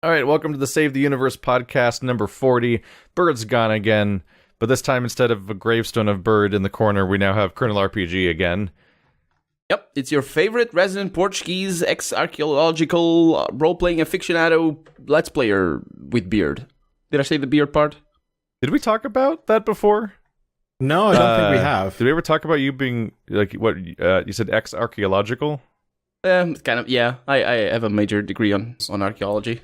All right, welcome to the Save the Universe podcast number 40. Bird's gone again, but this time instead of a gravestone of Bird in the corner, we now have Colonel RPG again. Yep, it's your favorite resident Portuguese ex-archaeological role-playing aficionado let's player with beard. Did I say the beard part? Did we talk about that before? No, I don't think we have. Did we ever talk about you being, like, what, you said ex-archaeological? Kind of, yeah. I have a major degree on archaeology.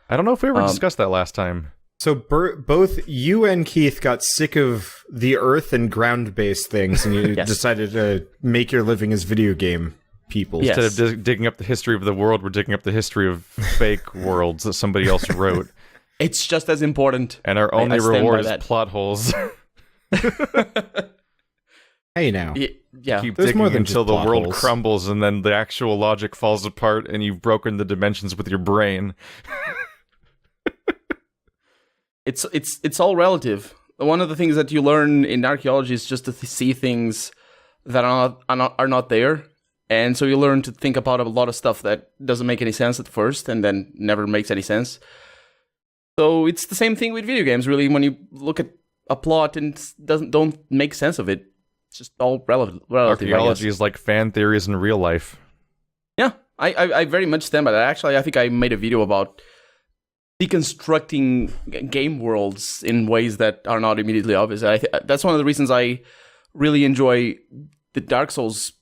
I don't know if we ever discussed that last time. So both you and Keith got sick of the earth and ground-based things, and you Yes. decided to make your living as video game people. Yes. Instead of digging up the history of the world, we're digging up the history of fake worlds that somebody else wrote. It's just as important. And our only I stand reward by is that. plot holes. Hey now. Yeah. Keep There's digging more than until just the plot world holes. crumbles and then the actual logic falls apart and you've broken the dimensions with your brain. It's all relative. One of the things that you learn in archaeology is just to see things that are not there, and so you learn to think about a lot of stuff that doesn't make any sense at first, and then never makes any sense. So it's the same thing with video games, really. When you look at a plot and don't make sense of it, it's just all relative. Archaeology is like fan theories in real life. Yeah, I very much stand by that. Actually, I think I made a video about deconstructing game worlds in ways that are not immediately obvious. That's one of the reasons I really enjoy the Dark Souls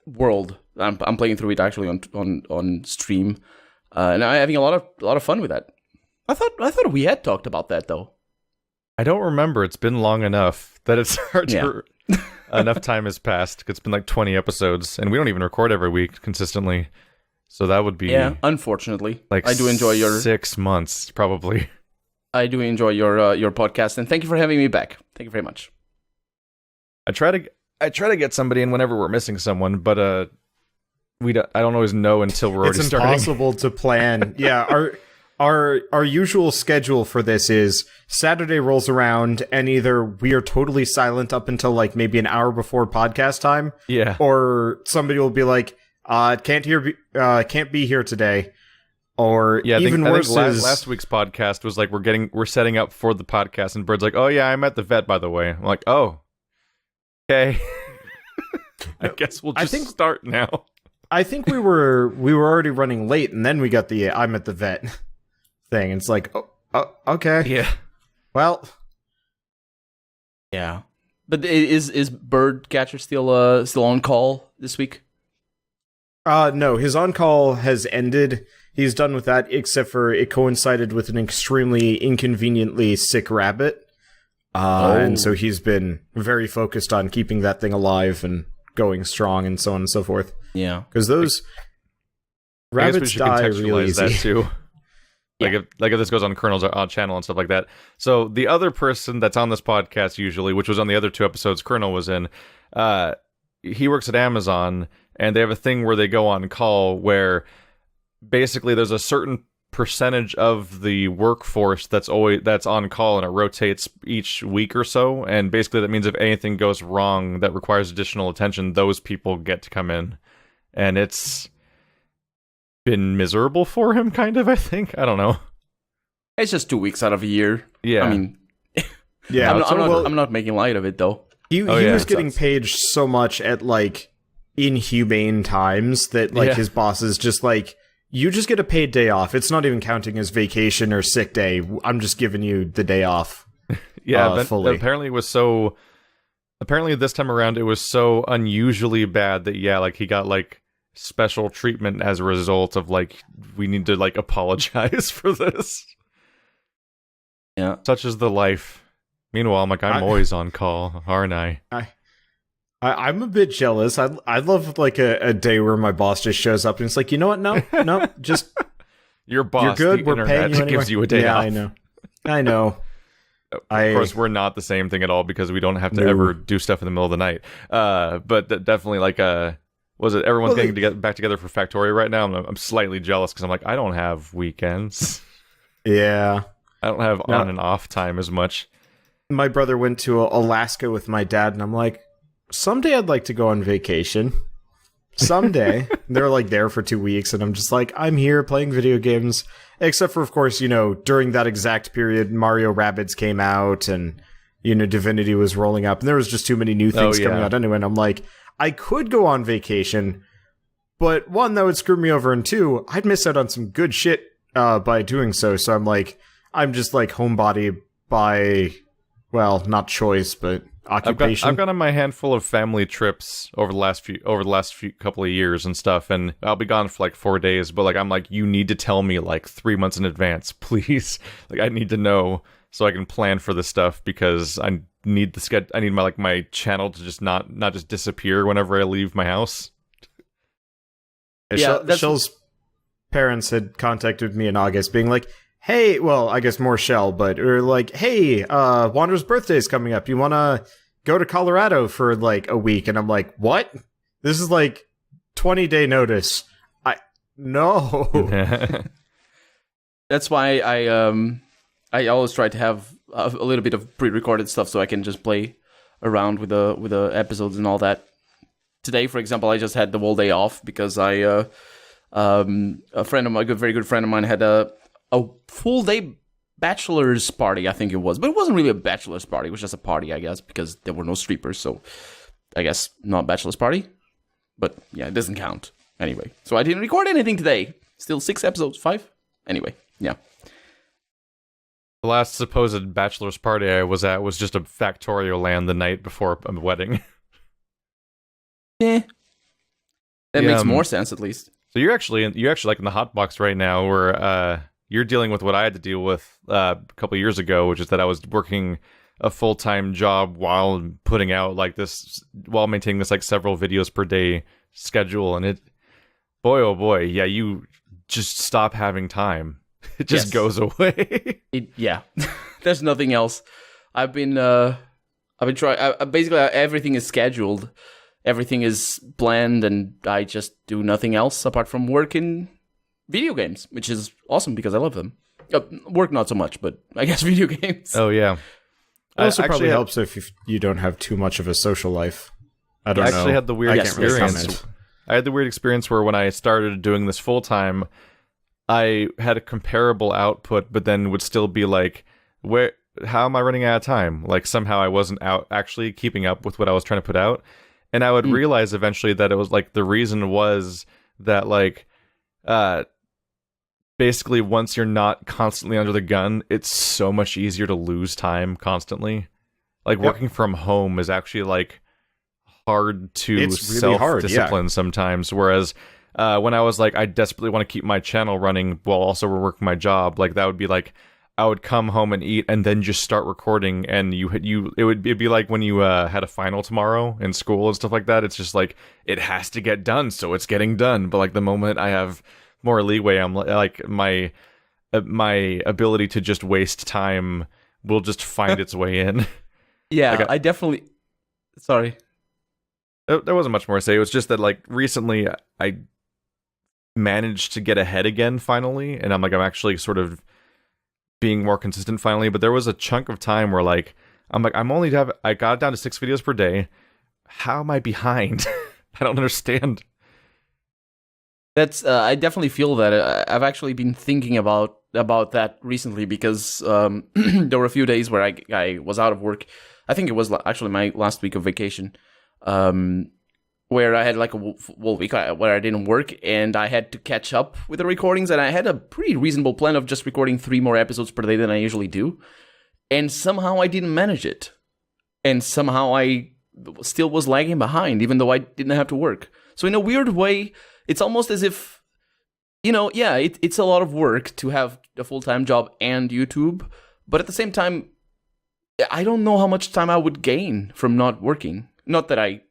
world. I'm playing through it actually on stream, and I'm having a lot of fun with that. I thought we had talked about that though. I don't remember. It's been long enough that it's hard to... Yeah. Enough time has passed. It's been like 20 episodes, and we don't even record every week consistently. So that would be... Yeah, unfortunately. Like I do enjoy your 6 months, probably. I do enjoy your podcast, and thank you for having me back. Thank you very much. I try to get somebody in whenever we're missing someone, but I don't always know until we're already It's starting. impossible to plan. Yeah, our usual schedule for this is Saturday rolls around, and either we are totally silent up until like maybe an hour before podcast time, Yeah. or somebody will be like, can't be here today. Or Yeah, even I worse think is last week's podcast was like we're setting up for the podcast, and Bird's like, "Oh yeah, I'm at the vet, by the way." I'm like, "Oh, okay." I guess we'll just start now. I think we were already running late, and then we got the I'm at the vet thing. It's like, oh, okay, Yeah. well, Yeah, but is Birdcatcher still on call this week? no, his on-call has ended. He's done with that, except for it coincided with an extremely inconveniently sick rabbit. And so he's been very focused on keeping that thing alive and going strong and so on and so forth. Yeah. Because those I guess we rabbits should die contextualize really easy. that too. Like if this goes on Colonel's channel and stuff like that. So the other person that's on this podcast usually, which was on the other 2 episodes Colonel was in, he works at Amazon, and they have a thing where they go on call where basically there's a certain percentage of the workforce that's on call, and it rotates each week or so, and basically that means if anything goes wrong that requires additional attention, those people get to come in. And it's been miserable for him, kind of, I think. I don't know. It's just 2 weeks out of a year. Yeah. I mean, Yeah, I'm not making light of it though. He yeah, was it getting sucks. paid so much at like inhumane times that like Yeah. his boss is just like, you just get a paid day off. It's not even counting as vacation or sick day. I'm just giving you the day off. Yeah, but fully. apparently this time around it was so unusually bad that like he got like special treatment as a result of like, we need to like apologize for this. Yeah. Such is the life. Meanwhile, I'm like, I'm always on call, aren't I? I'm a bit jealous. I'd love like a day where my boss just shows up and it's like, you know what? No, just Your boss, you're good. the We're paying internet, you gives you a day off. I know. Of course, we're not the same thing at all because we don't have to No. ever do stuff in the middle of the night. But definitely, like, was it everyone's getting back together for Factorio right now? I'm slightly jealous because I'm like, I don't have weekends. Yeah. I don't have on and off time as much. My brother went to Alaska with my dad, and I'm like, someday I'd like to go on vacation. someday. They're like there for 2 weeks, and I'm just like, I'm here playing video games. Except for, of course, during that exact period, Mario Rabbids came out, and Divinity was rolling up, and there was just too many new things coming out anyway. And I'm like, I could go on vacation, but one, that would screw me over, and two, I'd miss out on some good shit by doing so. So I'm like, I'm just like homebody by, well, not choice, but occupation. I've gone on my handful of family trips over the last few couple of years and stuff, and I'll be gone for like 4 days. But like, I'm like, you need to tell me like 3 months in advance, please. Like, I need to know so I can plan for this stuff, because I need I need my channel to just not just disappear whenever I leave my house. Shell's parents had contacted me in August, being like, hey, well, I guess more Shell, but or like, hey, Wander's birthday is coming up. You want to go to Colorado for like a week? And I'm like, what? This is like 20-day notice. No. That's why I always try to have a little bit of pre-recorded stuff so I can just play around with the episodes and all that. Today, for example, I just had the whole day off because a friend of mine, a very good friend of mine, had a full day bachelor's party, I think it was. But it wasn't really a bachelor's party. It was just a party, I guess, because there were no strippers. So I guess not bachelor's party. But yeah, it doesn't count. Anyway, so I didn't record anything today. Still 6 episodes, 5? Anyway, yeah. The last supposed bachelor's party I was at was just a Factorio land the night before a wedding. That makes more sense, at least. So you're actually like in the hot box right now, where you're dealing with what I had to deal with a couple of years ago, which is that I was working a full-time job while putting out while maintaining this like several videos per day schedule, and boy oh boy, yeah, you just stop having time. It just goes away. There's nothing else. I've been trying. Basically, everything is scheduled. Everything is planned, and I just do nothing else apart from work in video games, which is awesome because I love them. Work not so much, but I guess video games. Oh yeah. It also probably helps if you don't have too much of a social life. I don't know. I actually had the weird experience. I had the weird experience where when I started doing this full time, I had a comparable output, but then would still be like, how am I running out of time? Like somehow I wasn't out actually keeping up with what I was trying to put out. And I would realize eventually that it was like the reason was that like basically once you're not constantly under the gun, it's so much easier to lose time constantly. Like working from home is actually like hard to self-discipline sometimes. Whereas when I was like, I desperately want to keep my channel running while also working my job, like that would be like, I would come home and eat and then just start recording, and it'd be like when you had a final tomorrow in school and stuff like that. It's just like it has to get done, so it's getting done. But like the moment I have more leeway, I'm like my ability to just waste time will just find its way in. Yeah, like I definitely. Sorry, there wasn't much more to say. It was just that like recently I managed to get ahead again finally, and I'm actually sort of being more consistent finally. But there was a chunk of time where like I got down to 6 videos per day. How am I behind? I don't understand. That's I definitely feel that. I've actually been thinking about that recently because there were a few days where I was out of work. I think it was actually my last week of vacation, where I had like a whole week where I didn't work, and I had to catch up with the recordings, and I had a pretty reasonable plan of just recording 3 more episodes per day than I usually do, and somehow I didn't manage it, and somehow I still was lagging behind, even though I didn't have to work. So in a weird way, it's almost as if, it's a lot of work to have a full-time job and YouTube, but at the same time, I don't know how much time I would gain from not working. Not that I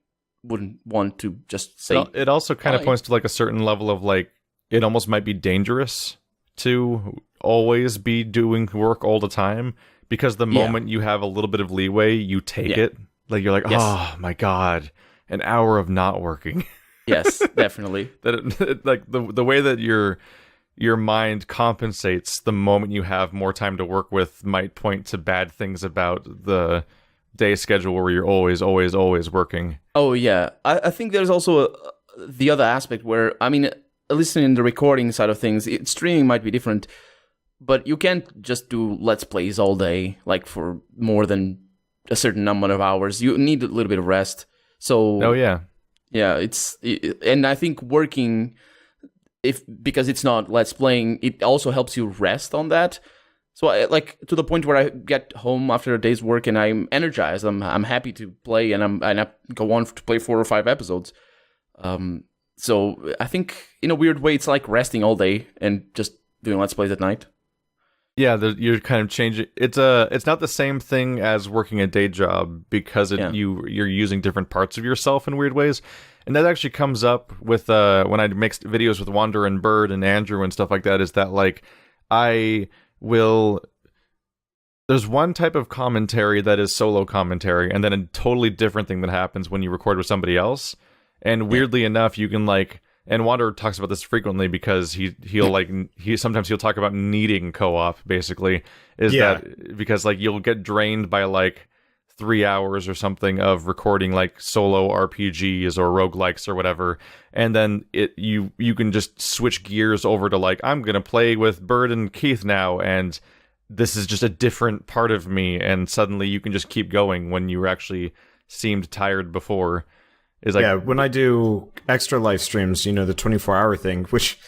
wouldn't want to just say. It also kind of points to like a certain level of like, it almost might be dangerous to always be doing work all the time, because the moment you have a little bit of leeway, you take it. Like you're like, oh my God, an hour of not working. Yes, definitely. Like the way that your mind compensates the moment you have more time to work with might point to bad things about the day schedule where you're always working. Oh yeah, I think there's also the other aspect where, I mean, at least in the recording side of things, streaming might be different, but you can't just do Let's Plays all day, like for more than a certain number of hours. You need a little bit of rest. So, Oh yeah. yeah, and I think working, because it's not Let's Playing, it also helps you rest on that. So, like, to the point where I get home after a day's work and I'm energized. I'm happy to play, and I go on to play 4 or 5 episodes. So I think in a weird way, it's like resting all day and just doing Let's Plays at night. Yeah, you're kind of changing. It's not the same thing as working a day job because you're using different parts of yourself in weird ways, and that actually comes up with when I make videos with Wander and Bird and Andrew and stuff like that. Is that like I will. There's one type of commentary that is solo commentary, and then a totally different thing that happens when you record with somebody else. And weirdly enough, you can and Wander talks about this frequently because he'll sometimes talk about needing co-op, basically, that because you'll get drained by 3 hours or something of recording solo RPGs or roguelikes or whatever, and then you can just switch gears over to I'm gonna play with Bird and Keith now, and this is just a different part of me, and suddenly you can just keep going when you actually seemed tired before. When I do extra live streams, the 24-hour thing, which,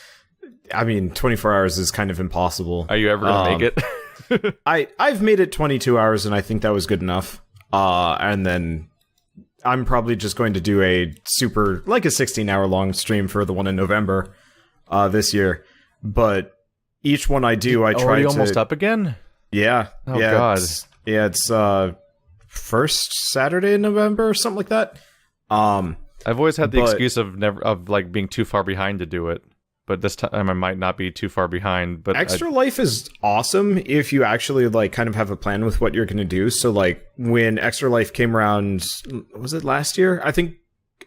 I mean, 24 hours is kind of impossible. Are you ever going to make it? I've made it 22 hours, and I think that was good enough. And then I'm probably just going to do a 16-hour long stream for the one in November this year. But each one I do, I try to... Are you almost up again? Yeah. Oh, God. It's first Saturday in November or something like that. I've always had the excuse of being too far behind to do it, but this time I might not be too far behind. But Extra Life is awesome if you actually kind of have a plan with what you're going to do. So when Extra Life came around, was it last year? I think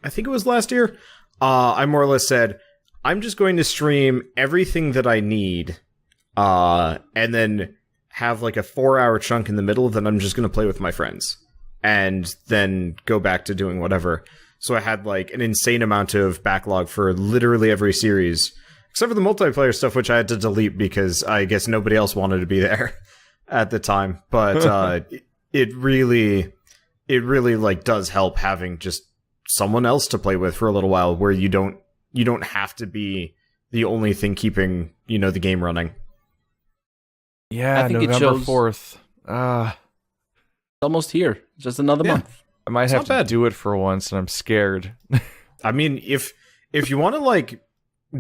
it was last year. I more or less said, I'm just going to stream everything that I need, and then have a 4-hour chunk in the middle that I'm just going to play with my friends. And then go back to doing whatever. So I had an insane amount of backlog for literally every series, except for the multiplayer stuff, which I had to delete because I guess nobody else wanted to be there at the time. But it really does help having just someone else to play with for a little while, where you don't have to be the only thing keeping the game running. Yeah, I think November 4th. Almost here. Just another month. I might have to do it for once, and I'm scared. I mean, if you want to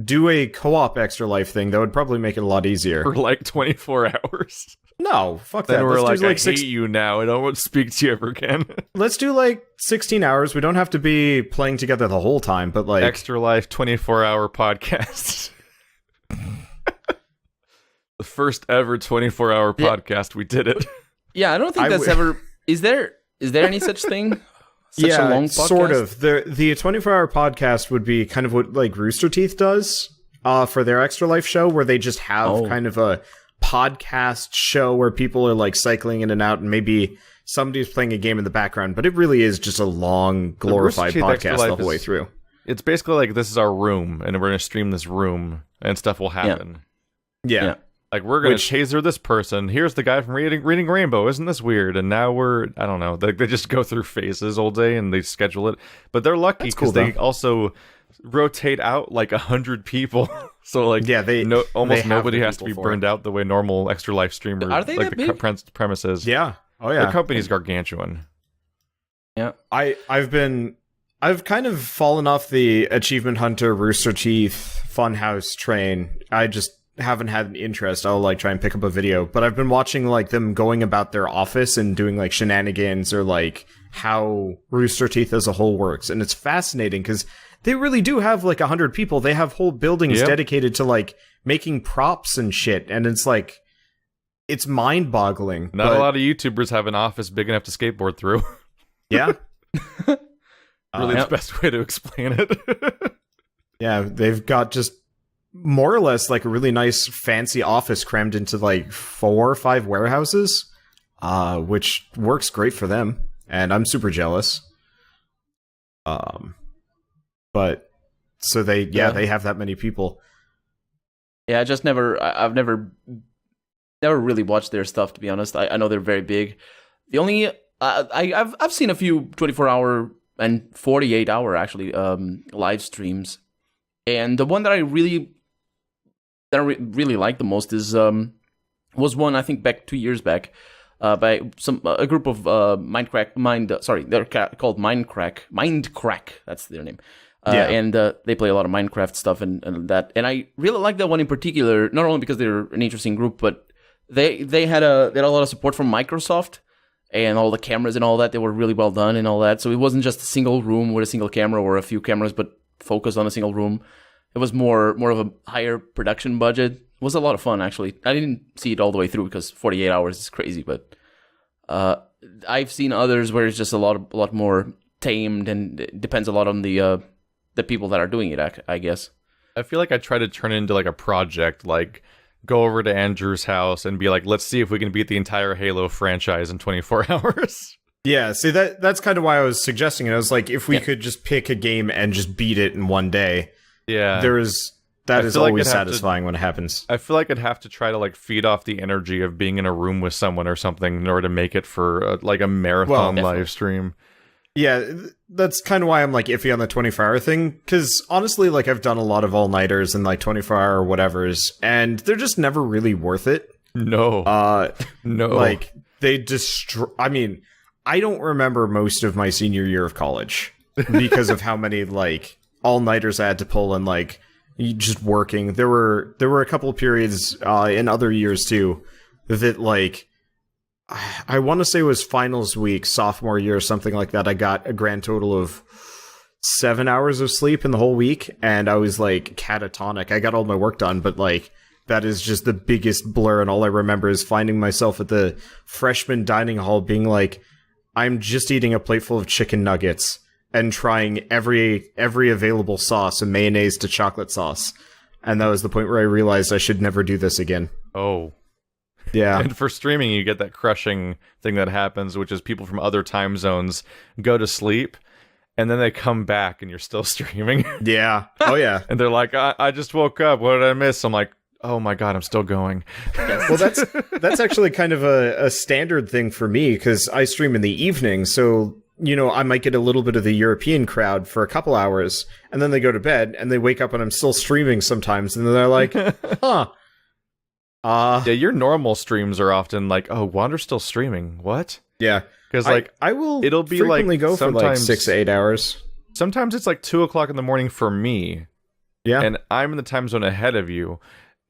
do a co-op Extra Life thing, that would probably make it a lot easier. For 24 hours. No, fuck that. Then we're Let's do, I hate you now. I don't want to speak to you ever again. Let's do 16 hours. We don't have to be playing together the whole time, but Extra Life 24-hour podcast. The first ever 24-hour podcast. We did it. Yeah, I don't think that's ever... Is there any such thing? Such a long podcast? Sort of. The 24-hour podcast would be kind of what Rooster Teeth does for their Extra Life show, where they just have kind of a podcast show where people are cycling in and out, and maybe somebody's playing a game in the background, but it really is just a long, glorified podcast the whole way through. It's basically this is our room, and we're going to stream this room, and stuff will happen. Yeah. We're going to taser this person. Here's the guy from Reading Rainbow. Isn't this weird? And now I don't know. They just go through phases all day and they schedule it. But they're lucky because they also rotate out 100 people. So almost nobody has to be burned out the way normal Extra Life streamers. Are they that big? Premises? Yeah. Oh yeah. The company's gargantuan. Yeah. I've kind of fallen off the Achievement Hunter, Rooster Teeth, Funhouse train. I just haven't had an interest. I'll try and pick up a video, but I've been watching them going about their office and doing shenanigans or how Rooster Teeth as a whole works, and it's fascinating because they really do have 100 people. They have whole buildings dedicated to making props and shit, and it's mind-boggling. Not a lot of YouTubers have an office big enough to skateboard through. Yeah. Really the best way to explain it. Yeah, they've got just more or less a really nice fancy office crammed into 4 or 5 warehouses, which works great for them, and I'm super jealous. But So they have that many people. Yeah, I've never really watched their stuff, to be honest. I know they're very big. The only I've seen a few 24-hour and 48-hour actually live streams, and the one that I really like the most is was one I think back 2 years back by a group of they're called Mindcrack. That's their name. And they play a lot of Minecraft stuff and that. And I really like that one in particular, not only because they're an interesting group, but they had a lot of support from Microsoft and all the cameras and all that. They were really well done and all that. So it wasn't just a single room with a single camera or a few cameras, but focused on a single room. It was more of a higher production budget. It was a lot of fun, actually. I didn't see it all the way through because 48 hours is crazy, but I've seen others where it's just a lot more tamed, and it depends a lot on the people that are doing it, I guess. I feel like I try to turn it into like a project, like go over to Andrew's house and be like, let's see if we can beat the entire Halo franchise in 24 hours. Yeah, see, that's kind of why I was suggesting it. I was like, if we could just pick a game and just beat it in one day, that is always satisfying when it happens. I feel like I'd have to try to like feed off the energy of being in a room with someone or something in order to make it for like a marathon live stream. Yeah, that's kind of why I'm like iffy on the 24-hour thing, because honestly, like I've done a lot of all-nighters and like 24-hour whatevers, and they're just never really worth it. No. No. Like, they destroy... I mean, I don't remember most of my senior year of college because of how many like all-nighters I had to pull and like just working. There were a couple of periods in other years too that like I want to say it was finals week, sophomore year or something like that. I got a grand total of 7 hours of sleep in the whole week, and I was like catatonic. I got all my work done, but like that is just the biggest blur, and all I remember is finding myself at the freshman dining hall being like, I'm just eating a plate full of chicken nuggets and trying every available sauce, and mayonnaise to chocolate sauce. And that was the point where I realized I should never do this again. Oh. Yeah. And for streaming, you get that crushing thing that happens, which is people from other time zones go to sleep, and then they come back, and you're still streaming. Yeah. Oh, yeah. And they're like, I just woke up. What did I miss? I'm like, oh my god, I'm still going. Well, that's actually kind of a standard thing for me, because I stream in the evening, so... You know, I might get a little bit of the European crowd for a couple hours, and then they go to bed, and they wake up and I'm still streaming sometimes, and they're like, huh. Yeah, your normal streams are often like, oh, Wander's still streaming. What? Yeah. Because, like, it'll be frequently go for like 6 to 8 hours. Sometimes it's like 2 o'clock in the morning for me. Yeah. And I'm in the time zone ahead of you,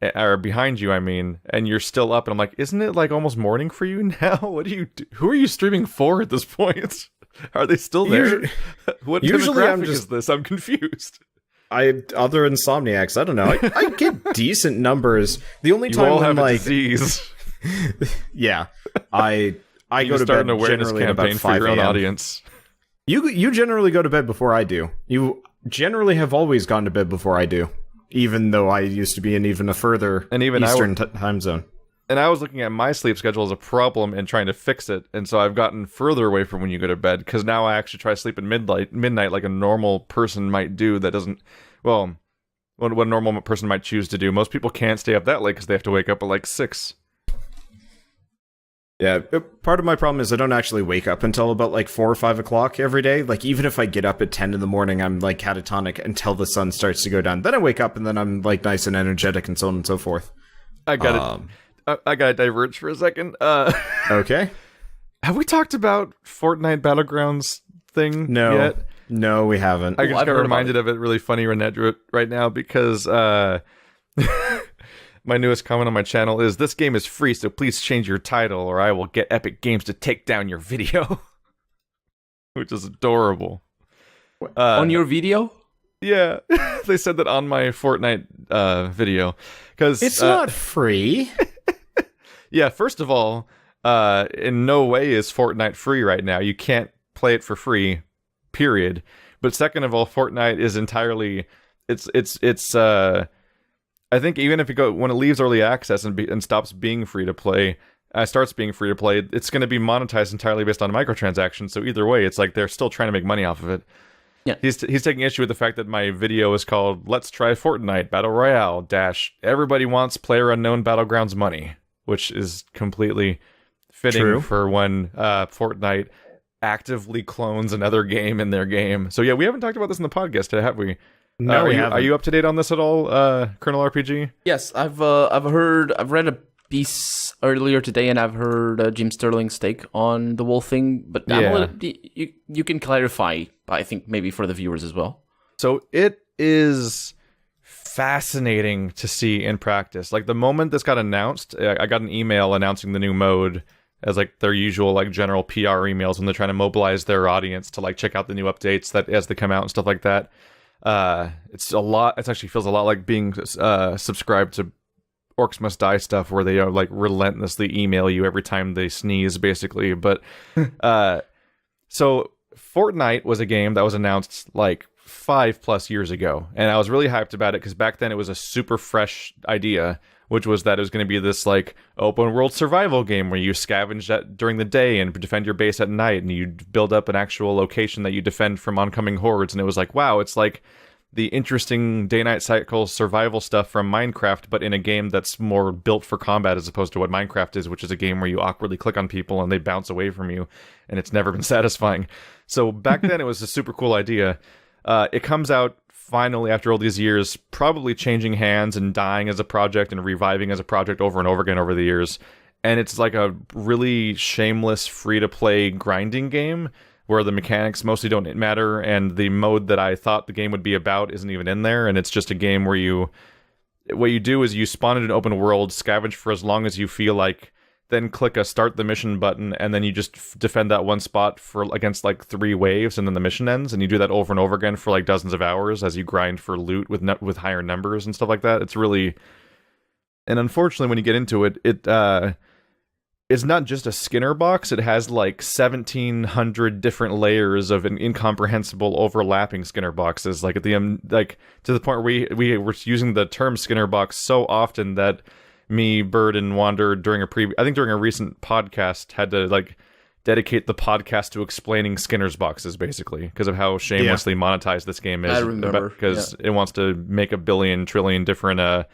or behind you, I mean, and you're still up, and I'm like, isn't it like almost morning for you now? What do you do? Who are you streaming for at this point? Are they still there? What demographic is this? I'm confused. Other insomniacs, I don't know. I get decent numbers. The only time you all when, have a like, disease. Yeah, I go to start bed an awareness generally campaign about for 5 your own a.m. audience. You generally go to bed before I do. You generally have always gone to bed before I do, even though I used to be in even a further Eastern time zone. And I was looking at my sleep schedule as a problem and trying to fix it, and so I've gotten further away from when you go to bed, because now I actually try to sleep at midnight like a normal person might do. That doesn't, well, what a normal person might choose to do. Most people can't stay up that late because they have to wake up at like 6. Yeah, part of my problem is I don't actually wake up until about like 4 or 5 o'clock every day. Like, even if I get up at 10 in the morning, I'm like catatonic until the sun starts to go down. Then I wake up and then I'm like nice and energetic and so on and so forth. I gotta diverge for a second. Okay. Have we talked about Fortnite Battlegrounds thing yet? No, we haven't. I just got reminded of it really funny right now because my newest comment on my channel is, this game is free, so please change your title or I will get Epic Games to take down your video. Which is adorable. On your video? Yeah. They said that on my Fortnite video. Because it's not free. Yeah, first of all, in no way is Fortnite free right now. You can't play it for free, period. But second of all, Fortnite is entirely, it's I think even if when it leaves early access and stops being free to play, starts being free to play, it's going to be monetized entirely based on microtransactions. So either way, it's like they're still trying to make money off of it. He's taking issue with the fact that my video is called "Let's Try Fortnite Battle Royale - Everybody Wants PlayerUnknown Battlegrounds Money," which is completely fitting for when Fortnite actively clones another game in their game. So yeah, we haven't talked about this in the podcast, have we? No, we haven't. Are you up to date on this at all, Colonel RPG? Yes, I've read a piece earlier today, and I've heard Jim Sterling's take on the whole thing. But you can clarify, I think, maybe for the viewers as well. So it is fascinating to see in practice. Like the moment this got announced, I got an email announcing the new mode as like their usual like general PR emails when they're trying to mobilize their audience to like check out the new updates that as they come out and stuff like that. It's a lot. It actually feels a lot like being subscribed to Orcs Must Die stuff, where they like relentlessly email you every time they sneeze, basically. But so Fortnite was a game that was announced like 5+ years ago, and I was really hyped about it because back then it was a super fresh idea, which was that it was going to be this like open world survival game where you scavenge during the day and defend your base at night, and you build up an actual location that you defend from oncoming hordes. And it was like, wow, it's like the interesting day-night cycle survival stuff from Minecraft, but in a game that's more built for combat as opposed to what Minecraft is, which is a game where you awkwardly click on people and they bounce away from you, and it's never been satisfying. So back then it was a super cool idea. It comes out finally after all these years, probably changing hands and dying as a project and reviving as a project over and over again over the years. And it's like a really shameless free-to-play grinding game where the mechanics mostly don't matter, and the mode that I thought the game would be about isn't even in there, and it's just a game where what you do is you spawn in an open world, scavenge for as long as you feel like, then click a start the mission button, and then you just defend that one spot against like 3 waves, and then the mission ends, and you do that over and over again for like dozens of hours as you grind for loot with higher numbers and stuff like that. It's really, and unfortunately when you get into it, it's not just a Skinner box. It has like 1,700 different layers of incomprehensible overlapping Skinner boxes. Like at the like to the point where we were using the term Skinner box so often that me, Bird, and Wander during a recent podcast had to like dedicate the podcast to explaining Skinner's boxes, basically, because of how shamelessly monetized this game is. I remember. Because it wants to make a billion trillion different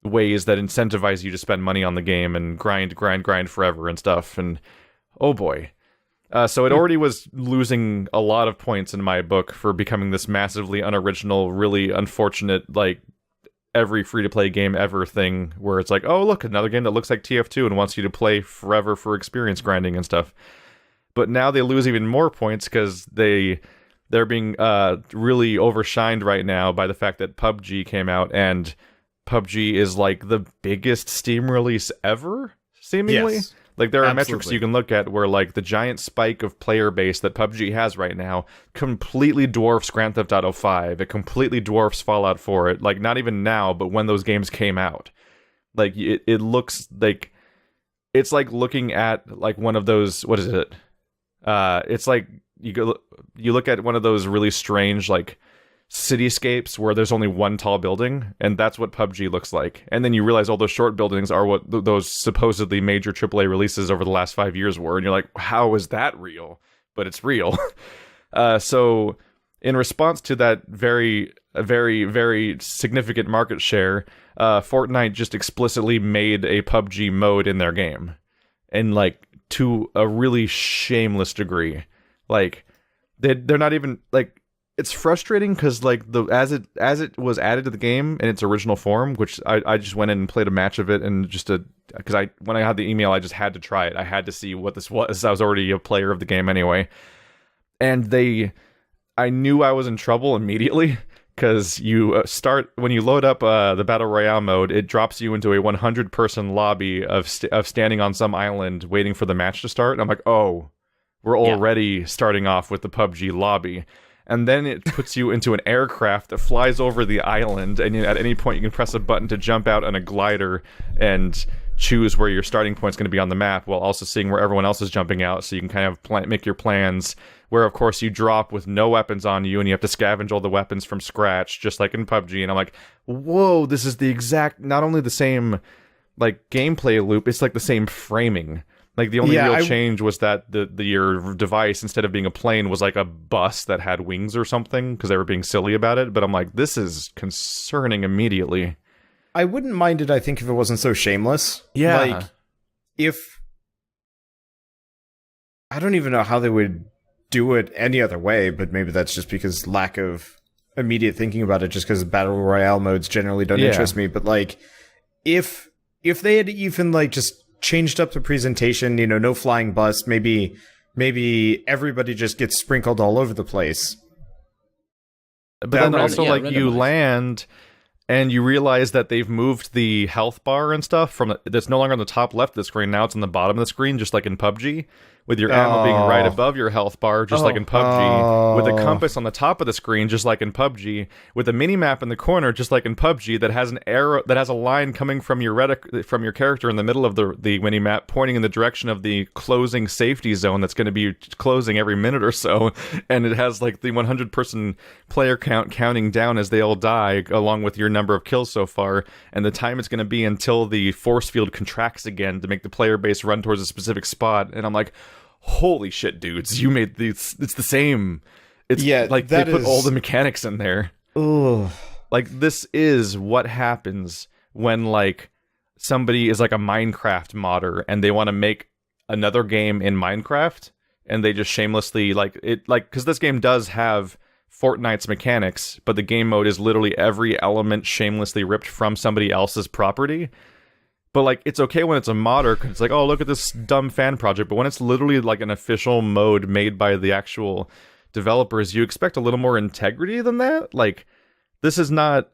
ways that incentivize you to spend money on the game and grind forever and stuff. And oh boy. So it already was losing a lot of points in my book for becoming this massively unoriginal, really unfortunate, like, every free-to-play game ever thing, where it's like, oh, look, another game that looks like TF2 and wants you to play forever for experience grinding and stuff. But now they lose even more points because they're being really overshined right now by the fact that PUBG came out, and PUBG is like the biggest Steam release ever, seemingly. Yes. Like, there are Absolutely. metrics you can look at where, like, the giant spike of player base that PUBG has right now completely dwarfs Grand Theft Auto 5. It completely dwarfs Fallout 4. It, like, not even now, but when those games came out. Like, it looks like... It's like looking at, like, one of those... What is it? It's like you look at one of those really strange, like, cityscapes where there's only one tall building, and that's what PUBG looks like. And then you realize all those short buildings are what those supposedly major AAA releases over the last 5 years were, and you're like, how is that real? But it's real. So in response to that very, very significant market share, Fortnite just explicitly made a PUBG mode in their game, and like to a really shameless degree. Like they're not even like... It's frustrating because, like, as it was added to the game in its original form, which I just went in and played a match of it, and because when I had the email, I just had to try it. I had to see what this was. I was already a player of the game anyway, and I knew I was in trouble immediately because when you load up the Battle Royale mode, it drops you into a 100-person lobby of standing on some island waiting for the match to start. And I'm like, oh, we're already starting off with the PUBG lobby. And then it puts you into an aircraft that flies over the island, and at any point you can press a button to jump out on a glider and choose where your starting point's going to be on the map, while also seeing where everyone else is jumping out, so you can kind of make your plans, where of course you drop with no weapons on you, and you have to scavenge all the weapons from scratch, just like in PUBG. And I'm like, whoa, this is the exact, not only the same like gameplay loop, it's like the same framing. Like the only Yeah, real change was that your device, instead of being a plane, was like a bus that had wings or something, because they were being silly about it. But I'm like, this is concerning immediately. I wouldn't mind it, I think, if it wasn't so shameless. Yeah. Like, if... I don't even know how they would do it any other way, but maybe that's just because lack of immediate thinking about it, just because Battle Royale modes generally don't interest me. But, like, if they had even, like, just changed up the presentation, you know, no flying bus, maybe everybody just gets sprinkled all over the place. But then also, like, you land... and you realize that they've moved the health bar and stuff from that's no longer on the top left of the screen. Now it's on the bottom of the screen, just like in PUBG, with your ammo being right above your health bar, just like in PUBG, with a compass on the top of the screen, just like in PUBG, with a mini map in the corner, just like in PUBG, that has an arrow, that has a line coming from your from your character in the middle of the mini map, pointing in the direction of the closing safety zone that's going to be closing every minute or so, and it has like the 100-person player count counting down as they all die, along with your number of kills so far, and the time it's going to be until the force field contracts again to make the player base run towards a specific spot. And I'm like, holy shit, dudes, you made these, it's the same. It's like they put all the mechanics in there. Ugh. Like, this is what happens when like somebody is like a Minecraft modder and they want to make another game in Minecraft, and they just shamelessly like it, like, because this game does have Fortnite's mechanics, but the game mode is literally every element shamelessly ripped from somebody else's property. But like, it's okay when it's a modder, because it's like, oh, look at this dumb fan project. But when it's literally like an official mode made by the actual developers, you expect a little more integrity than that. Like, this is not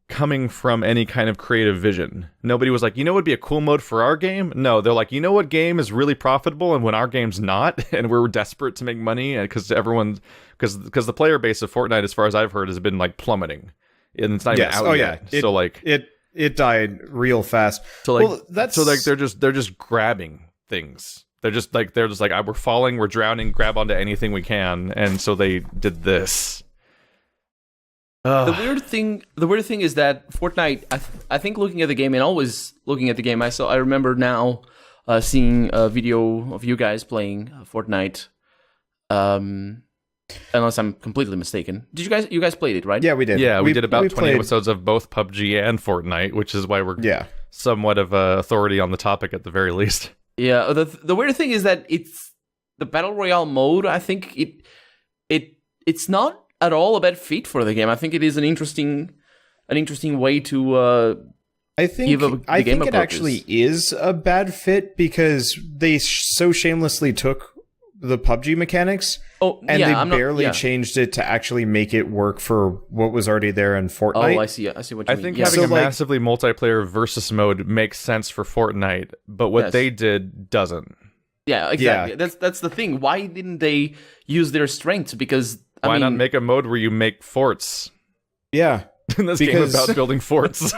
coming from any kind of creative vision. Nobody was like, you know what would be a cool mode for our game? No, they're like, you know what game is really profitable and when our game's not, and we're desperate to make money, and because the player base of Fortnite, as far as I've heard, has been like plummeting, and it's not even out yet. So like it died real fast. So like, so like they're just grabbing things. They're just like we're falling, we're drowning, grab onto anything we can, and so they did this. The weird thing is that Fortnite, I think looking at the game, and always looking at the game, I remember now seeing a video of you guys playing Fortnite. Unless I'm completely mistaken. Did you guys played it, right? Yeah, we did. Yeah, we did about 20 episodes of both PUBG and Fortnite, which is why we're somewhat of authority on the topic at the very least. Yeah, the weird thing is that it's the Battle Royale mode. I think it's not at all a bad fit for the game. I think it is an interesting way to I think it actually is a bad fit, because they so shamelessly took the PUBG mechanics and they barely changed it to actually make it work for what was already there in Fortnite. Oh, I see what you mean. I think having a massively multiplayer versus mode makes sense for Fortnite, but what they did doesn't. Yeah, exactly. Yeah. That's the thing. Why didn't they use their strengths? Because why not make a mode where you make forts? Yeah. This game is about building forts.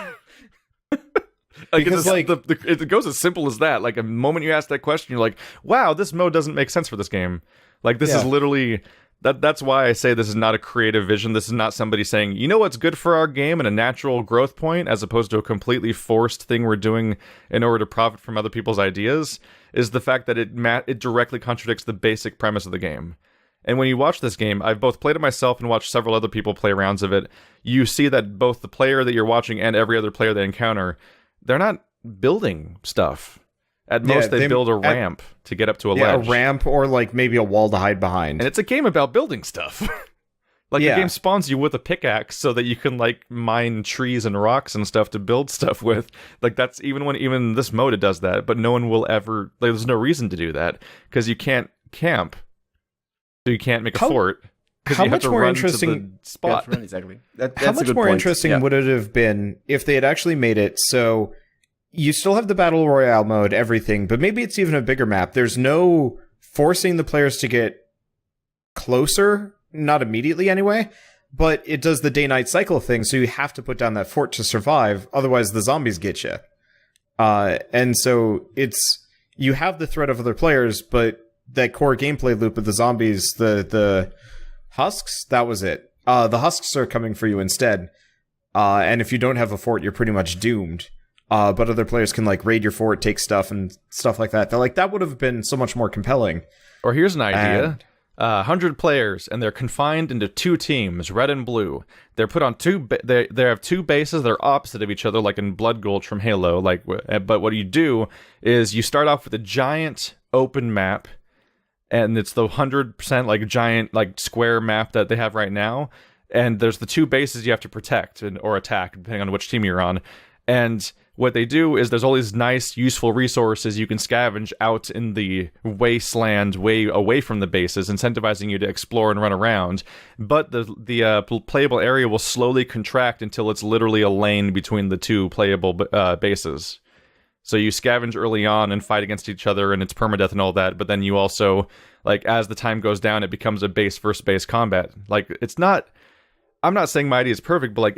Like, because it goes as simple as that. Like, a moment you ask that question, you're like, wow, this mode doesn't make sense for this game. Like, this is literally... That's why I say this is not a creative vision. This is not somebody saying, you know what's good for our game and a natural growth point, as opposed to a completely forced thing we're doing in order to profit from other people's ideas, is the fact that it directly contradicts the basic premise of the game. And when you watch this game, I've both played it myself and watched several other people play rounds of it, you see that both the player that you're watching and every other player they encounter, they're not building stuff. At most, they build a ramp to get up to a ledge. A ramp, or like maybe a wall to hide behind. And it's a game about building stuff. The game spawns you with a pickaxe so that you can like mine trees and rocks and stuff to build stuff with. Like, that's even this mode, it does that, but no one will ever, like, there's no reason to do that, because you can't camp. So you can't make a fort. How much more interesting spot? Exactly. How much more interesting would it have been if they had actually made it so you still have the Battle Royale mode, everything, but maybe it's even a bigger map. There's no forcing the players to get closer, not immediately anyway, but it does the day-night cycle thing, so you have to put down that fort to survive, otherwise the zombies get you. And so you have the threat of other players, but that core gameplay loop of the zombies, the husks, that was it. The husks are coming for you instead. And if you don't have a fort, you're pretty much doomed. but other players can like raid your fort, take stuff and stuff like that. They're like, that would have been so much more compelling. Or here's an idea. 100 players, and they're confined into 2 teams, red and blue. They're put on they have 2 bases that are opposite of each other, like in Blood Gulch from Halo. But what you do is you start off with a giant open map, and it's the 100% like giant like square map that they have right now. And there's the 2 bases you have to protect or attack, depending on which team you're on. And what they do is there's all these nice, useful resources you can scavenge out in the wasteland way away from the bases, incentivizing you to explore and run around. But the playable area will slowly contract until it's literally a lane between the 2 playable bases. So you scavenge early on and fight against each other, and it's permadeath and all that. But then you also, like, as the time goes down, it becomes a base versus base combat. Like, it's not... I'm not saying my idea is perfect, but like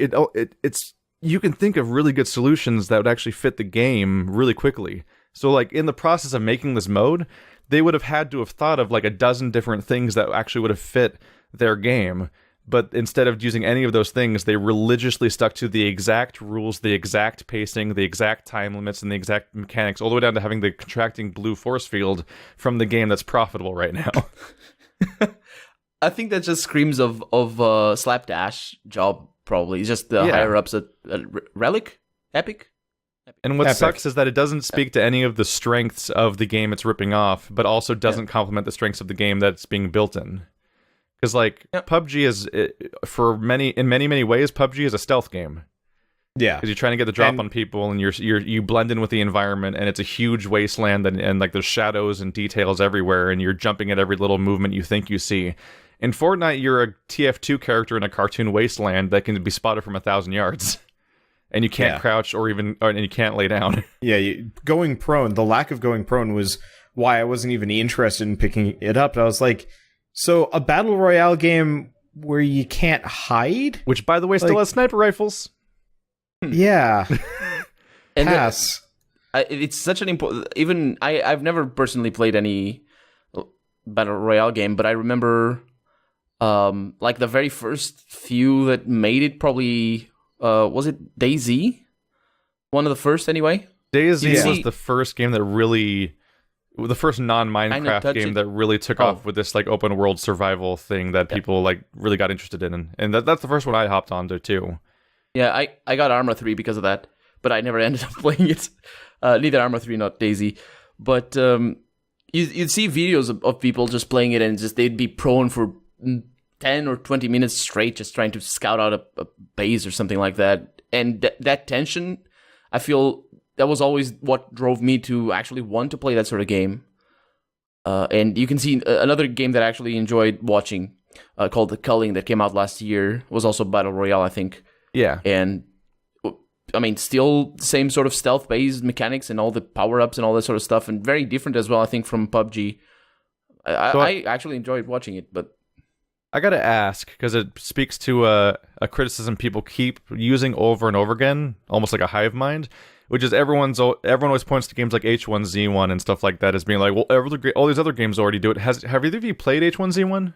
it's you can think of really good solutions that would actually fit the game really quickly. So like in the process of making this mode, they would have had to have thought of like a dozen different things that actually would have fit their game. But instead of using any of those things, they religiously stuck to the exact rules, the exact pacing, the exact time limits, and the exact mechanics, all the way down to having the contracting blue force field from the game that's profitable right now. I think that just screams of Slapdash job, probably. It's just the higher-ups at Relic? Epic? And what Epic. sucks is that it doesn't speak to any of the strengths of the game it's ripping off, but also doesn't complement the strengths of the game that's being built in. Because, like, PUBG is, in many ways, PUBG is a stealth game. Yeah. Because you're trying to get the drop on people, and you blend in with the environment, and it's a huge wasteland, and like, there's shadows and details everywhere, and you're jumping at every little movement you think you see. In Fortnite, you're a TF2 character in a cartoon wasteland that can be spotted from 1,000 yards. And you can't crouch and you can't lay down. Yeah, going prone, the lack of going prone was why I wasn't even interested in picking it up. I was like, so a battle royale game where you can't hide? Which, by the way, still has sniper rifles. Yeah. And Pass. It's such an important... Even, I've never personally played any battle royale game, but I remember... like the very first few that made it, probably was it DayZ? One of the first, anyway. DayZ was the first game that really, the first non-Minecraft game that really took off with this like open world survival thing that people like really got interested in, and that's the first one I hopped onto too. Yeah, I got Arma 3 because of that, but I never ended up playing it. Neither Arma 3 nor DayZ, but you'd see videos of people just playing it, and just they'd be prone for 10 or 20 minutes straight, just trying to scout out a base or something like that. And that tension, I feel that was always what drove me to actually want to play that sort of game. And you can see another game that I actually enjoyed watching, called The Culling, that came out last year, was also Battle Royale, I think. Yeah. And I mean, still the same sort of stealth-based mechanics and all the power-ups and all that sort of stuff, and very different as well, I think, from PUBG. I actually enjoyed watching it, but I gotta ask, because it speaks to a criticism people keep using over and over again, almost like a hive mind, which is everyone always points to games like H1Z1 and stuff like that as being like, well, all these other games already do it. Have either of you played H1Z1?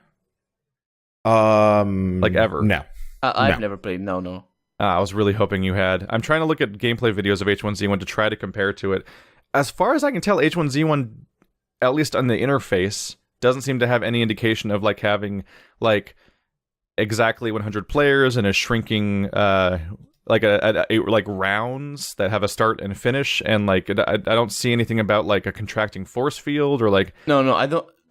Like ever? No. I've never played. No. I was really hoping you had. I'm trying to look at gameplay videos of H1Z1 to try to compare to it. As far as I can tell, H1Z1, at least on the interface, doesn't seem to have any indication of like having like exactly 100 players and a shrinking like like rounds that have a start and finish, and like I don't see anything about like a contracting force field or like no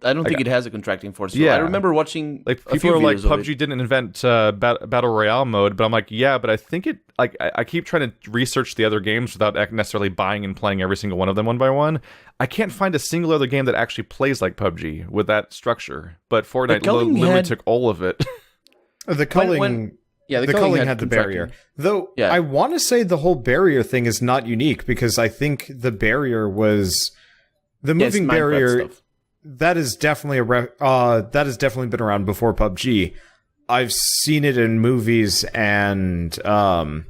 I don't think it has a contracting force field. Yeah. I remember watching like a people few are like videos of PUBG didn't invent battle royale mode, but I'm like, yeah, but I think it like I keep trying to research the other games without necessarily buying and playing every single one of them one by one. I can't find a single other game that actually plays like PUBG with that structure, but Fortnite literally took all of it. The culling, the culling had the barrier. Though I want to say the whole barrier thing is not unique, because I think the barrier was the moving barrier. Stuff. That is definitely that has definitely been around before PUBG. I've seen it in movies and it's a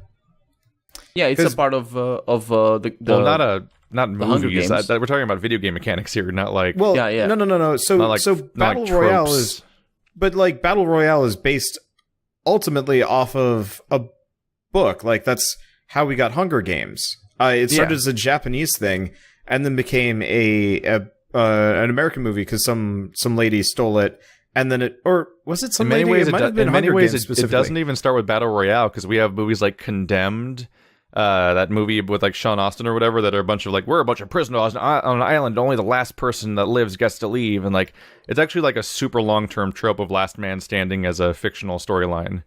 part of the not movies. We're talking about video game mechanics here, not like no. So Battle Royale is, but like Battle Royale is based ultimately off of a book. Like that's how we got Hunger Games. It started as a Japanese thing, and then became an American movie because some lady stole it, and then or was it some lady? It might have been Hunger Games it doesn't even start with Battle Royale, because we have movies like Condemned, that movie with like Sean Astin or whatever, that are a bunch of like, we're a bunch of prisoners on an island, only the last person that lives gets to leave, and like it's actually like a super long-term trope of last man standing as a fictional storyline.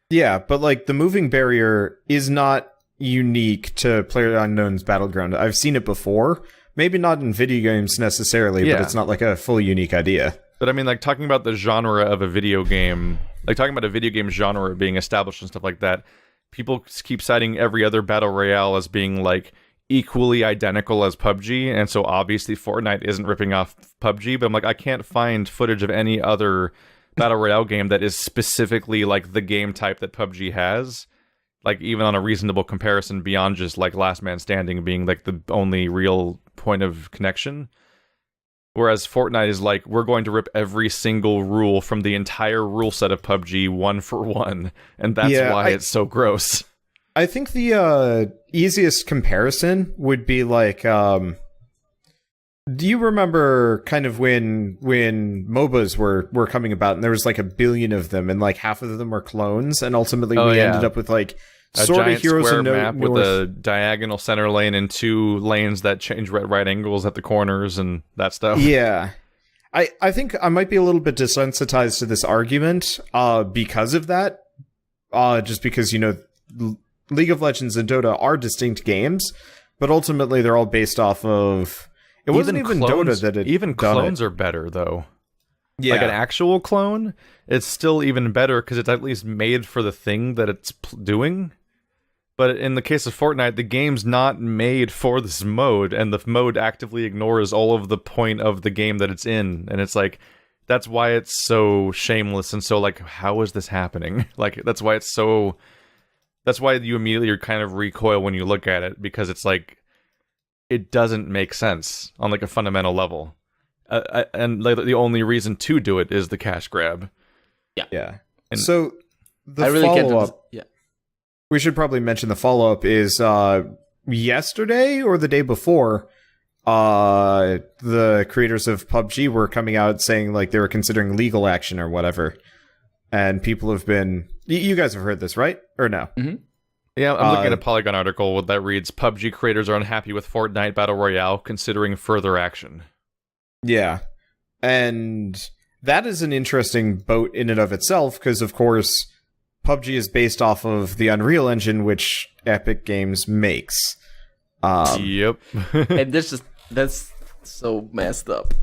Yeah, but like the moving barrier is not unique to PlayerUnknown's Battleground. I've seen it before, maybe not in video games necessarily, but it's not like a fully unique idea. But I mean, like, talking about the genre of a video game, like talking about a video game genre being established and stuff like that, people keep citing every other Battle Royale as being, like, equally identical as PUBG, and so obviously Fortnite isn't ripping off PUBG, but I'm like, I can't find footage of any other Battle Royale game that is specifically, like, the game type that PUBG has, like, even on a reasonable comparison beyond just, like, Last Man Standing being, like, the only real point of connection. Whereas Fortnite is like, we're going to rip every single rule from the entire rule set of PUBG one for one, and that's why it's so gross. I think the easiest comparison would be like, do you remember kind of when MOBAs were coming about, and there was like 1 billion of them, and like half of them were clones, and ultimately ended up with like a sort giant of Heroes square of map North with a diagonal center lane and 2 lanes that change right angles at the corners and that stuff. Yeah. I think I might be a little bit desensitized to this argument because of that. Just because, you know, League of Legends and Dota are distinct games, but ultimately they're all based off of... It wasn't even clones, Dota that had even done clones it. are better, though. Yeah. Like an actual clone, it's still even better because it's at least made for the thing that it's doing. But in the case of Fortnite, the game's not made for this mode, and the mode actively ignores all of the point of the game that it's in. And it's like, that's why it's so shameless and so like, how is this happening? Like, that's why you immediately kind of recoil when you look at it, because it's like, it doesn't make sense on like a fundamental level. And like, the only reason to do it is the cash grab. Yeah. And so the I really follow-up... We should probably mention the follow-up is yesterday or the day before, the creators of PUBG were coming out saying like they were considering legal action or whatever. And people have been... You guys have heard this, right? Or no? Mm-hmm. Yeah, I'm looking at a Polygon article that reads, PUBG creators are unhappy with Fortnite Battle Royale, considering further action. Yeah. And that is an interesting boat in and of itself, because of course... PUBG is based off of the Unreal Engine, which Epic Games makes. Yep. And that's so messed up.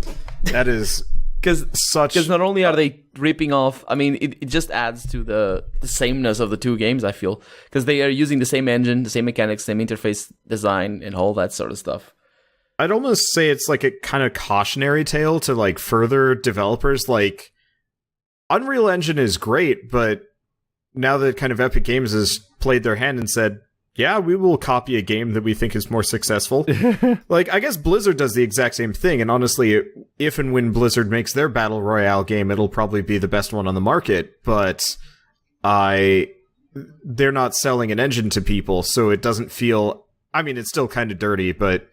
That is because not only are they ripping off, I mean, it just adds to the sameness of the two games, I feel, because they are using the same engine, the same mechanics, same interface design, and all that sort of stuff. I'd almost say it's like a kind of cautionary tale to like further developers. Like, Unreal Engine is great, but now that kind of Epic Games has played their hand and said, yeah, we will copy a game that we think is more successful. Like, I guess Blizzard does the exact same thing, and honestly, if and when Blizzard makes their Battle Royale game, it'll probably be the best one on the market, but they're not selling an engine to people, so it doesn't feel... I mean, it's still kind of dirty, but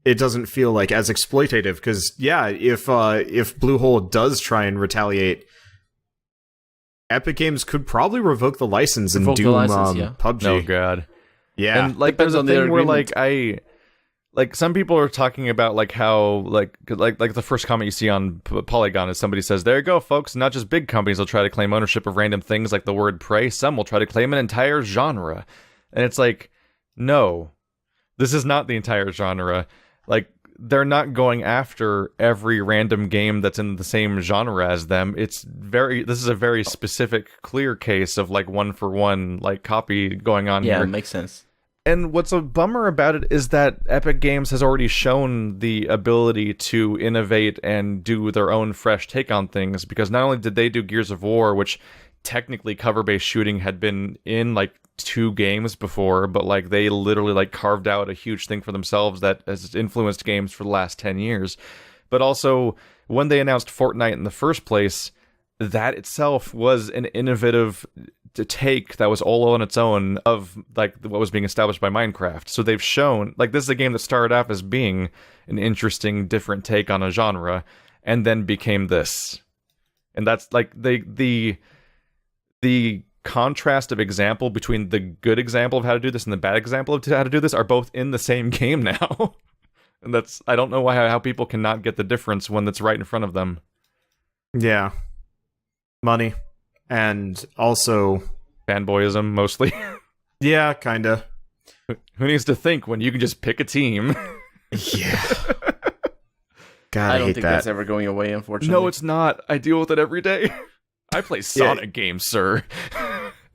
it doesn't feel like as exploitative, because, yeah, if Bluehole does try and retaliate... Epic Games could probably revoke the license and doom PUBG. Oh god, yeah. And like, depends there's a on their thing where agreement. like some people are talking about like how like the first comment you see on Polygon is somebody says, "There you go, folks. Not just big companies will try to claim ownership of random things like the word prey. Some will try to claim an entire genre." And it's like, no, this is not the entire genre. Like, they're not going after every random game that's in the same genre as them. This is a very specific, clear case of like one for one, like copy going on here. Yeah, it makes sense. And what's a bummer about it is that Epic Games has already shown the ability to innovate and do their own fresh take on things, because not only did they do Gears of War, which technically cover-based shooting had been in like 2 games before, but like they literally like carved out a huge thing for themselves that has influenced games for the last 10 years. But also, when they announced Fortnite in the first place, that itself was an innovative take that was all on its own of like what was being established by Minecraft. So they've shown like this is a game that started off as being an interesting, different take on a genre, and then became this. And that's like the contrast of example between the good example of how to do this and the bad example of how to do this are both in the same game now. And that's, I don't know why how people cannot get the difference when that's right in front of them. Yeah. Money. And also fanboyism, mostly. Yeah, kinda. Who needs to think when you can just pick a team? Yeah. God, I don't hate think that. that's ever going away, unfortunately. No, it's not. I deal with it every day. I play Sonic games, sir.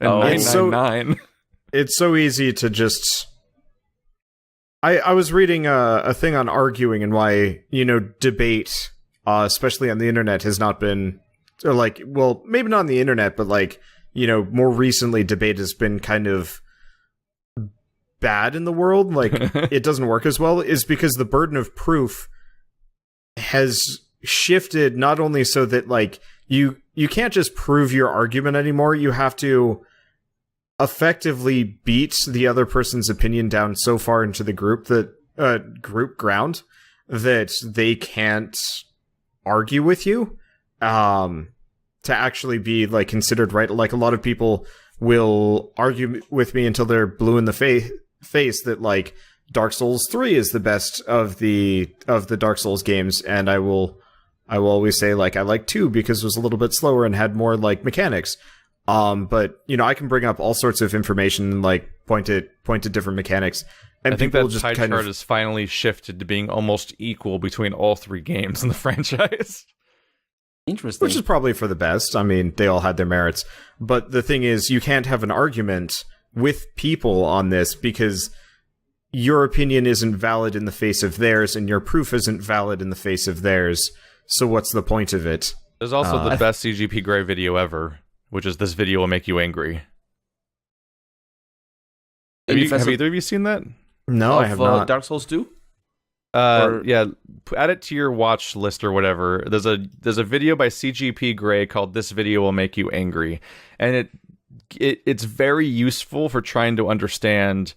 And 999. It's so easy to just... I was reading a thing on arguing and why, debate, especially on the internet, has not been... Or like, well, maybe not on the internet, but like, more recently debate has been kind of bad in the world. Like, it doesn't work as well, is because the burden of proof has shifted not only so that like you can't just prove your argument anymore, you have to effectively beat the other person's opinion down so far into the group ground that they can't argue with you to actually be like considered right. Like a lot of people will argue with me until they're blue in the face that like Dark Souls 3 is the best of the Dark Souls games, and I will always say like I like 2 because it was a little bit slower and had more like mechanics. But I can bring up all sorts of information and like point to different mechanics, and I think people that just pie kind chart of has finally shifted to being almost equal between all 3 games in the franchise. Interesting. Which is probably for the best. I mean, they all had their merits, but the thing is, you can't have an argument with people on this because your opinion isn't valid in the face of theirs, and your proof isn't valid in the face of theirs. So what's the point of it? There's also the best CGP Grey video ever, which is this video will make you angry. Have either of you seen that? No, I have not. Dark Souls 2? Yeah, add it to your watch list or whatever. There's a video by CGP Grey called "This Video Will Make You Angry," and it's very useful for trying to understand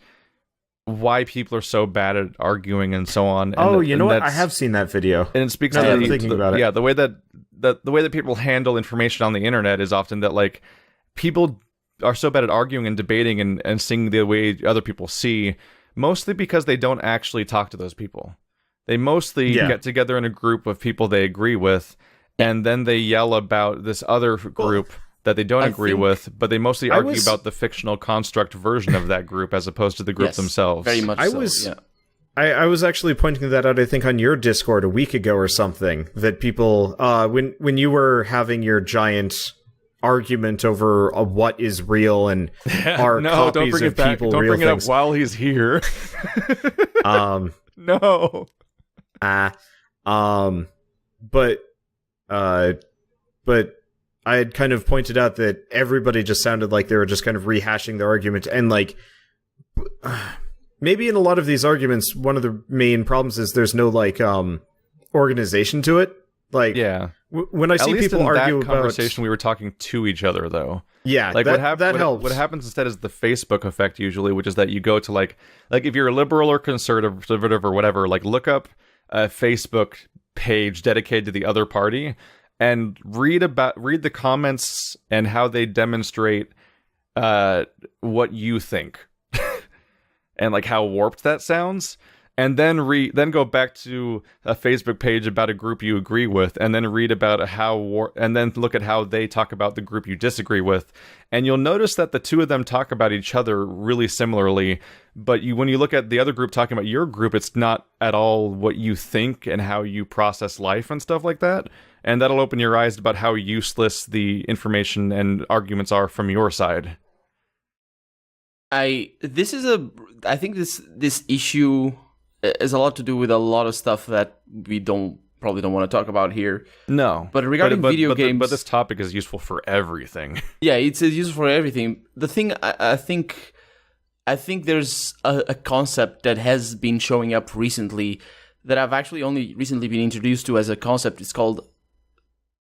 why people are so bad at arguing and so on. And, what? I have seen that video, and it speaks now to that I'm thinking about it. Yeah, the way that people handle information on the internet is often that like people are so bad at arguing and debating and seeing the way other people see, mostly because they don't actually talk to those people. They mostly get together in a group of people they agree with, and then they yell about this other group that they don't agree with, but they mostly argue about the fictional construct version of that group as opposed to the group themselves. Very much I was actually pointing that out, I think, on your Discord a week ago or something, that people, when you were having your giant argument over what is real and are copies of people don't real bring things. it up while he's here. No. But I had kind of pointed out that everybody just sounded like they were just kind of rehashing their argument, and like maybe in a lot of these arguments, one of the main problems is there's no like organization to it. Like, when I see people argue about conversation, we were talking to each other though. Yeah, like that helps. What happens instead is the Facebook effect usually, which is that you go to like if you're a liberal or conservative or whatever, like look up a Facebook page dedicated to the other party and read the comments and how they demonstrate what you think and like how warped that sounds. And then go back to a Facebook page about a group you agree with, and then read about and then look at how they talk about the group you disagree with, and you'll notice that the two of them talk about each other really similarly. But when you look at the other group talking about your group, it's not at all what you think and how you process life and stuff like that. And that'll open your eyes about how useless the information and arguments are from your side. I think this issue has a lot to do with a lot of stuff that we probably don't want to talk about here. No. But regarding video games... But this topic is useful for everything. Yeah, it's useful for everything. The thing, I think there's a concept that has been showing up recently that I've actually only recently been introduced to as a concept. It's called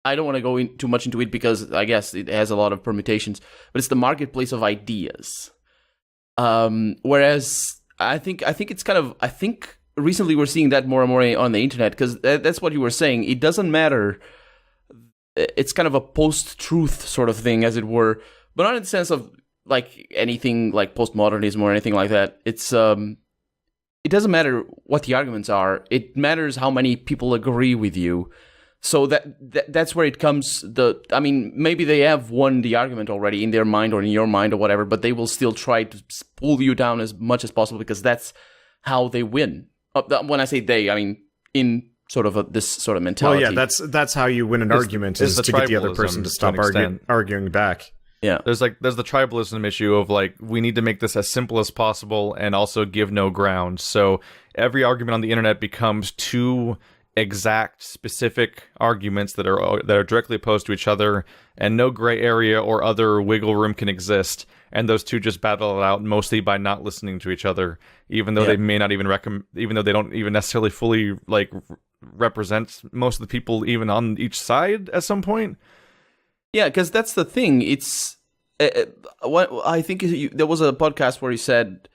I don't want to go too much into it because I guess it has a lot of permutations, but it's the marketplace of ideas. Whereas I think it's kind of, I think recently we're seeing that more and more on the internet, because that's what you were saying. It doesn't matter. It's kind of a post-truth sort of thing, as it were, but not in the sense of like anything like postmodernism or anything like that. It's it doesn't matter what the arguments are. It matters how many people agree with you. So that's where it comes. I mean, maybe they have won the argument already in their mind or in your mind or whatever, but they will still try to pull you down as much as possible because that's how they win. When I say they, I mean in sort of this sort of mentality. Well, yeah, that's how you win an argument, is to get the other person to stop arguing back. Yeah, there's the tribalism issue of like, we need to make this as simple as possible and also give no ground. So every argument on the internet becomes two exact, specific arguments that are directly opposed to each other, and no gray area or other wiggle room can exist. And those two just battle it out mostly by not listening to each other, even though they may not even even though they don't even necessarily fully like represent most of the people even on each side at some point. Yeah, because that's the thing. It's what I think there was a podcast where he said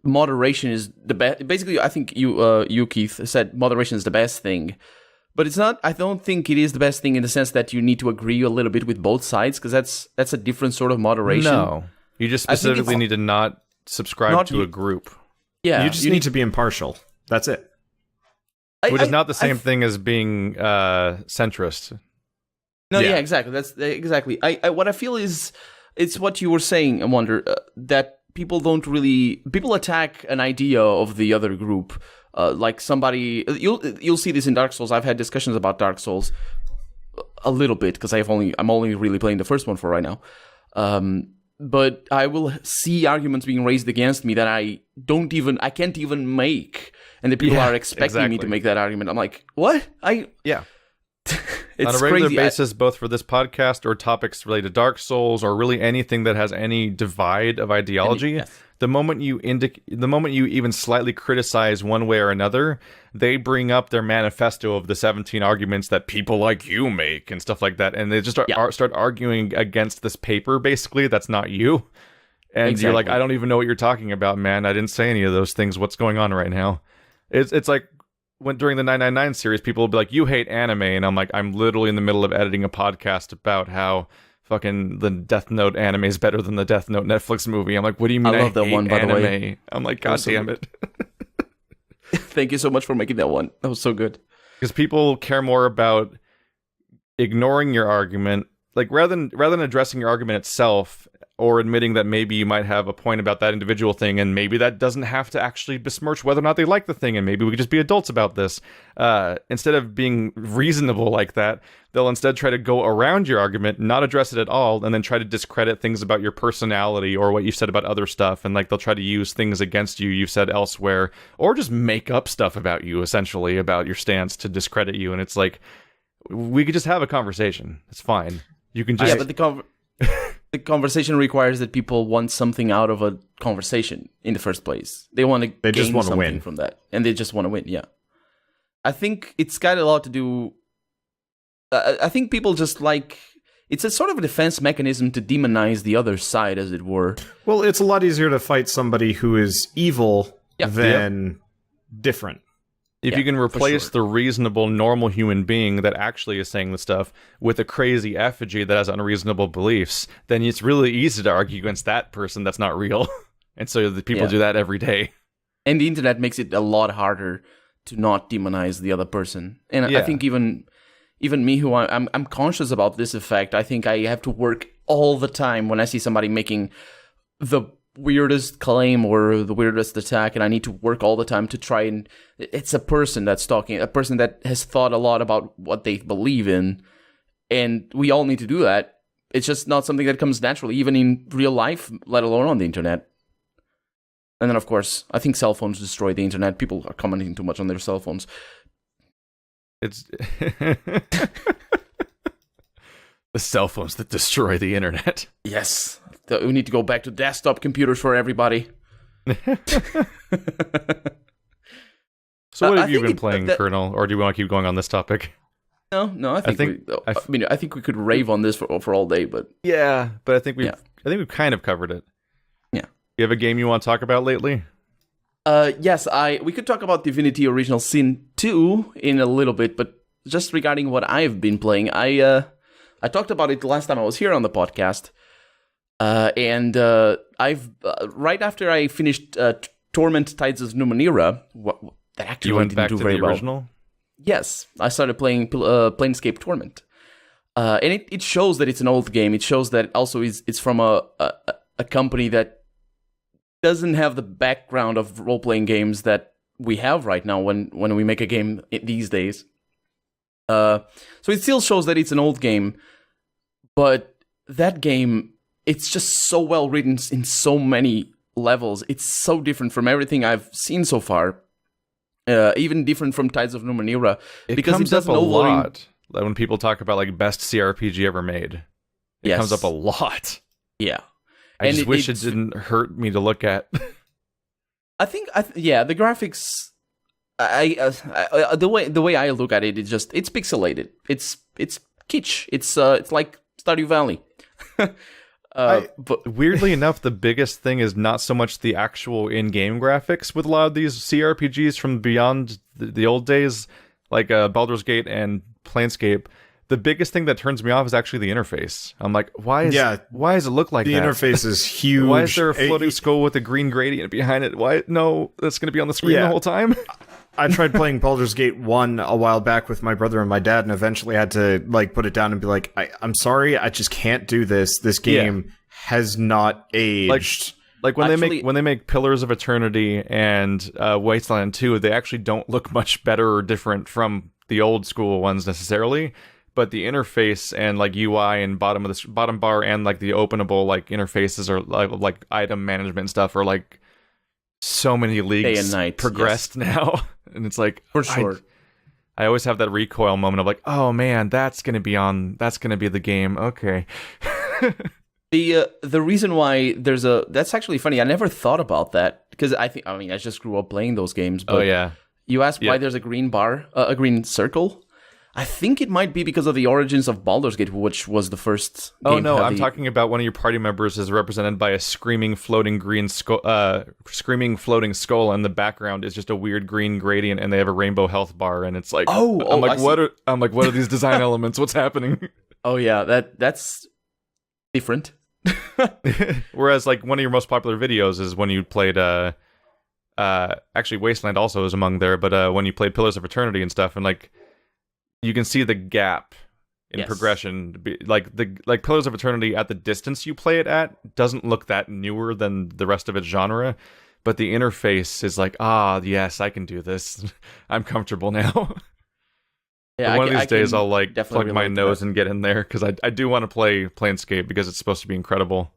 moderation is the best. Basically, I think you Keith said moderation is the best thing, but it's not. I don't think it is the best thing in the sense that you need to agree a little bit with both sides, because that's a different sort of moderation. No, you just specifically need to not subscribe to a group. Yeah, you just need to be impartial. That's it. Which is not the same thing as being centrist. No, yeah, exactly. That's exactly. What I feel is it's what you were saying. I wonder that people attack an idea of the other group. Like somebody, you'll see this in Dark Souls. I've had discussions about Dark Souls a little bit because I'm only really playing the first one for right now. But I will see arguments being raised against me that I can't even make, and the people are expecting me to make that argument. I'm like, what? On a regular basis, both for this podcast or topics related to Dark Souls or really anything that has any divide of ideology, the moment you even slightly criticize one way or another, they bring up their manifesto of the 17 arguments that people like you make and stuff like that, and they just start arguing against this paper, basically, that's not you. And you're like, I don't even know what you're talking about, man. I didn't say any of those things. What's going on right now? It's like, during the 999 series, people will be like, you hate anime, and I'm like, I'm literally in the middle of editing a podcast about how fucking the Death Note anime is better than the Death Note Netflix movie. I'm like, what do you mean I love that one, by the way? I'm like, god damn it. Thank you so much for making that one. That was so good. Because people care more about ignoring your argument, like rather than addressing your argument itself, or admitting that maybe you might have a point about that individual thing, and maybe that doesn't have to actually besmirch whether or not they like the thing, and maybe we could just be adults about this. Instead of being reasonable like that, they'll instead try to go around your argument, not address it at all, and then try to discredit things about your personality or what you said about other stuff, and like they'll try to use things against you've said elsewhere, or just make up stuff about you, essentially, about your stance to discredit you, and it's like, we could just have a conversation. It's fine. You can just... Yeah, but the conversation requires that people want something out of a conversation in the first place. They want to gain something win from that, and they just want to win. Yeah, I think it's got a lot to do. I think people just like, it's a sort of a defense mechanism to demonize the other side, as it were. Well, it's a lot easier to fight somebody who is evil than different. If you can replace the reasonable, normal human being that actually is saying the stuff with a crazy effigy that has unreasonable beliefs, then it's really easy to argue against that person that's not real. And so the people do that every day. And the internet makes it a lot harder to not demonize the other person. And I think even me, who I'm conscious about this effect, I think I have to work all the time when I see somebody making the weirdest claim or the weirdest attack, and I need to work all the time to try and... It's a person that's talking, a person that has thought a lot about what they believe in, and we all need to do that. It's just not something that comes naturally, even in real life, let alone on the internet. And then, of course, I think cell phones destroy the internet. People are commenting too much on their cell phones. It's... the cell phones that destroy the internet. Yes. We need to go back to desktop computers for everybody. So what have you been playing, Colonel? Or do you want to keep going on this topic? No. I think we could rave on this for all day, but yeah, but I think we've kind of covered it. Yeah. You have a game you want to talk about lately? Yes, we could talk about Divinity Original Sin 2 in a little bit, but just regarding what I've been playing, I talked about it the last time I was here on the podcast, and I've right after I finished Torment Tides of Numenera, that actually you went didn't back do to very the well. original? Yes, I started playing Planescape Torment, and it shows that it's an old game. It shows that also it's from a company that doesn't have the background of role-playing games that we have right now when we make a game these days. So it still shows that it's an old game, but that game, it's just so well written in so many levels. It's so different from everything I've seen so far. Even different from Tides of Numenera, because comes it doesn't up a overly... lot. Like when people talk about like best CRPG ever made, it comes up a lot. Yeah. I just wish it didn't hurt me to look at. I think, the graphics. The way I look at it, it's pixelated. It's kitsch. It's like Stardew Valley. But weirdly enough, the biggest thing is not so much the actual in-game graphics with a lot of these CRPGs from beyond the old days, like Baldur's Gate and Planescape. The biggest thing that turns me off is actually the interface. I'm like, why does it look like the that? The interface is huge. Why is there a floating skull with a green gradient behind it? Why? No, that's going to be on the screen the whole time. I tried playing Baldur's Gate 1 a while back with my brother and my dad, and eventually had to like put it down and be like, I'm sorry, I just can't do this. This game has not aged. Like when they make Pillars of Eternity and Wasteland 2, they actually don't look much better or different from the old school ones necessarily. But the interface and like UI and bottom bar and like the openable like interfaces or like item management stuff are like so many leagues progressed now, and it's like for sure. I always have that recoil moment of like, oh man, that's gonna be the game. Okay. The reason why that's actually funny. I never thought about that because I just grew up playing those games. But you asked why there's a green bar, a green circle. I think it might be because of the origins of Baldur's Gate, which was the first game. Oh no, I'm talking about one of your party members is represented by a screaming floating skull, and the background is just a weird green gradient, and they have a rainbow health bar, and it's like, what are these design elements? What's happening? Oh yeah, that's different. Whereas like one of your most popular videos is when you played actually Wasteland also is among there, but when you played Pillars of Eternity and stuff, and like you can see the gap in progression. Like Pillars of Eternity, at the distance you play it at, doesn't look that newer than the rest of its genre, but the interface is like, yes, I can do this. I'm comfortable now. Yeah, one of these days I'll like plug my nose and get in there, because I do want to play Planescape because it's supposed to be incredible.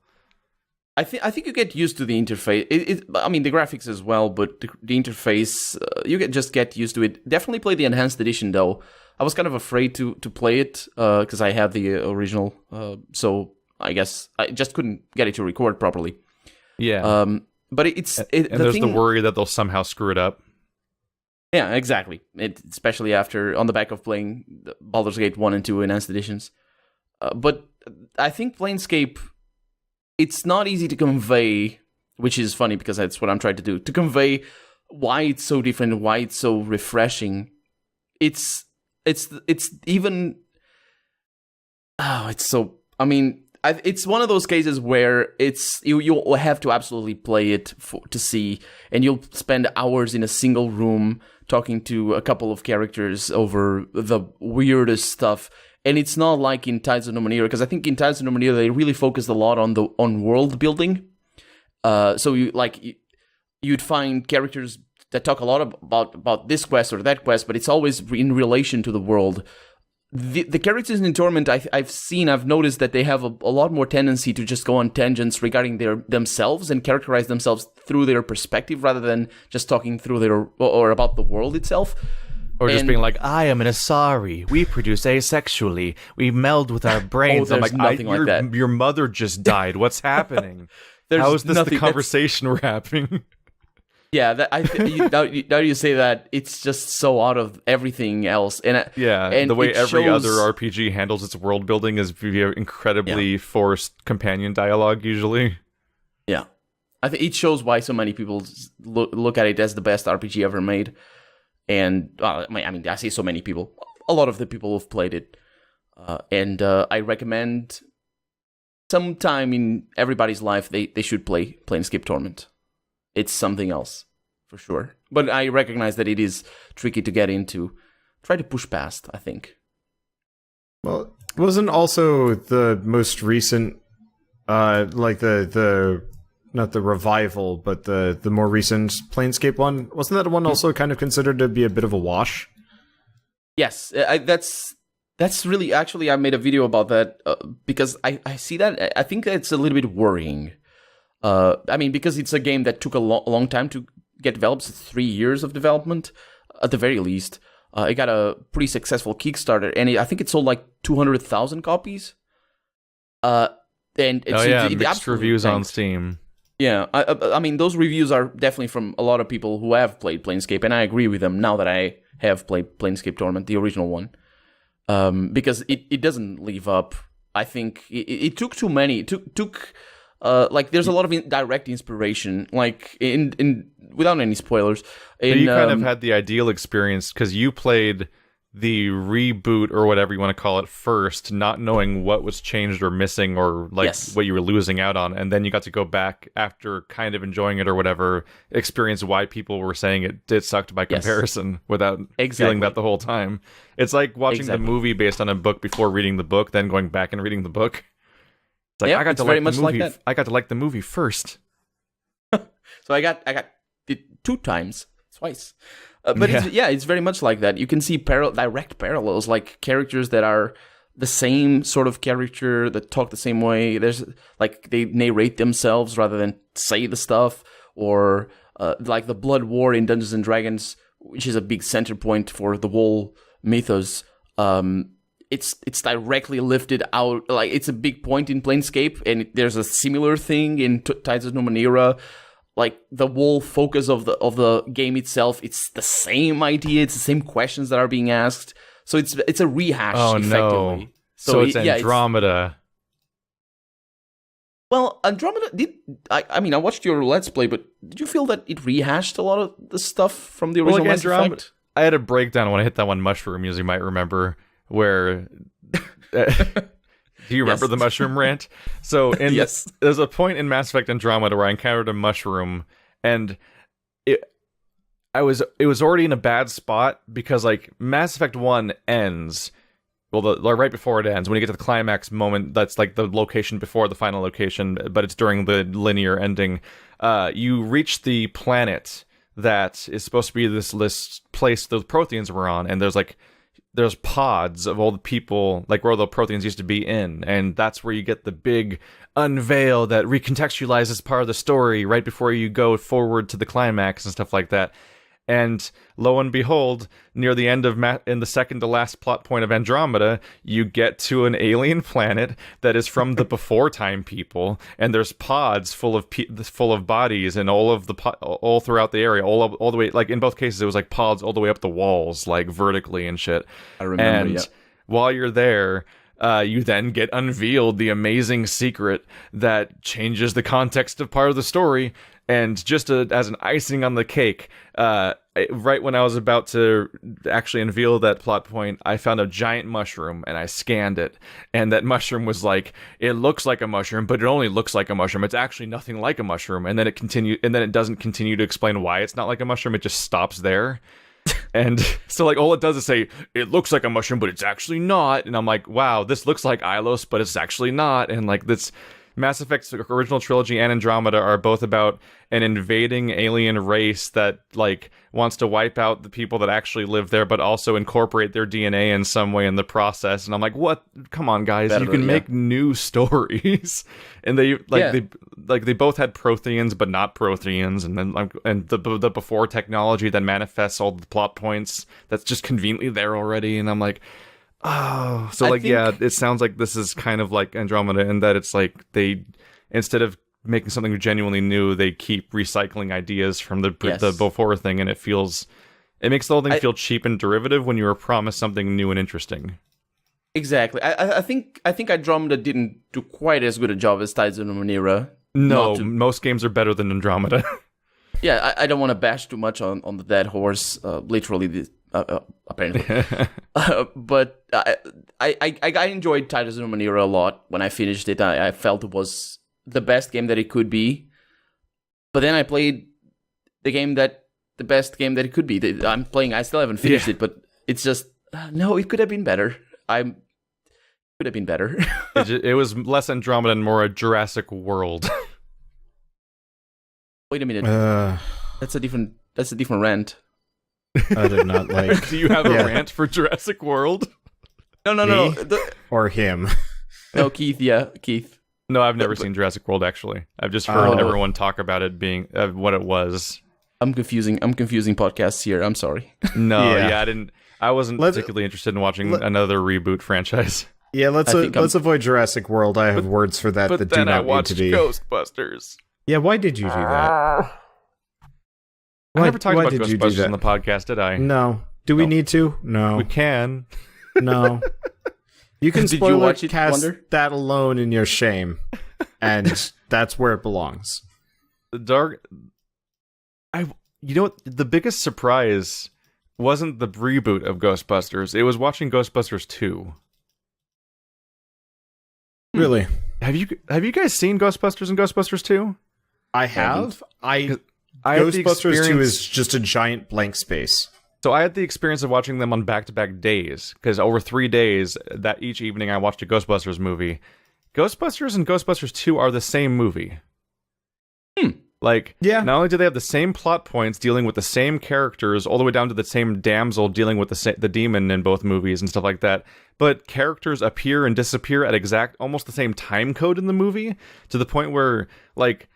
I think you get used to the interface. The graphics as well, but the interface, you just get used to it. Definitely play the enhanced edition though. I was kind of afraid to play it because I had the original, so I guess I just couldn't get it to record properly. Yeah. But there's the worry that they'll somehow screw it up. Yeah, exactly. Especially on the back of playing Baldur's Gate 1 and 2 enhanced editions. But I think Planescape, it's not easy to convey, which is funny because that's what I'm trying to do, to convey why it's so different, why it's so refreshing. It's even... Oh, it's so... it's one of those cases where you'll have to absolutely play it to see, and you'll spend hours in a single room talking to a couple of characters over the weirdest stuff. And it's not like in Tides of Numenera, because I think in Tides of Numenera they really focused a lot on world building. So you'd find characters that talk a lot about this quest or that quest, but it's always in relation to the world. The characters in Torment, I've noticed that they have a lot more tendency to just go on tangents regarding themselves and characterize themselves through their perspective rather than just talking through or about the world itself. Or just being like, I am an Asari. We produce asexually. We meld with our brains. I'm like, nothing like that. Your mother just died. What's happening? How is this the conversation we're having? Yeah, now you say that, it's just so out of everything else, and the way every shows, other RPG handles its world building is via incredibly forced companion dialogue. Usually, yeah, I think it shows why so many people look at it as the best RPG ever made. And I mean, I say so many people, a lot of the people who've played it, and I recommend sometime in everybody's life they should play Planescape Torment. It's something else, for sure. But I recognize that it is tricky to get into. Try to push past, I think. Well, wasn't also the most recent, like the not the revival, but the more recent Planescape one, wasn't that one also kind of considered to be a bit of a wash? Yes, that's really, actually, I made a video about that because I see that. I think it's a little bit worrying. I mean, because it's a game that took a long time to get developed, 3 years of development, at the very least. It got a pretty successful Kickstarter, and I think it sold like 200,000 copies. And it's mixed reviews on Steam. Yeah, I mean, those reviews are definitely from a lot of people who have played Planescape, and I agree with them now that I have played Planescape Torment, the original one, because it doesn't live up. I think it took too many. It took like, there's a lot of direct inspiration, like in without any spoilers. You kind of had the ideal experience because you played the reboot or whatever you want to call it first, not knowing what was changed or missing or like what you were losing out on, and then you got to go back after kind of enjoying it or whatever, experience why people were saying it sucked by comparison without feeling that the whole time. It's like watching the movie based on a book before reading the book, then going back and reading the book. It's like, I got to like the movie. Like I got to like the movie first. So I got it 2 times, twice. But it's very much like that. You can see direct parallels, like characters that are the same sort of character that talk the same way. There's like they narrate themselves rather than say the stuff, or like the Blood War in Dungeons and Dragons, which is a big center point for the whole mythos. It's directly lifted out, like it's a big point in Planescape, and there's a similar thing in Tides of Numenera. Like the whole focus of the game itself, it's the same idea, it's the same questions that are being asked. So it's a rehash. Oh effectively. No! So it's Andromeda. Well, Andromeda did. I mean, I watched your Let's Play, but did you feel that it rehashed a lot of the stuff from the original Mass Effect? I had a breakdown when I hit that one mushroom, as you might remember, where. Do you remember the mushroom rant? So there's a point in Mass Effect Andromeda where I encountered a mushroom, and it was already in a bad spot because like Mass Effect 1 ends. Well, right before it ends, when you get to the climax moment, that's like the location before the final location, but it's during the linear ending. You reach the planet that is supposed to be this place the Protheans were on, and there's pods of all the people, like where the Protheans used to be in, and that's where you get the big unveil that recontextualizes part of the story right before you go forward to the climax and stuff like that. And lo and behold, near the end of in the second to last plot point of Andromeda, you get to an alien planet that is from the before time people, and there's pods full of bodies, and all throughout the area, all the way, like in both cases, it was like pods all the way up the walls, like vertically and shit. I remember. And while you're there, you then get unveiled the amazing secret that changes the context of part of the story. And just as an icing on the cake, right when I was about to actually unveil that plot point, I found a giant mushroom and I scanned it. And that mushroom was like, it looks like a mushroom, but it only looks like a mushroom. It's actually nothing like a mushroom. And then it doesn't continue to explain why it's not like a mushroom. It just stops there. And so like all it does is say, it looks like a mushroom, but it's actually not. And I'm like, wow, this looks like Ilos, but it's actually not. And like this Mass Effect's original trilogy and Andromeda are both about an invading alien race that like wants to wipe out the people that actually live there, but also incorporate their DNA in some way in the process. And I'm like, what? Come on, guys! You can make new stories. And they both had Protheans, but not Protheans, and then and the before technology that manifests all the plot points that's just conveniently there already. And I'm like, oh, so it sounds like this is kind of like Andromeda in that it's like they, instead of making something genuinely new, they keep recycling ideas from the Yes. before thing, and it makes the whole thing feel cheap and derivative when you were promised something new and interesting. Exactly. I think Andromeda didn't do quite as good a job as Tides of Numenera. No, most games are better than Andromeda. Yeah, I don't want to bash too much on the dead horse, literally, apparently. But I enjoyed Tides of Numenera a lot. When I finished it, I felt it was the best game that it could be. But then I played the best game that it could be. I'm playing, I still haven't finished it, but it's just, no, it could have been better. Could have been better. It was less Andromeda and more a Jurassic World. Wait a minute. That's a different rant. I did not like. Do you have a rant for Jurassic World? No. Or him. No, Keith. Yeah, Keith. No, I've never seen Jurassic World, actually. I've just heard everyone talk about it being what it was. I'm confusing podcasts here. I'm sorry. No, I wasn't particularly interested in watching another reboot franchise. Yeah, let's avoid Jurassic World. I have words for that that do not need to be. Ghostbusters. Yeah, why did you do that? I never talked about Ghostbusters on the podcast, did I? No. Do we need to? No. We can. No. You can Did spoil you watch it, it, cast Wonder? that alone in your shame. And that's where it belongs. You know what? The biggest surprise wasn't the reboot of Ghostbusters. It was watching Ghostbusters 2. Really? Have you guys seen Ghostbusters and Ghostbusters 2? I have. I had the Ghostbusters 2 experience- is just a giant blank space. So I had the experience of watching them on back-to-back days, because over 3 days, that each evening I watched a Ghostbusters movie. Ghostbusters and Ghostbusters 2 are the same movie. Like, Yeah. not only do they have the same plot points dealing with the same characters, all the way down to the same damsel dealing with the demon in both movies and stuff like that, but characters appear and disappear at almost the same time code in the movie, to the point where, it's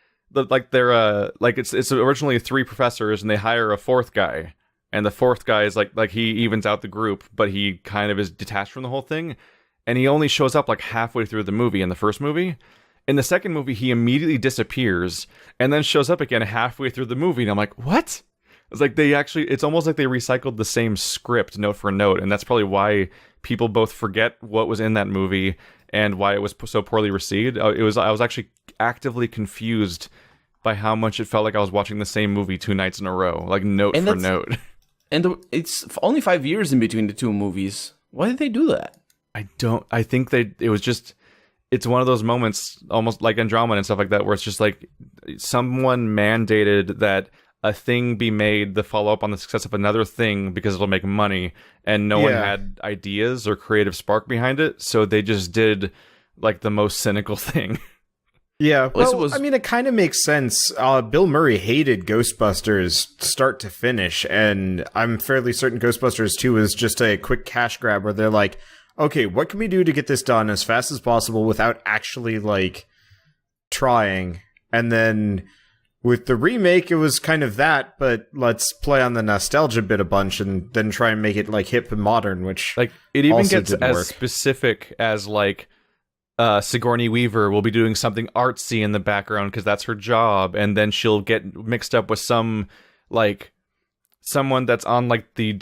originally 3 professors and they hire a 4th guy, and the 4th guy is like he evens out the group, but he kind of is detached from the whole thing, and he only shows up like halfway through the movie in the first movie. In the second movie, he immediately disappears and then shows up again halfway through the movie. And I'm like, what? It's like it's almost like they recycled the same script note for note. And that's probably why people both forget what was in that movie and why it was so poorly received. I was actually actively confused by how much it felt like I was watching the same movie 2 nights in a row, like note for note. And it's only 5 years in between the 2 movies. Why did they do that? I think it was just... It's one of those moments, almost like Andromeda and stuff like that, where it's just like someone mandated that a thing be made to follow up on the success of another thing because it'll make money, and no one had ideas or creative spark behind it, so they just did like the most cynical thing. Yeah, well, I mean, it kind of makes sense. Bill Murray hated Ghostbusters start to finish, and I'm fairly certain Ghostbusters 2 is just a quick cash grab where they're like, okay, what can we do to get this done as fast as possible without actually, like, trying? And then with the remake, it was kind of that, but let's play on the nostalgia bit a bunch and then try and make it, like, hip and modern, which like it even also gets didn't as work. specific as, like, Sigourney Weaver will be doing something artsy in the background because that's her job, and then she'll get mixed up with some, like... someone that's on like the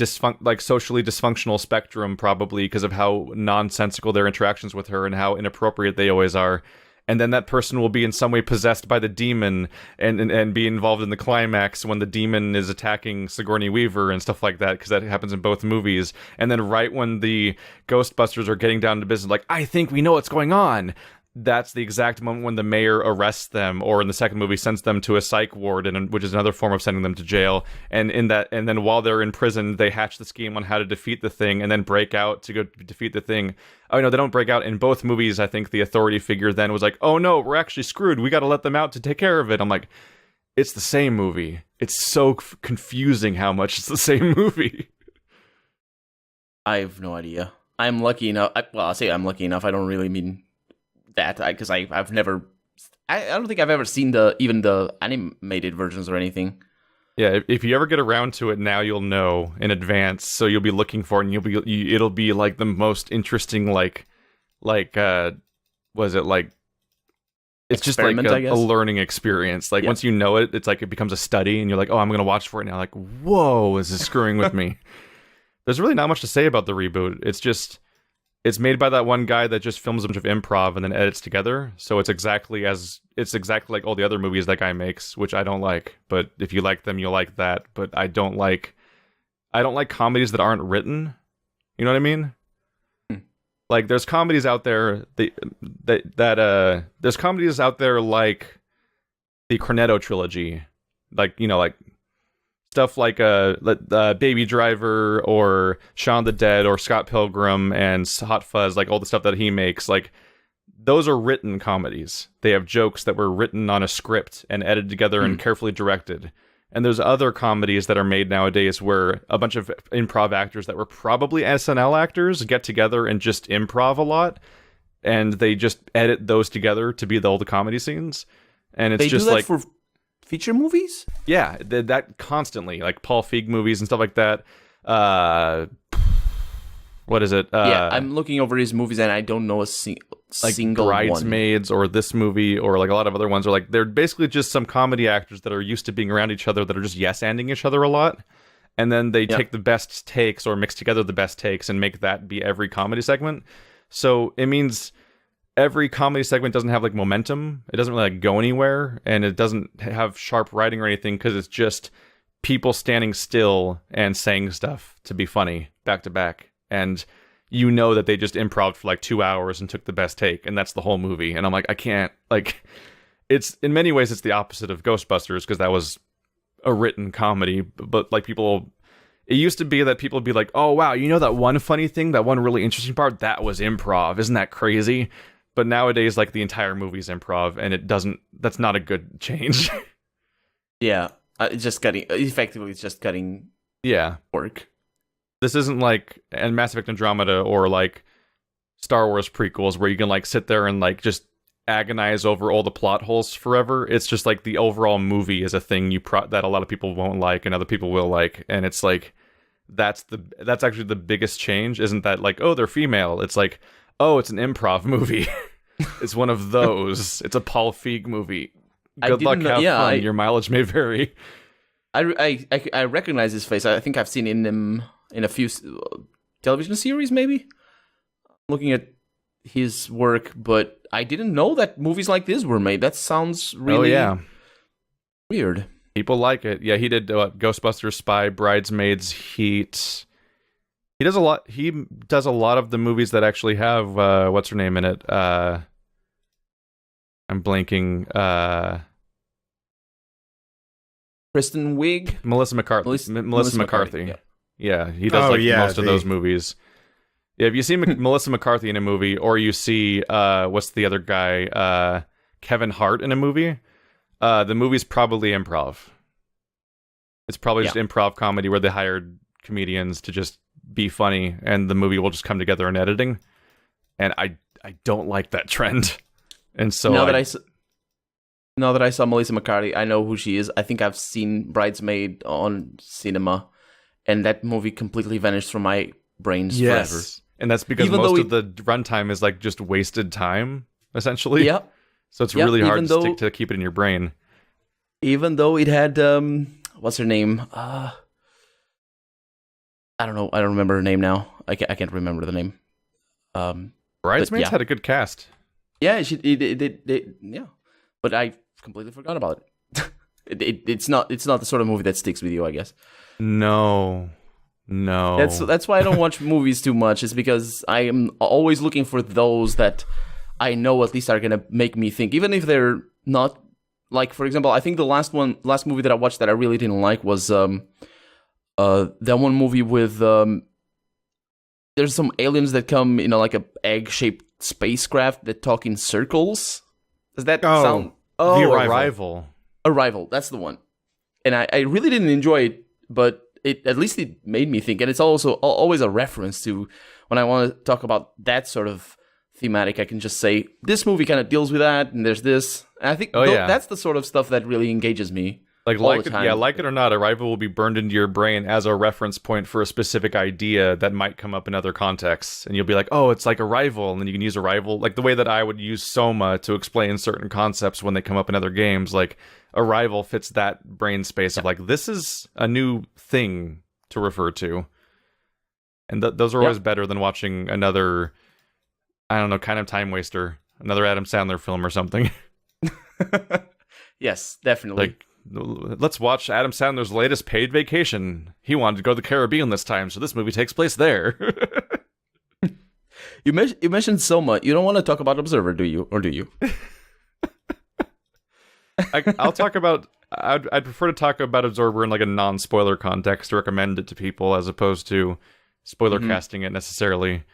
socially dysfunctional spectrum, probably because of how nonsensical their interactions with her and how inappropriate they always are, and then that person will be in some way possessed by the demon and be involved in the climax when the demon is attacking Sigourney Weaver and stuff like that, because that happens in both movies. And then right when the Ghostbusters are getting down to business, like, I think we know what's going on, that's the exact moment when the mayor arrests them, or in the second movie sends them to a psych ward, which is another form of sending them to jail. And then while they're in prison, they hatch the scheme on how to defeat the thing, and then break out to go defeat the thing. Oh no, they don't break out in both movies. I think the authority figure then was like, "Oh no, we're actually screwed. We got to let them out to take care of it." I'm like, it's the same movie. It's so confusing how much it's the same movie. I have no idea. I'm lucky enough. I'll say I'm lucky enough. I don't really mean that, because I've never... I don't think I've ever seen even the animated versions or anything. Yeah, if you ever get around to it now, you'll know in advance. So you'll be looking for it, and it'll be like the most interesting, was it like it's just like experiment, I a guess. learning experience. Like Yeah. once you know it, it's like it becomes a study, and you're like, oh, I'm gonna watch for it now. Like, whoa, is this screwing with me? There's really not much to say about the reboot. It's made by that one guy that just films a bunch of improv and then edits together. So it's exactly like all the other movies that guy makes, which I don't like. But if you like them, you'll like that. But I don't like comedies that aren't written. You know what I mean? Like there's comedies out there there's comedies out there like the Cornetto trilogy, like like stuff like Baby Driver or Shaun the Dead or Scott Pilgrim and Hot Fuzz, like all the stuff that he makes. Like those are written comedies. They have jokes that were written on a script and edited together and carefully directed. And there's other comedies that are made nowadays where a bunch of improv actors that were probably SNL actors get together and just improv a lot, and they just edit those together to be all the comedy scenes. And it's They just do that like for feature movies? yeah, that constantly, like Paul Feig movies and stuff like that. What is it? Yeah, I'm looking over his movies and I don't know a single one. Bridesmaids or this movie or like a lot of other ones are like they're basically just some comedy actors that are used to being around each other that are just yes-anding each other a lot, and then they take the best takes or mix together the best takes and make that be every comedy segment. So it means every comedy segment doesn't have like momentum. It doesn't really like go anywhere, and it doesn't have sharp writing or anything because it's just people standing still and saying stuff to be funny back to back. And you know that they just improv for like 2 hours and took the best take, and that's the whole movie. And I'm like, I can't, like, it's in many ways it's the opposite of Ghostbusters because that was a written comedy. But like it used to be that people would be like, oh wow, you know that one funny thing, that one really interesting part, that was improv. Isn't that crazy? But nowadays, like the entire movie's improv, and that's not a good change. Yeah, it's just cutting Yeah. work. This isn't like Mass Effect Andromeda or like Star Wars prequels where you can like sit there and like just agonize over all the plot holes forever. It's just like the overall movie is a thing that a lot of people won't like and other people will like, and it's like that's actually the biggest change. Isn't that like, oh, they're female? It's like, oh, it's an improv movie. It's one of those. It's a Paul Feig movie. Good luck, have fun. Your mileage may vary. I recognize his face. I think I've seen him in a few television series, maybe. Looking at his work, but I didn't know that movies like this were made. That sounds really weird. People like it. Yeah, he did Ghostbusters, Spy, Bridesmaids, Heat. He does a lot. He does a lot of the movies that actually have what's her name in it. I'm blanking. Kristen Wiig, Melissa McCarthy. Melissa McCarthy. Yeah, he does most of those movies. Yeah, if you see Melissa McCarthy in a movie, or you see what's the other guy, Kevin Hart in a movie, the movie's probably improv. It's probably just improv comedy where they hired comedians to just be funny, and the movie will just come together in editing. And I don't like that trend. And so now that I saw Melissa McCarthy, I know who she is. I think I've seen Bridesmaid on cinema, and that movie completely vanished from my brains forever. And that's because most of the runtime is like just wasted time, essentially. Yeah. So it's really hard to keep it in your brain. Even though it had what's her name? I don't know. I don't remember her name now. I can't remember the name. Bridesmaids had a good cast. Yeah, yeah. But I completely forgot about it. It's not the sort of movie that sticks with you, I guess. No. That's why I don't watch movies too much. Is because I am always looking for those that I know at least are gonna make me think, even if they're not. Like, for example, I think the last movie that I watched that I really didn't like was that one movie with there's some aliens that come in like a egg-shaped spacecraft that talk in circles. Does that sound? Oh, The Arrival. Arrival, that's the one. And I really didn't enjoy it, but at least it made me think. And it's also always a reference to when I want to talk about that sort of thematic, I can just say, this movie kind of deals with that, and there's this. And I think that's the sort of stuff that really engages me. Like, all the time. like it or not, Arrival will be burned into your brain as a reference point for a specific idea that might come up in other contexts. And you'll be like, oh, it's like Arrival. And then you can use Arrival, like the way that I would use Soma to explain certain concepts when they come up in other games. Like, Arrival fits that brain space of like, this is a new thing to refer to. And those are always better than watching another, I don't know, kind of time waster. Another Adam Sandler film or something. Yes, definitely. Like, let's watch Adam Sandler's latest paid vacation. He wanted to go to the Caribbean this time, so this movie takes place there. You mentioned Soma. You don't want to talk about Observer, do you? Or do you? I'll talk about... I'd prefer to talk about Observer in like a non-spoiler context to recommend it to people as opposed to spoiler casting it necessarily.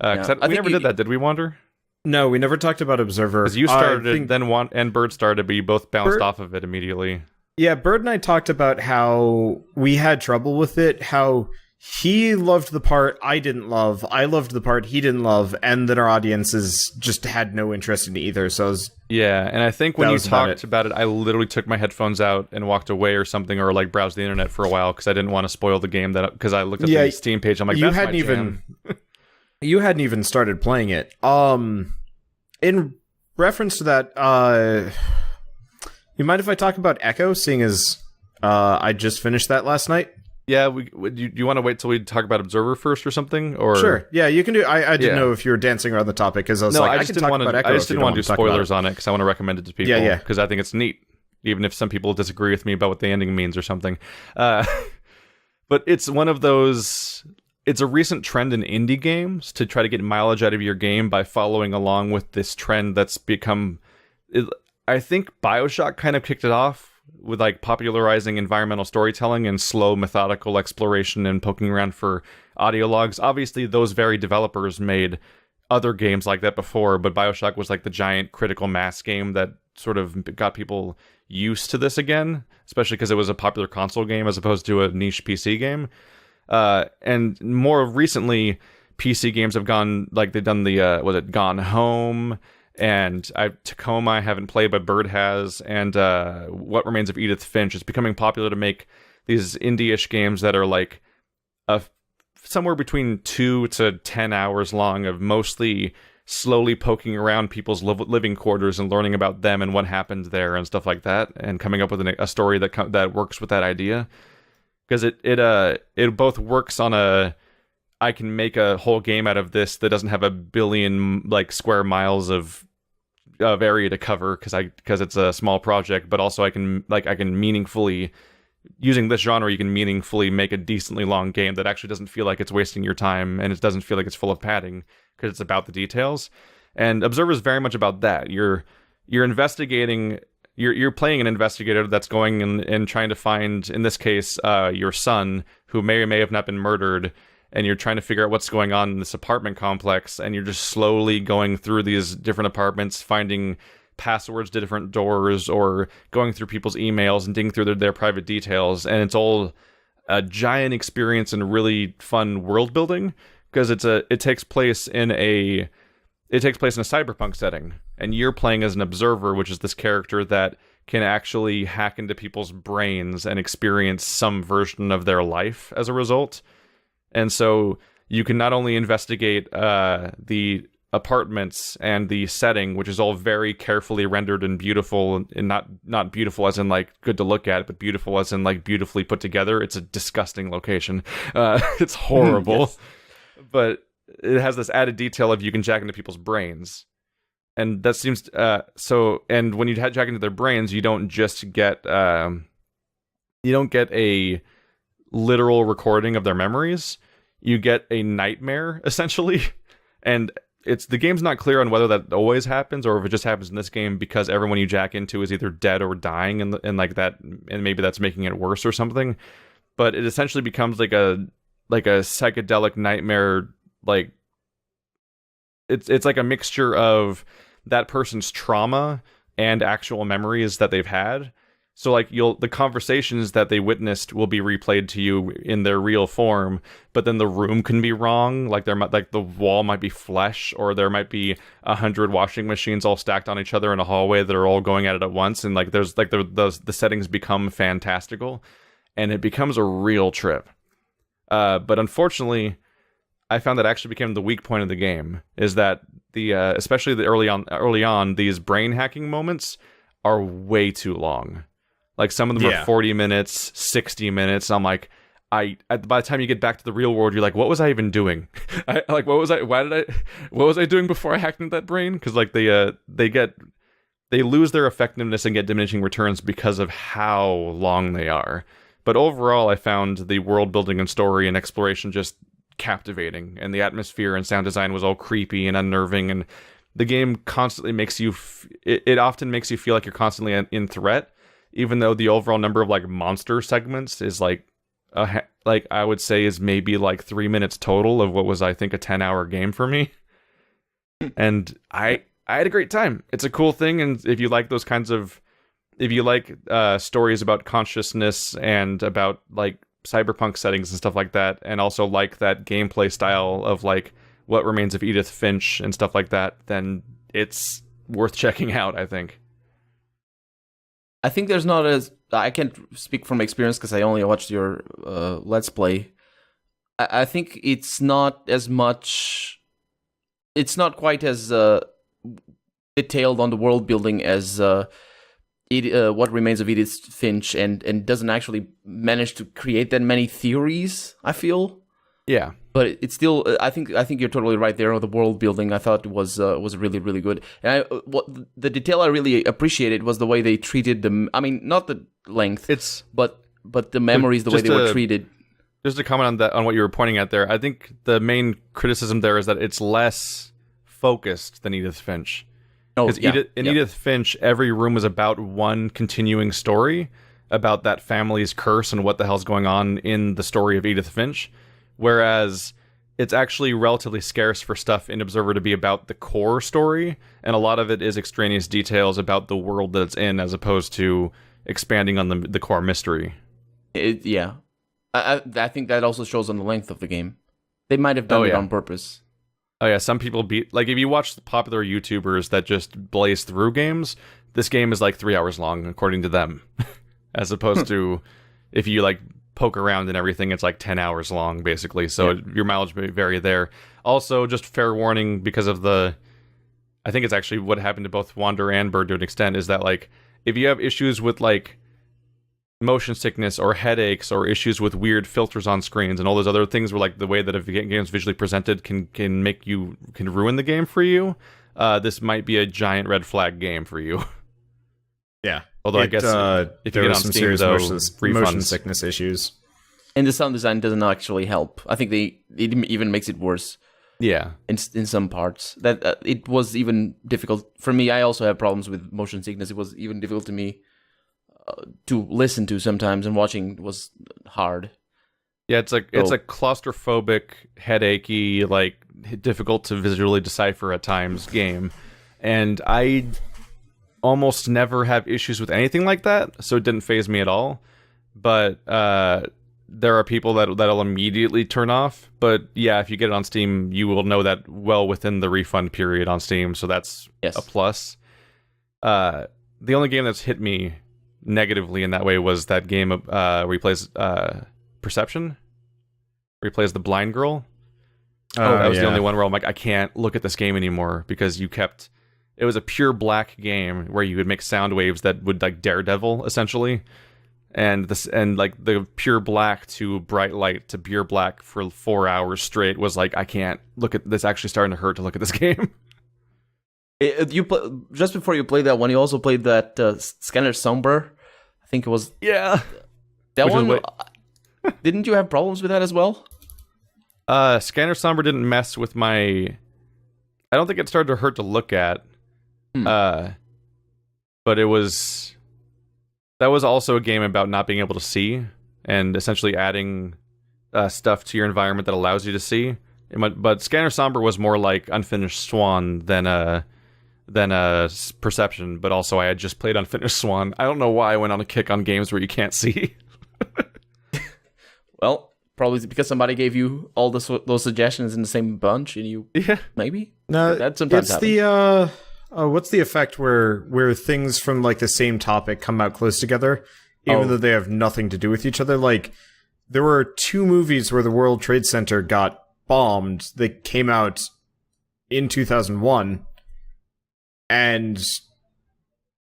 We never did that, did we, Wander? No, we never talked about Observer. Because you started it, then and Bird started, but you both bounced off of it immediately. Yeah, Bird and I talked about how we had trouble with it, how he loved the part I didn't love, I loved the part he didn't love, and then our audiences just had no interest in either, so it was... Yeah, and I think when you talked about it, I literally took my headphones out and walked away or something, or like browsed the internet for a while, because I didn't want to spoil the game, because I looked at the Steam page, I'm like, that's my jam. You hadn't even started playing it. In reference to that, you mind if I talk about Echo, seeing as I just finished that last night? Yeah, do you want to wait till we talk about Observer first or something? Or sure, yeah, you can do. I didn't know if you were dancing around the topic because I was I just didn't want to do spoilers on it because I want to recommend it to people. Yeah, because I think it's neat, even if some people disagree with me about what the ending means or something. But it's one of those. It's a recent trend in indie games to try to get mileage out of your game by following along with this trend that's become... I think BioShock kind of kicked it off with like popularizing environmental storytelling and slow methodical exploration and poking around for audio logs. Obviously, those very developers made other games like that before, but BioShock was like the giant critical mass game that sort of got people used to this again, especially because it was a popular console game as opposed to a niche PC game. And more recently, PC games have gone, like they've done the, Gone Home, and Tacoma I haven't played, but Bird has, and What Remains of Edith Finch. It's becoming popular to make these indie-ish games that are like somewhere between 2 to 10 hours long of mostly slowly poking around people's living quarters and learning about them and what happened there and stuff like that, and coming up with a story that works with that idea. Because it both works on I can make a whole game out of this that doesn't have a billion like square miles of area to cover because it's a small project, but also I can meaningfully, using this genre, you can meaningfully make a decently long game that actually doesn't feel like it's wasting your time, and it doesn't feel like it's full of padding because it's about the details. And Observer is very much about that. You're investigating. You're playing an investigator that's going and trying to find, in this case, your son, who may or may have not been murdered, and you're trying to figure out what's going on in this apartment complex, and you're just slowly going through these different apartments, finding passwords to different doors, or going through people's emails and digging through their private details, and it's all a giant experience and really fun world building, because it takes place in a cyberpunk setting, and you're playing as an observer, which is this character that can actually hack into people's brains and experience some version of their life as a result. And so you can not only investigate the apartments and the setting, which is all very carefully rendered and beautiful, and not beautiful as in like good to look at, but beautiful as in like beautifully put together. It's a disgusting location. It's horrible. Yes. But it has this added detail of you can jack into people's brains, and that seems and when you jack into their brains, you don't just get a literal recording of their memories. You get a nightmare essentially, and the game's not clear on whether that always happens or if it just happens in this game because everyone you jack into is either dead or dying, and like that, and maybe that's making it worse or something. But it essentially becomes like a psychedelic nightmare. Like it's like a mixture of that person's trauma and actual memories that they've had, So like the conversations that they witnessed will be replayed to you in their real form, but then the room can be wrong. Like the wall might be flesh, or there might be 100 washing machines all stacked on each other in a hallway that are all going at it at once, and like there's like the settings become fantastical, and it becomes a real trip. But unfortunately, I found that actually became the weak point of the game, is that especially the early on these brain hacking moments are way too long. Like some of them are 40 minutes, 60 minutes. I'm like, by the time you get back to the real world, you're like, what was I even doing? What was I doing before I hacked into that brain? Because like they lose their effectiveness and get diminishing returns because of how long they are. But overall, I found the world building and story and exploration just captivating, and the atmosphere and sound design was all creepy and unnerving, and the game constantly makes you it often makes you feel like you're constantly in threat, even though the overall number of like monster segments is like I would say is maybe like 3 minutes total of what was, I think, a 10-hour game for me. And I had a great time. It's a cool thing, and if you like those kinds of stories about consciousness and about like cyberpunk settings and stuff like that, and also like that gameplay style of like What Remains of Edith Finch and stuff like that, then it's worth checking out, I think. I think there's not as... I can't speak from experience because I only watched your Let's Play. I think it's not as much... It's not quite as detailed on the world building as What Remains of Edith Finch, and doesn't actually manage to create that many theories, I feel. Yeah. But it's still, I think you're totally right there. The world building, I thought was really, really good. And what the detail I really appreciated was the way they treated them. I mean, not the length, but the memories, the way they were treated. Just to comment on that, on what you were pointing at there, I think the main criticism there is that it's less focused than Edith Finch. Oh, Because Edith Finch, every room was about one continuing story about that family's curse and what the hell's going on in the story of Edith Finch. Whereas it's actually relatively scarce for stuff in Observer to be about the core story, and a lot of it is extraneous details about the world that it's in, as opposed to expanding on the core mystery. I think that also shows on the length of the game. They might have done it on purpose. Oh yeah, some people like if you watch the popular YouTubers that just blaze through games, this game is like 3 hours long according to them, as opposed to if you like poke around and everything, it's like 10 hours long basically. So your mileage may vary there. Also, just fair warning, because of I think it's actually what happened to both Wander and Bird to an extent, is that like if you have issues with like motion sickness or headaches or issues with weird filters on screens and all those other things where like the way that a game's visually presented can ruin the game for you, this might be a giant red flag game for you. Yeah. Although I guess if you get on some Steam, serious though, motion sickness issues. And the sound design doesn't actually help. I think it even makes it worse. Yeah. In some parts. That it was even difficult for me. I also have problems with motion sickness. It was even difficult to me to listen to sometimes, and watching was hard. Yeah, it's a claustrophobic, headachy, like difficult to visually decipher at times game, and I almost never have issues with anything like that, so it didn't faze me at all. But there are people that'll immediately turn off. But yeah, if you get it on Steam, you will know that well within the refund period on Steam, so that's a plus. The only game that's hit me negatively in that way was that game where he plays Perception, where he plays the blind girl. That was the only one where I'm like, I can't look at this game anymore, because it was a pure black game where you would make sound waves that would like Daredevil essentially, and like the pure black to bright light to pure black for 4 hours straight was like, I can't look at this. Actually starting to hurt to look at this game. Just before you played that one, you also played that Scanner Somber. I think it was that one. Didn't you have problems with that as well? Scanner Somber didn't mess with my... I don't think it started to hurt to look at. But that was also a game about not being able to see, and essentially adding stuff to your environment that allows you to see. But Scanner Somber was more like Unfinished Swan than than perception, but also I had just played Unfinished Swan. I don't know why I went on a kick on games where you can't see. Well, probably because somebody gave you all those suggestions in the same bunch, and you maybe No, that sometimes it's happens. the what's the effect where things from like the same topic come out close together, even though they have nothing to do with each other. Like there were 2 movies where the World Trade Center got bombed that came out in 2001, and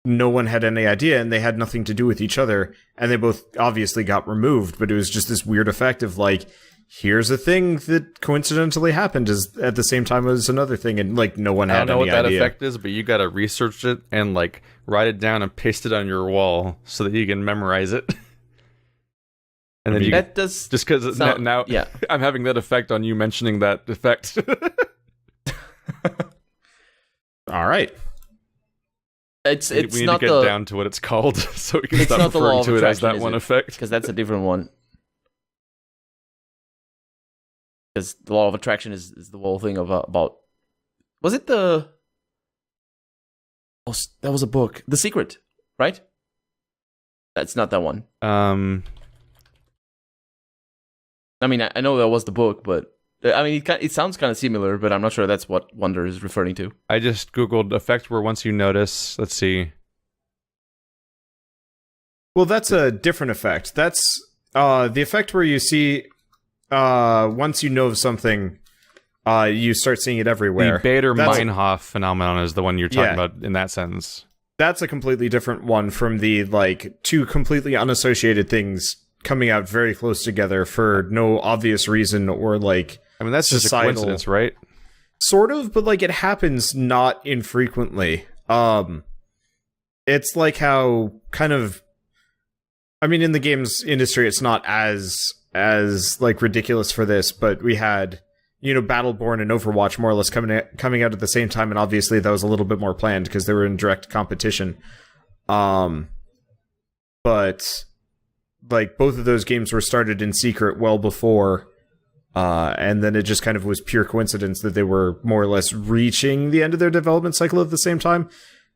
no one had any idea, and they had nothing to do with each other, and they both obviously got removed, but it was just this weird effect of like, here's a thing that coincidentally happened at the same time as another thing, and like no one had any idea. I don't know what that effect is, but you gotta research it and like write it down and paste it on your wall so that you can memorize it. And then that does just because now yeah. I'm having that effect on you mentioning that effect. All right. It's we need not to get down to what it's called so we can it's stop not the law referring of to it as attraction, that one effect. because that's a different one. Because the law of attraction is the whole thing about. Was it the? Oh, that was a book, The Secret, right? That's not that one. I mean, I know that was the book, but I mean, it sounds kind of similar, but I'm not sure that's what Wonder is referring to. I just googled effect where once you notice. Let's see. Well, that's a different effect. That's the effect where you see once you know something, you start seeing it everywhere. The Bader-Meinhof phenomenon is the one you're talking about in that sentence. That's a completely different one from the like 2 completely unassociated things coming out very close together for no obvious reason, or like, I mean, that's just a coincidence, right? Sort of, but like it happens not infrequently. It's like how kind of, I mean, in the games industry, it's not as like ridiculous for this, but we had, Battleborn and Overwatch more or less coming out at the same time, and obviously that was a little bit more planned because they were in direct competition. But like both of those games were started in secret well before, and then it just kind of was pure coincidence that they were more or less reaching the end of their development cycle at the same time.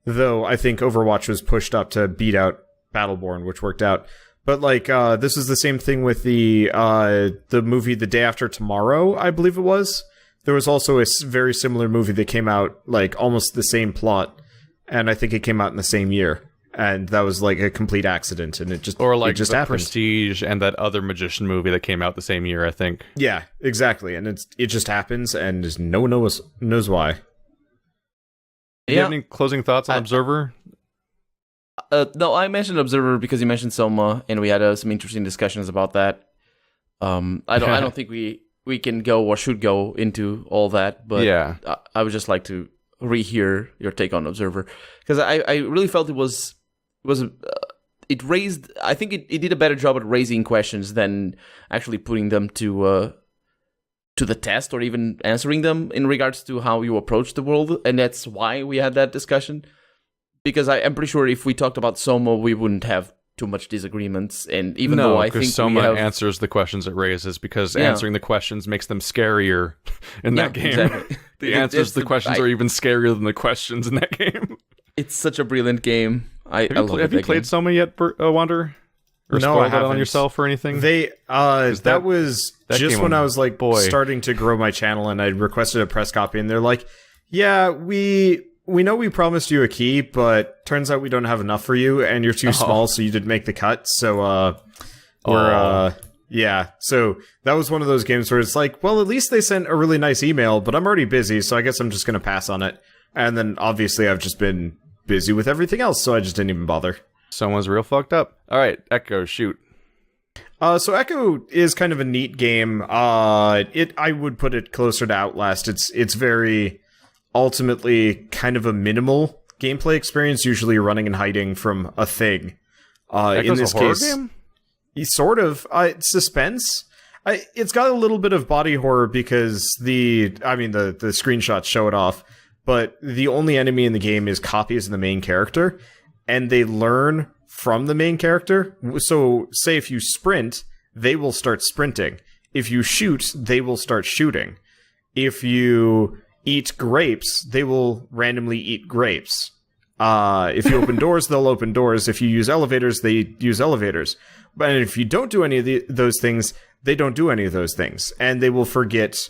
Though I think Overwatch was pushed up to beat out Battleborn, which worked out. But like this is the same thing with the movie The Day After Tomorrow, I believe it was. There was also a very similar movie that came out like almost the same plot, and I think it came out in the same year. And that was like a complete accident, and it just The happened. Prestige and that other magician movie that came out the same year, I think. Yeah, exactly, and it just happens, and no one knows why. Do you have any closing thoughts on Observer? No, I mentioned Observer because you mentioned Soma, and we had some interesting discussions about that. I don't think we can go or should go into all that, but yeah. I would just like to rehear your take on Observer, because I really felt it raised. I think it did a better job at raising questions than actually putting them to the test or even answering them in regards to how you approach the world, and that's why we had that discussion. Because I'm pretty sure if we talked about Soma, we wouldn't have too much disagreements. And even though I think Soma answers the questions it raises, because answering the questions makes them scarier in that game. Exactly. The answers to the questions are even scarier than the questions in that game. It's such a brilliant game. Have you played Soma yet, Wander? Or no, spoiled that on yourself or anything? That was just when I was like starting to grow my channel, and I requested a press copy, and they're like, "Yeah, we know we promised you a key, but turns out we don't have enough for you, and you're too small, so you didn't make the cut." So yeah. So that was one of those games where it's like, well, at least they sent a really nice email, but I'm already busy, so I guess I'm just gonna pass on it. And then obviously I've just been busy with everything else, so I just didn't even bother. Someone's real fucked up. All right, Echo, shoot. So Echo is kind of a neat game. I would put it closer to Outlast. It's very ultimately kind of a minimal gameplay experience. Usually you're running and hiding from a thing. In this case, game? Sort of. Suspense. It's got a little bit of body horror because the screenshots show it off, but the only enemy in the game is copies of the main character, and they learn from the main character. So, say if you sprint, they will start sprinting. If you shoot, they will start shooting. If you eat grapes, they will randomly eat grapes. If you open doors, they'll open doors. If you use elevators, they use elevators. But if you don't do any of those things, they don't do any of those things. And they will forget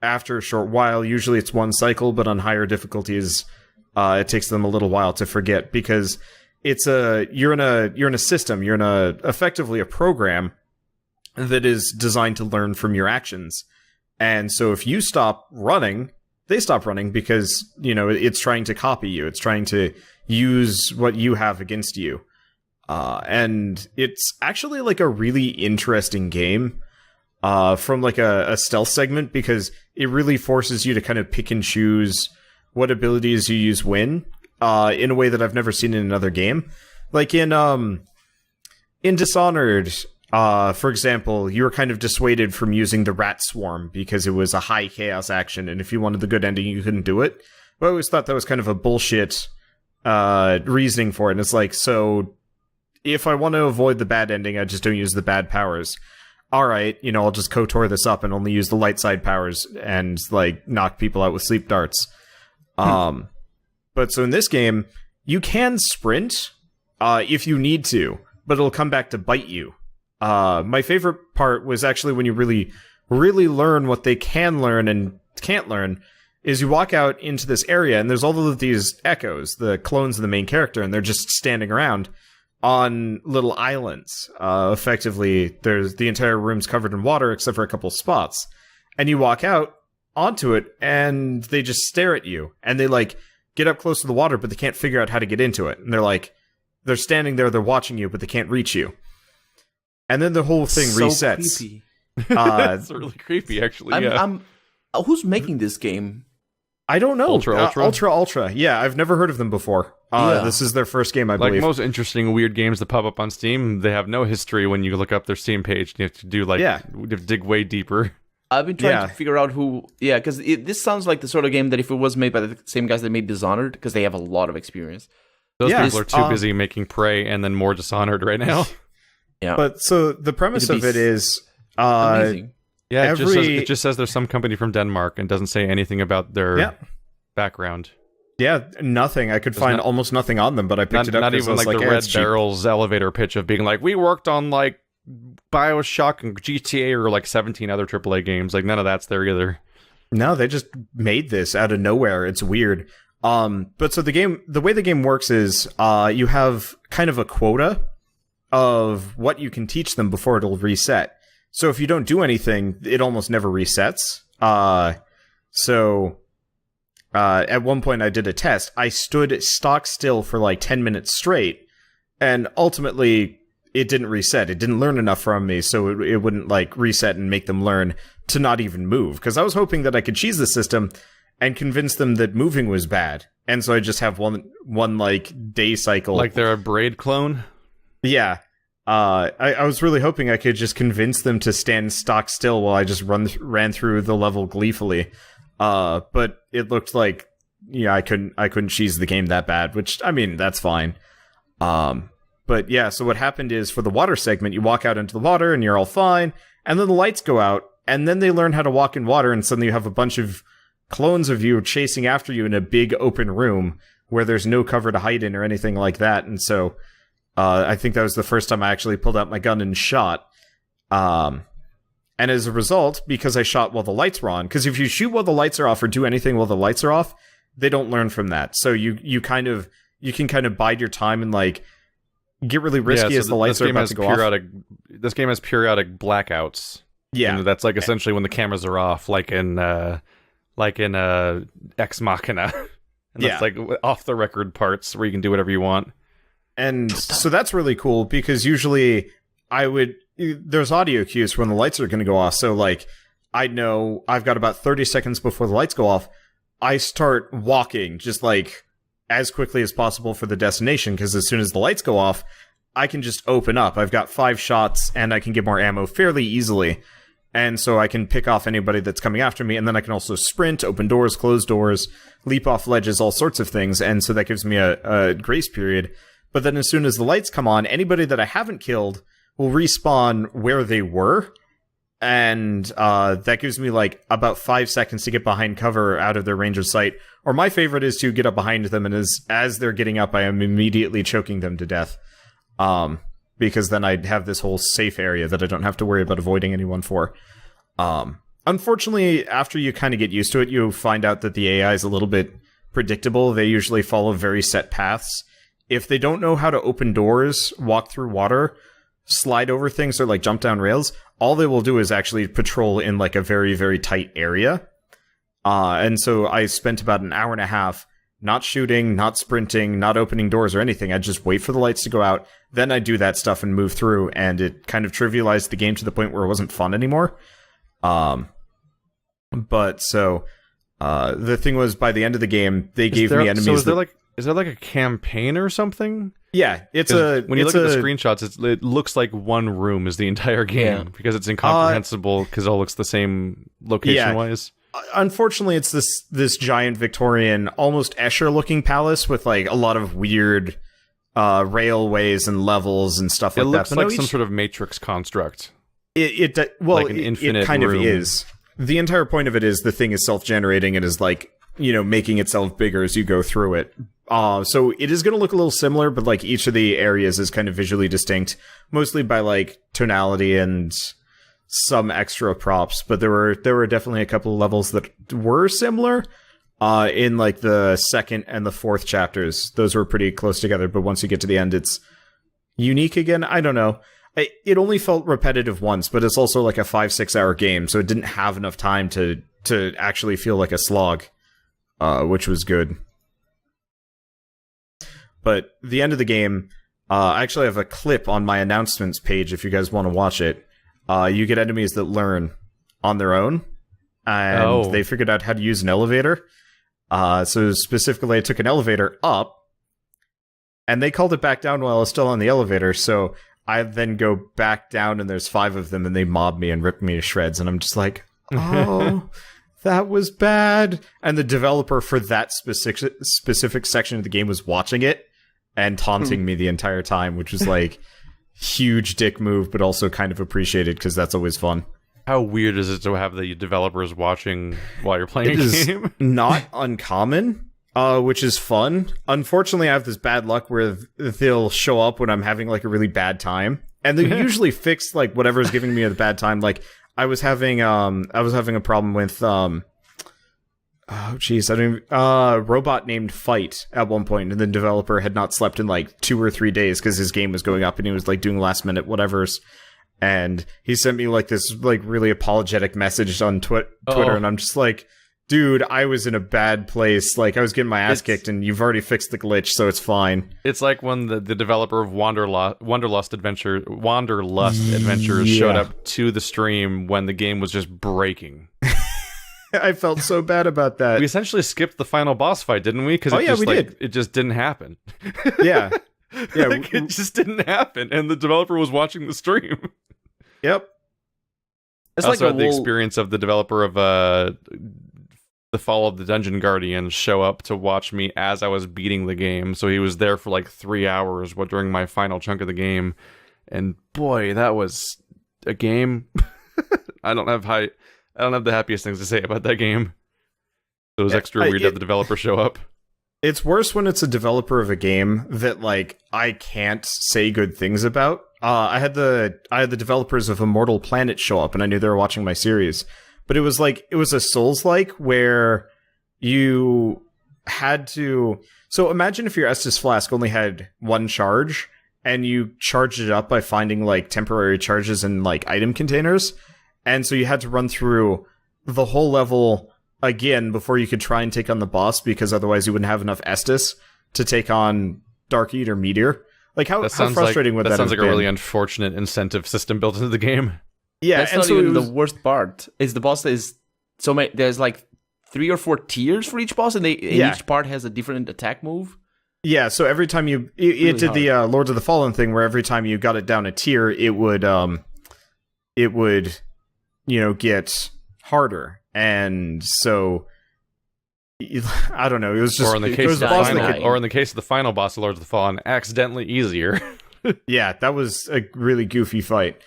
after a short while. Usually it's one cycle, but on higher difficulties, it takes them a little while to forget, because you're in a system, you're in effectively a program that is designed to learn from your actions. And so if you stop running, they stop running, because, it's trying to copy you. It's trying to use what you have against you. And it's actually like a really interesting game from like a stealth segment, because it really forces you to kind of pick and choose what abilities you use when, in a way that I've never seen in another game. Like in Dishonored, for example, you were kind of dissuaded from using the rat swarm because it was a high chaos action, and if you wanted the good ending, you couldn't do it. But I always thought that was kind of a bullshit reasoning for it. And it's like, so if I want to avoid the bad ending, I just don't use the bad powers. Alright, I'll just KOTOR this up and only use the light side powers and, like, knock people out with sleep darts. But so in this game, you can sprint if you need to, but it'll come back to bite you. My favorite part was actually when you really, really learn what they can learn and can't learn, is you walk out into this area and there's all of these echoes, the clones of the main character, and they're just standing around on little islands. Effectively, the entire room's covered in water except for a couple spots. And you walk out onto it and they just stare at you, and they like get up close to the water, but they can't figure out how to get into it. And they're standing there, they're watching you, but they can't reach you. And then the whole thing resets. Creepy. It's really creepy, actually. Who's making this game? I don't know. Ultra. Yeah, I've never heard of them before. This is their first game, I believe. Like most interesting weird games that pop up on Steam, they have no history when you look up their Steam page. You have to do you have to dig way deeper. I've been trying to figure out who... Yeah, because this sounds like the sort of game that if it was made by the same guys that made Dishonored, because they have a lot of experience. Those people are too busy making Prey and then more Dishonored right now. Yeah. But so the premise of it is... amazing. Yeah, it just says there's some company from Denmark and doesn't say anything about their background. Yeah, nothing. I could find almost nothing on them, but I picked it up. Not even like the Red Barrel's elevator pitch of being like, we worked on like BioShock and GTA or like 17 other AAA games. Like none of that's there either. No, they just made this out of nowhere. It's weird. But so the way the game works is you have kind of a quota of what you can teach them before it'll reset. So if you don't do anything, it almost never resets. At one point I did a test. I stood stock still for like 10 minutes straight, and ultimately it didn't reset. It didn't learn enough from me, so it wouldn't like reset and make them learn to not even move. Because I was hoping that I could cheese the system and convince them that moving was bad. And so I just have one like day cycle. Like they're a Braid clone? Yeah. I was really hoping I could just convince them to stand stock still while I just ran through the level gleefully. But it looked like, I couldn't cheese the game that bad, which, I mean, that's fine. But yeah, so what happened is for the water segment, you walk out into the water and you're all fine, and then the lights go out, and then they learn how to walk in water, and suddenly you have a bunch of clones of you chasing after you in a big open room where there's no cover to hide in or anything like that. And so, I think that was the first time I actually pulled out my gun and shot. And as a result, because I shot while the lights were on, because if you shoot while the lights are off or do anything while the lights are off, they don't learn from that. So you can kind of bide your time and like get really risky as the lights are about to go off. This game has periodic blackouts. Yeah, and that's like essentially when the cameras are off, like in Ex Machina. And that's like off the record parts where you can do whatever you want. And so that's really cool because usually there's audio cues for when the lights are going to go off. So like, I know I've got about 30 seconds before the lights go off. I start walking just like as quickly as possible for the destination, because as soon as the lights go off, I can just open up. I've got 5 shots and I can get more ammo fairly easily. And so I can pick off anybody that's coming after me. And then I can also sprint, open doors, close doors, leap off ledges, all sorts of things. And so that gives me a grace period. But then as soon as the lights come on, anybody that I haven't killed will respawn where they were. and that gives me like about 5 seconds to get behind cover out of their range of sight. Or my favorite is to get up behind them, and as they're getting up, I am immediately choking them to death. Because then I'd have this whole safe area that I don't have to worry about avoiding anyone for. Unfortunately, after you kind of get used to it, you find out that the AI is a little bit predictable. They usually follow very set paths. If they don't know how to open doors, walk through water, slide over things, or like jump down rails, all they will do is actually patrol in like a very, very tight area. And so I spent about an hour and a half not shooting, not sprinting, not opening doors or anything. I'd just wait for the lights to go out. Then I'd do that stuff and move through, and it kind of trivialized the game to the point where it wasn't fun anymore. But so the thing was, by the end of the game, they gave me enemies. So is there like a campaign or something? Yeah, when you look at the screenshots, it looks like one room is the entire game because it's incomprehensible because it all looks the same location wise. Unfortunately, it's this giant Victorian, almost Escher-looking palace with like a lot of weird railways and levels and stuff like that. It looks like some sort of Matrix construct. It like an infinite it kind room. of is. The entire point of it is the thing is self-generating and is like, making itself bigger as you go through it. So it is going to look a little similar, but like each of the areas is kind of visually distinct, mostly by like tonality and some extra props. But there were definitely a couple of levels that were similar. In like the second and the fourth chapters, those were pretty close together. But once you get to the end, it's unique again. I don't know. It only felt repetitive once, but it's also like a 5-6 hour game, so it didn't have enough time to actually feel like a slog, which was good. But the end of the game, I actually have a clip on my announcements page if you guys want to watch it. You get enemies that learn on their own, and they figured out how to use an elevator. So specifically, I took an elevator up, and they called it back down while I was still on the elevator, so I then go back down, and there's 5 of them, and they mob me and rip me to shreds, and I'm just like, oh, that was bad. And the developer for that specific section of the game was watching it and taunting me the entire time, which was like huge dick move, but also kind of appreciated because that's always fun. How weird is it to have the developers watching while you're playing a game? Not uncommon. Which is fun. Unfortunately, I have this bad luck where they'll show up when I'm having like a really bad time, and they usually fix like whatever's giving me a bad time. Like I was having a problem with robot named Fight at one point, and the developer had not slept in like 2 or 3 days because his game was going up, and he was like doing last minute whatevers. And he sent me like this like really apologetic message on Twitter, and I'm just like, dude, I was in a bad place. Like, I was getting my ass kicked, and you've already fixed the glitch, so it's fine. It's like when the developer of Wanderlust Adventures showed up to the stream when the game was just breaking. I felt so bad about that. We essentially skipped the final boss fight, didn't we? Because we did. It just didn't happen. Yeah. Yeah, it just didn't happen, and the developer was watching the stream. Yep. It's I also had the experience of the developer of The Fall of the Dungeon Guardian show up to watch me as I was beating the game. So he was there for like 3 hours during my final chunk of the game. And boy, that was a game. I don't have the happiest things to say about that game. It was extra weird to have the developer show up. It's worse when it's a developer of a game that like I can't say good things about. I had the developers of Immortal Planet show up, and I knew they were watching my series. But it was a Souls-like where you had to... So imagine if your Estus Flask only had 1 charge, and you charged it up by finding like temporary charges in like item containers. And so you had to run through the whole level again before you could try and take on the boss, because otherwise you wouldn't have enough Estus to take on Dark Eater Meteor. Like, how frustrating would that have been? That sounds like a really unfortunate incentive system built into the game. Yeah, that's not even the worst part. Is the boss is so many. There's like 3 or 4 tiers for each boss, and each part has a different attack move. Yeah, so every time it did the Lords of the Fallen thing, where every time you got it down a tier, it would get harder, and so I don't know. It was just or in the case of the final boss of Lords of the Fallen, accidentally easier. Yeah, that was a really goofy fight.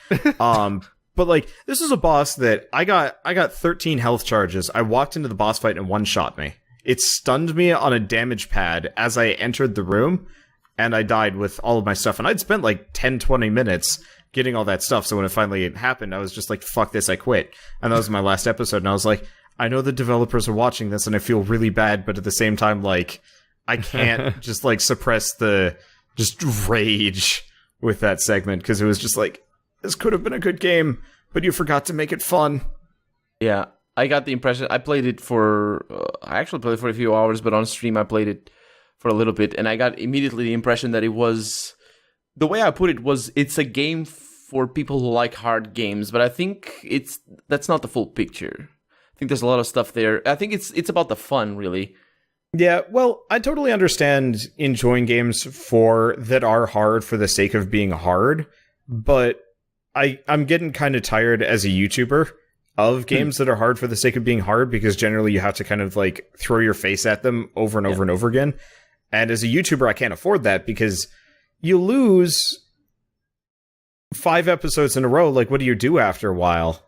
But like, this is a boss that I got 13 health charges. I walked into the boss fight and one-shot me. It stunned me on a damage pad as I entered the room, and I died with all of my stuff. And I'd spent like 10, 20 minutes getting all that stuff, so when it finally happened, I was just like, fuck this, I quit. And that was my last episode, and I was like, I know the developers are watching this, and I feel really bad, but at the same time, like, I can't just like suppress the just rage with that segment, because it was just like, this could have been a good game, but you forgot to make it fun. Yeah, I got the impression. I played it for. I actually played it for a few hours, but on stream I played it for a little bit, and I got immediately the impression that it was. The way I put it was, it's a game for people who like hard games, but I think that's not the full picture. I think there's a lot of stuff there. I think it's about the fun, really. Yeah, well, I totally understand enjoying games that are hard for the sake of being hard, but I'm getting kind of tired as a YouTuber of games that are hard for the sake of being hard, because generally you have to kind of like throw your face at them over and over and over again. And as a YouTuber, I can't afford that, because you lose 5 episodes in a row. Like, what do you do after a while?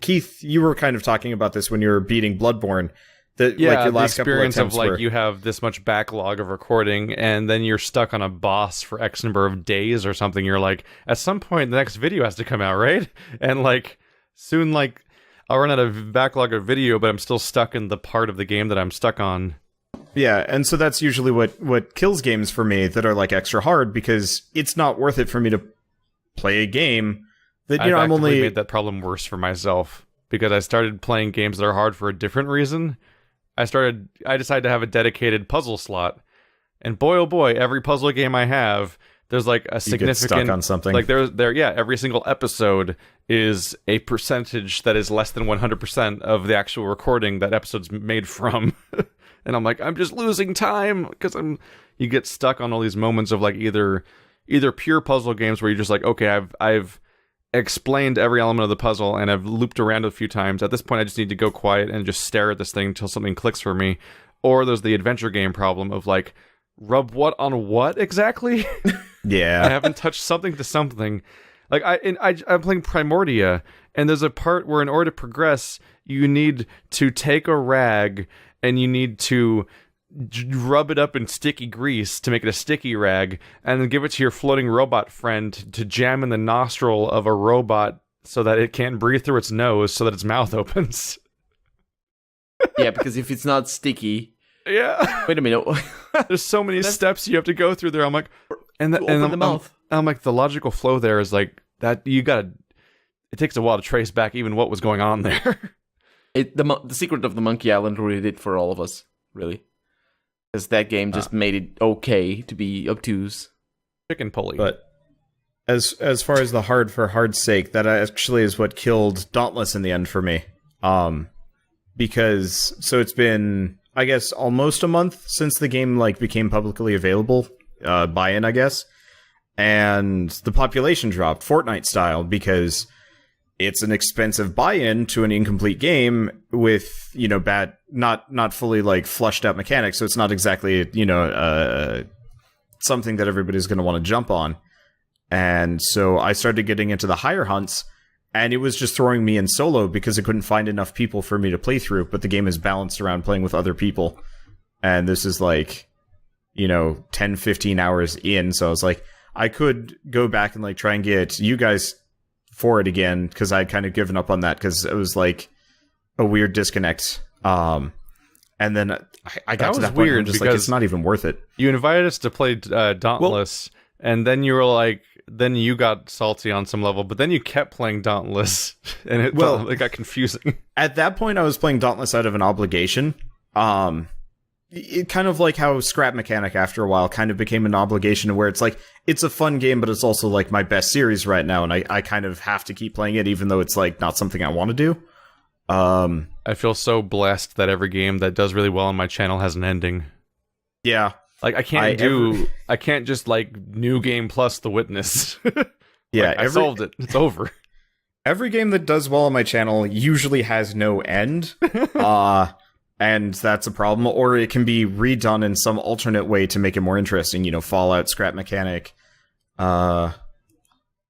Keith, you were kind of talking about this when you were beating Bloodborne. Like, your last the experience couple of like you have this much backlog of recording, and then you're stuck on a boss for X number of days or something. You're like, at some point the next video has to come out, right? And like soon, like I'll run out of backlog of video, but I'm still stuck in the part of the game that I'm stuck on. Yeah, and so that's usually what kills games for me that are like extra hard, because it's not worth it for me to play a game that, you know, I'm only made that problem worse for myself, because I started playing games that are hard for a different reason. I decided to have a dedicated puzzle slot, and boy oh boy, every puzzle game I have, there's like a significant, you get stuck on something. Like every single episode is a percentage that is less than 100% of the actual recording that episode's made from. And I'm like, I'm just losing time, because you get stuck on all these moments of like either pure puzzle games where you're just like, okay, I've explained every element of the puzzle and I've looped around a few times. At this point, I just need to go quiet and just stare at this thing until something clicks for me. Or there's the adventure game problem of like, rub what on what exactly? Yeah. I haven't touched something to something. Like I'm playing Primordia, and there's a part where in order to progress, you need to take a rag and you need to rub it up in sticky grease to make it a sticky rag, and then give it to your floating robot friend to jam in the nostril of a robot so that it can't breathe through its nose so that its mouth opens. Yeah, because if it's not sticky... Yeah. Wait a minute. There's so many steps you have to go through there. I'm like... And I'm like, the logical flow there is like, that you gotta... It takes a while to trace back even what was going on there. The secret of the Monkey Island really did for all of us, really. Because that game just made it okay to be obtuse. Chicken pulley. But as far as the hard for hard's sake, that actually is what killed Dauntless in the end for me. Because, so it's been, I guess, almost a month since the game like became publicly available, buy-in, I guess. And the population dropped, Fortnite style, because it's an expensive buy-in to an incomplete game with, you know, bad, not fully like flushed out mechanics. So it's not exactly, you know, something that everybody's going to want to jump on. And so I started getting into the higher hunts, and it was just throwing me in solo because I couldn't find enough people for me to play through. But the game is balanced around playing with other people. And this is like, you know, 10, 15 hours in. So I was like, I could go back and like try and get you guys for it again, because I'd kind of given up on that because it was like a weird disconnect. And then I got to that point where I'm just like, it's not even worth it. You invited us to play Dauntless, and then you were like, then you got salty on some level, but then you kept playing Dauntless, and it got confusing. At that point, I was playing Dauntless out of an obligation. It kind of like how Scrap Mechanic after a while kind of became an obligation, where it's like, it's a fun game, but it's also like my best series right now, and I kind of have to keep playing it, even though it's like not something I want to do. I feel so blessed that every game that does really well on my channel has an ending. Yeah. Like, I can't just like new game plus The Witness. Yeah, like, I solved it. It's over. Every game that does well on my channel usually has no end. And that's a problem, or it can be redone in some alternate way to make it more interesting. You know, Fallout, Scrap Mechanic.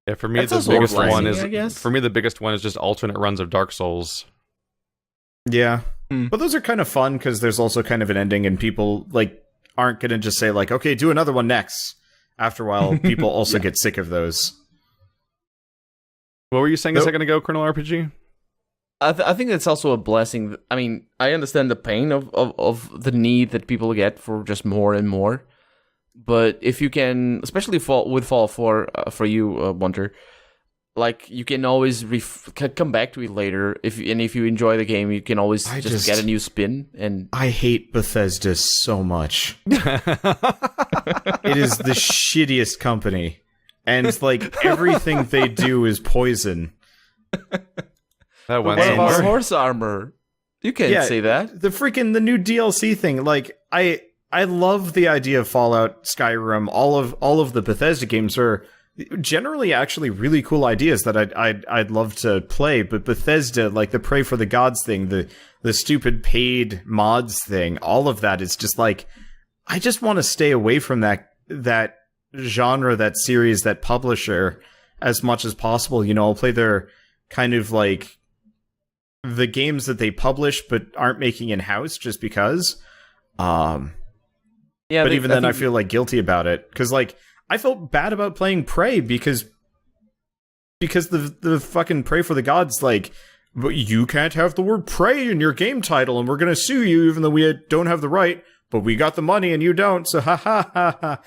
Yeah, for me That's the also biggest a blessing, one is I guess. for me the biggest one is just alternate runs of Dark Souls. Yeah. Hmm. But those are kind of fun because there's also kind of an ending, and people like aren't going to just say like, okay, do another one next. After a while, people also get sick of those. What were you saying a second ago, Colonel RPG? I think that's also a blessing. I mean, I understand the pain of the need that people get for just more and more. But if you can, especially with Fall 4 for you, Wonder, like you can always come back to it later. If you enjoy the game, you can always just get a new spin. And I hate Bethesda so much. It is the shittiest company, and like everything they do is poison. That went what about somewhere. horse armor? You can't say that. The new DLC thing. Like I love the idea of Fallout, Skyrim. All of the Bethesda games are generally actually really cool ideas that I'd love to play. But Bethesda, like the Pray for the Gods thing, the stupid paid mods thing, all of that is just like, I just want to stay away from that genre, that series, that publisher as much as possible. You know, I'll play their kind of like the games that they publish but aren't making in-house just because. But even then, I feel like guilty about it because, like, I felt bad about playing Prey because the fucking Pray for the Gods, like, but you can't have the word Prey in your game title, and we're gonna sue you even though we don't have the right, but we got the money and you don't. So ha ha ha ha.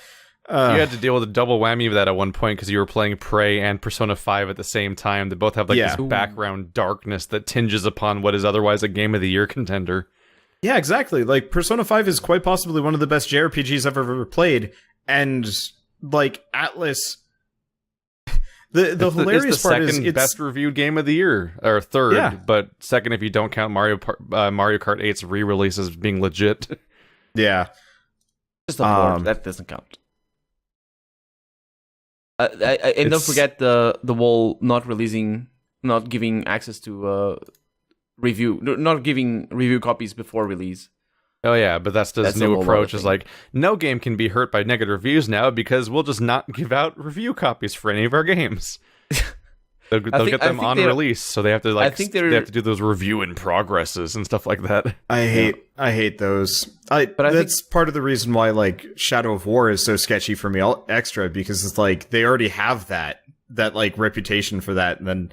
You had to deal with a double whammy of that at one point because you were playing Prey and Persona 5 at the same time. They both have like this background darkness that tinges upon what is otherwise a Game of the Year contender. Yeah, exactly. Like, Persona 5 is quite possibly one of the best JRPGs I've ever played, and, like, Atlas... The hilarious part is... It's the second best reviewed Game of the Year, or third, but second if you don't count Mario Kart 8's re-release as being legit. Yeah. Just a port. That doesn't count. And don't forget the whole not giving access to... not giving review copies before release. Oh yeah, but that's new approach is like, no game can be hurt by negative reviews now because we'll just not give out review copies for any of our games. They'll get them on release, so they have to like they have to do those review in progresses and stuff like that. I hate those. That's part of the reason why like Shadow of War is so sketchy for me extra, because it's like they already have that like reputation for that, and then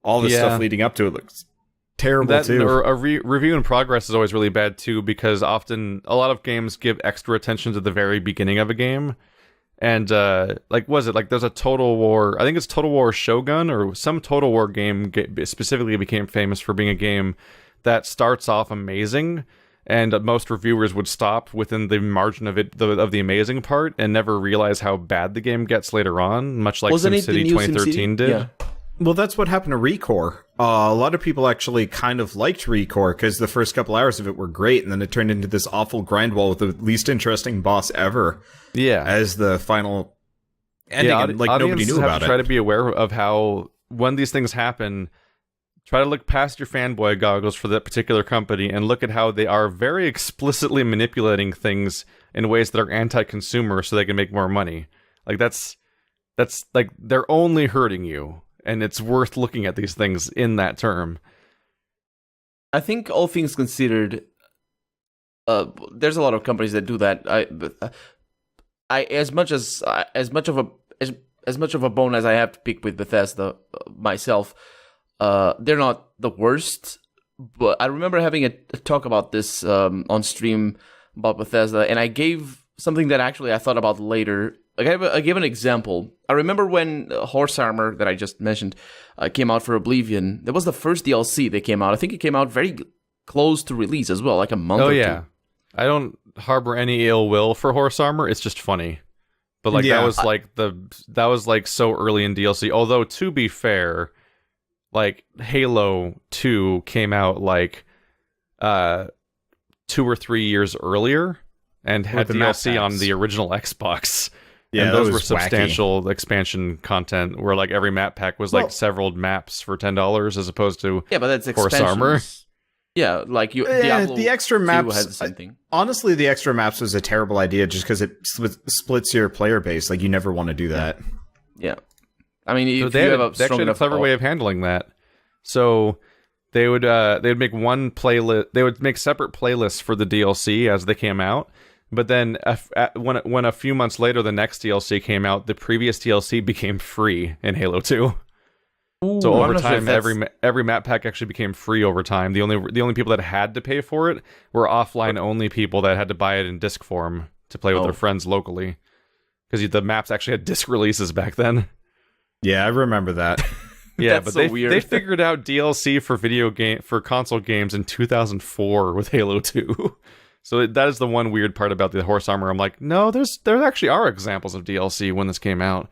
all the stuff leading up to it looks terrible too. A review in progress is always really bad too, because often a lot of games give extra attention to the very beginning of a game. And like, was it like there's a Total War? I think it's Total War Shogun or some Total War game specifically became famous for being a game that starts off amazing, and most reviewers would stop within the margin of the amazing part and never realize how bad the game gets later on. Much like SimCity 2013 did. Yeah. Well, that's what happened to ReCore. A lot of people actually kind of liked ReCore because the first couple hours of it were great, and then it turned into this awful grind wall with the least interesting boss ever. Yeah, as the final ending, and like nobody knew about it. Try to be aware of how when these things happen, try to look past your fanboy goggles for that particular company and look at how they are very explicitly manipulating things in ways that are anti-consumer so they can make more money. Like that's like they're only hurting you. And it's worth looking at these things in that term. I think all things considered, there's a lot of companies that do that. I as much of a bone as I have to pick with Bethesda myself, they're not the worst. But I remember having a talk about this on stream about Bethesda, and I gave something that actually I thought about later. I gave an example. I remember when Horse Armor, that I just mentioned, came out for Oblivion. That was the first DLC that came out. I think it came out very close to release as well, like a month or two. I don't harbor any ill will for Horse Armor. It's just funny. But like that was like so early in DLC. Although to be fair, like Halo 2 came out like 2 or 3 years earlier and had DLC on the original Xbox. Yeah, and those were substantial expansion content where like every map pack was like several maps for $10 as opposed to but that's Horse Armor. Yeah, like Diablo the extra maps had the same thing. Honestly, the extra maps was a terrible idea just because it splits your player base. Like you never want to do that. Yeah, I mean, if they you had have a they strong actually had a enough clever way of handling that. So they'd make one playlist. They would make separate playlists for the DLC as they came out. But then when a few months later the next DLC came out, the previous DLC became free in Halo 2. Ooh, So over I'm not sure time, if every map pack actually became free over time. The only people that had to pay for it were offline only people that had to buy it in disc form to play with their friends locally. Because the maps actually had disc releases back then. Yeah, I remember that. Yeah, That's but so weird. they figured out DLC for console games in 2004 with Halo 2. So that is the one weird part about the horse armor. I'm like, no, there actually are examples of DLC when this came out.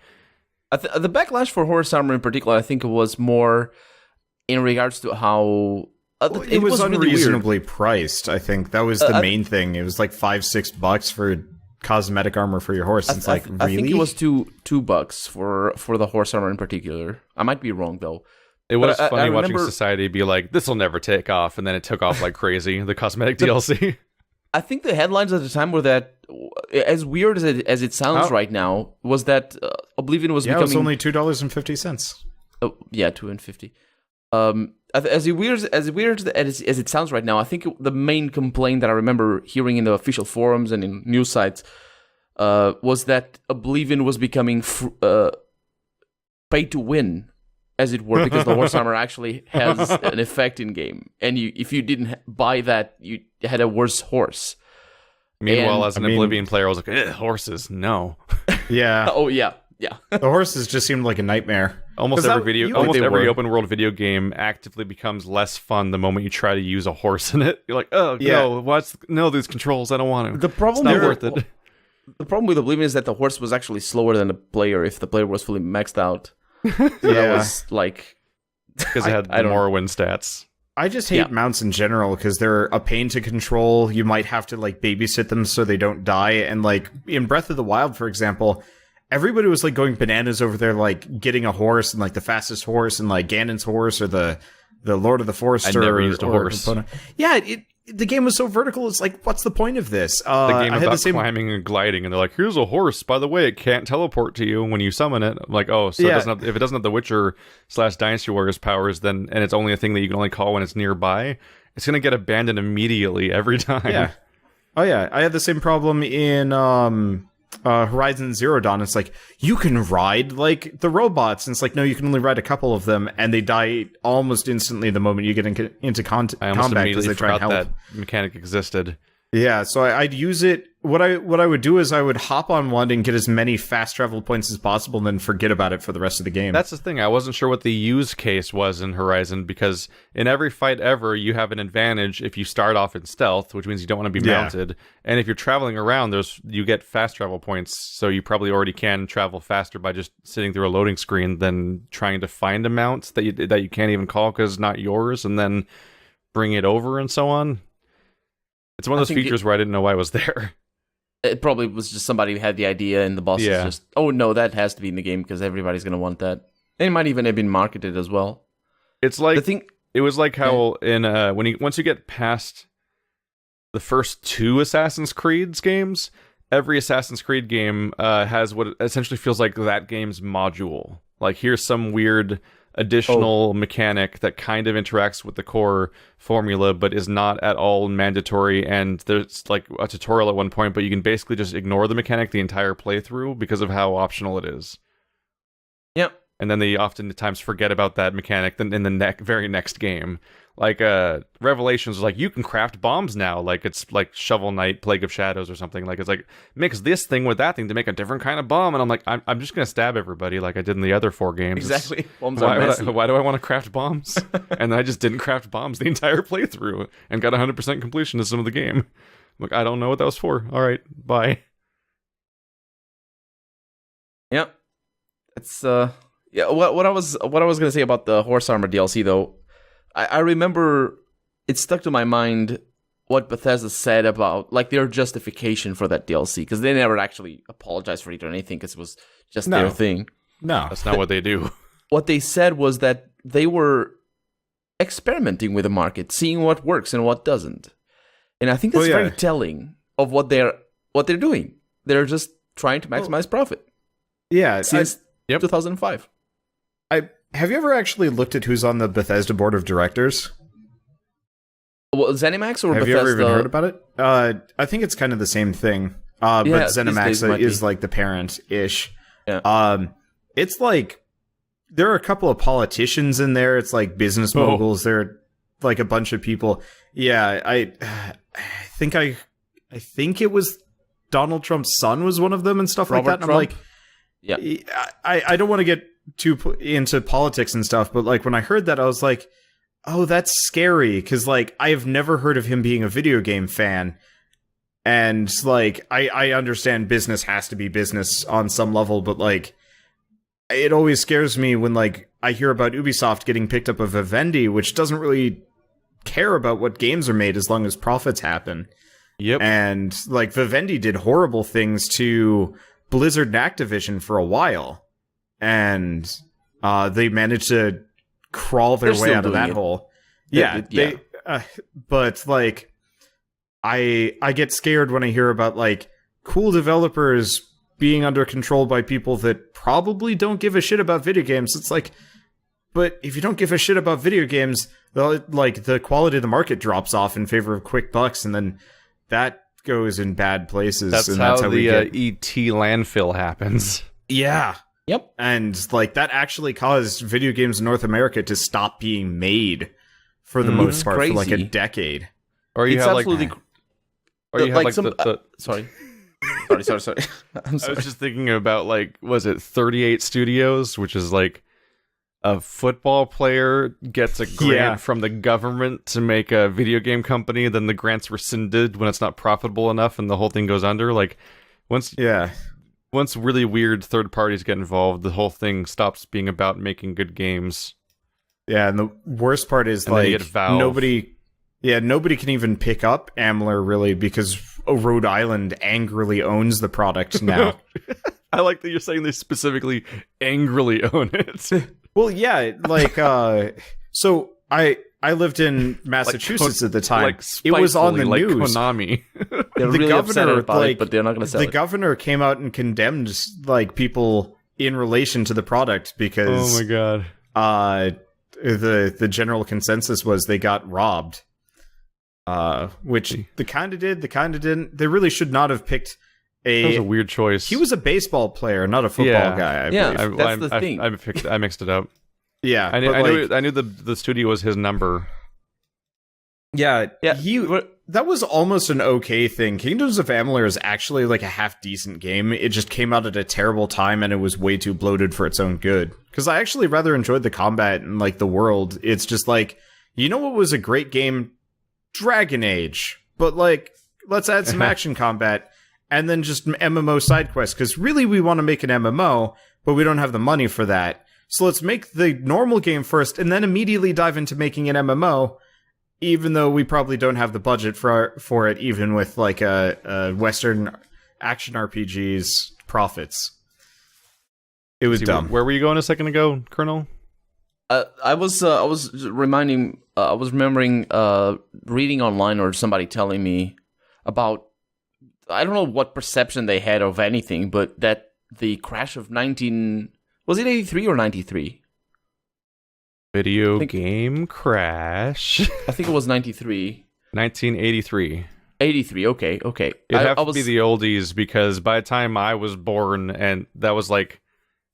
The backlash for horse armor in particular, I think it was more in regards to how It was really unreasonably weird. priced. I think that was the main thing. It was like $5-6 for cosmetic armor for your horse. It's like, really? I think it was $2 for the horse armor in particular. I might be wrong though. It was But funny I watching remember- society be like, this will never take off, and then it took off like crazy. The cosmetic DLC. I think the headlines at the time were that, as weird as it sounds right now, was that Oblivion was Yeah, it becoming was only $2.50. yeah, $2.50. As weird as it sounds right now, I think the main complaint that I remember hearing in the official forums and in news sites was that Oblivion was becoming pay to win, as it were, because the horse armor actually has an effect in game, and if you didn't buy that, you had a worse horse. Meanwhile, And- as an Oblivion player, I was like, horses, no. Yeah. Oh yeah. The horses just seemed like a nightmare. Almost 'Cause every that- almost they every were. open world video game actively becomes less fun the moment you try to use a horse in it. You're like, oh Yeah. no, these controls, I don't want to. The problem It's not with- worth it. The problem with Oblivion is that the horse was actually slower than the player if the player was fully maxed out. So that Yeah. was like Because it had I the don't- Morrowind stats. I just hate Yeah. mounts in general because they're a pain to control. You might have to like babysit them so they don't die. And like in Breath of the Wild, for example, everybody was like going bananas over there, like getting a horse and like the fastest horse and like Ganon's horse or the Lord of the Forest. I never used a or horse. Epona. Yeah, the game was so vertical. It's like, what's the point of this? The I game had about the same. climbing and gliding, and they're like, here's a horse. By the way, it can't teleport to you when you summon it. I'm like, oh, so Yeah. it doesn't have, if it doesn't have the Witcher / Dynasty Warriors powers, then and it's only a thing that you can only call when it's nearby, it's gonna get abandoned immediately every time. Yeah. Oh yeah, I had the same problem in Horizon Zero Dawn. It's like you can ride like the robots, and it's like no, you can only ride a couple of them, and they die almost instantly the moment you get into I almost combat because immediately they try and forgot help. that mechanic existed. Yeah, so I'd use it. What I would do is I would hop on one and get as many fast travel points as possible, and then forget about it for the rest of the game. That's the thing. I wasn't sure what the use case was in Horizon because in every fight ever, you have an advantage if you start off in stealth, which means you don't want to be Yeah. mounted. And if you're traveling around, you get fast travel points, so you probably already can travel faster by just sitting through a loading screen than trying to find a mount that you can't even call because it's not yours, and then bring it over and so on. It's one of I those think features where I didn't know why it was there. it probably was just somebody who had the idea and the boss is Yeah. just, oh no, that has to be in the game because everybody's gonna want that. And it might even have been marketed as well. It's like The thing, it was like how in once you get past the first 2 Assassin's Creed games, every Assassin's Creed game has what essentially feels like that game's module. Like here's some weird additional mechanic that kind of interacts with the core formula but is not at all mandatory, and there's like a tutorial at one point, but you can basically just ignore the mechanic the entire playthrough because of how optional it is. Yep. And then they oftentimes forget about that mechanic in the very next game. Like Revelations is like, you can craft bombs now. Like it's like Shovel Knight, Plague of Shadows or something. Like it's like, mix this thing with that thing to make a different kind of bomb. And I'm like, I'm just going to stab everybody like I did in the other 4 games. exactly. Bombs are Why, messy. why do I want to craft bombs? And then I just didn't craft bombs the entire playthrough and got 100% completionism of the game. I'm like, I don't know what that was for. All right, bye. Yep. It's yeah. What I was gonna say about the horse armor DLC though, I remember it stuck to my mind what Bethesda said about like their justification for that DLC because they never actually apologized for it or anything because it was just No. their thing. no. That's not what they do. What they said was that they were experimenting with the market, seeing what works and what doesn't. And I think that's Oh, yeah. very telling of what they're doing. They're just trying to maximize profit Yeah, since Yep. 2005. Have you ever actually looked at who's on the Bethesda board of directors? Well, ZeniMax or Have Bethesda? you ever even heard about it? I think it's kind of the same thing. But ZeniMax is like the parent-ish. Yeah. It's like there are a couple of politicians in there. It's like business moguls. There are like a bunch of people. Yeah, I think it was Donald Trump's son was one of them and stuff Robert like that. And Trump? I'm like, I don't want to get too into politics and stuff, but like when I heard that, I was like, oh, that's scary, because like I have never heard of him being a video game fan, and like I understand business has to be business on some level, but like it always scares me when like I hear about Ubisoft getting picked up of Vivendi, which doesn't really care about what games are made as long as profits happen. Yep. And like Vivendi did horrible things to Blizzard and Activision for a while, and they managed to crawl their way out of that hole. But like I get scared when I hear about like cool developers being under control by people that probably don't give a shit about video games. It's like, but if you don't give a shit about video games, the quality of the market drops off in favor of quick bucks, and then that goes in bad places. That's how the ET landfill happens. Yeah. Yep. And like that actually caused video games in North America to stop being made for the most part for like a decade. Or you It's have absolutely like, or you have like some, sorry. I'm sorry. I was just thinking about like, was it 38 Studios, which is like a football player gets a grant from the government to make a video game company, then the grant's rescinded when it's not profitable enough, and the whole thing goes under. Like once really weird third parties get involved, the whole thing stops being about making good games. Yeah, and the worst part is like nobody can even pick up Amler really, because Rhode Island angrily owns the product now. I like that you're saying they specifically angrily own it. Well, yeah, like so I lived in Massachusetts at the time. Like it was on the like news. Konami. They're really upset about it, but they're not going to sell it. The governor came out and condemned like people in relation to the product because oh my god. The general consensus was they got robbed. Which they kind of did, they kind of didn't. They really should not have picked that was a weird choice. He was a baseball player, not a football guy. That's the thing. I mixed it up. Yeah, I knew the studio was his number. Yeah. That was almost an okay thing. Kingdoms of Amalur is actually like a half decent game. It just came out at a terrible time, and it was way too bloated for its own good. Because I actually rather enjoyed the combat and like the world. It's just like, you know what was a great game? Dragon Age. But like, let's add some action combat. And then just MMO side quests, because really we want to make an MMO, but we don't have the money for that. So let's make the normal game first, and then immediately dive into making an MMO, even though we probably don't have the budget for it, even with like a Western action RPG's profits. It was dumb. Where were you going a second ago, Colonel? I was remembering reading online or somebody telling me about, I don't know what perception they had of anything, but that the crash of was it 83 or 93? Video game crash. I think it was 93. 1983. 83, okay. It'd have to be the oldies, because by the time I was born, and that was like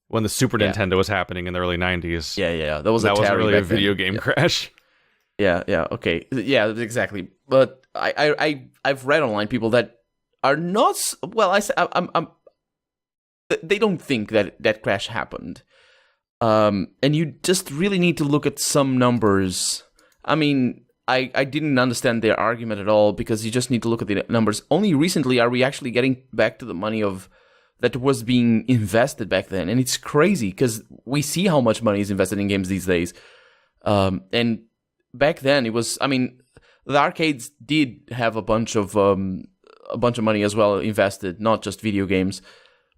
when the Super Nintendo was happening in the early 90s. Yeah. That wasn't really a video game crash. Yeah, okay. Yeah, exactly. But I've read online people that are not, well, they don't think that crash happened. And you just really need to look at some numbers. I mean, I didn't understand their argument at all, because you just need to look at the numbers. Only recently are we actually getting back to the money that was being invested back then. And it's crazy, because we see how much money is invested in games these days. And back then it was, I mean, the arcades did have a bunch of money as well invested, not just video games.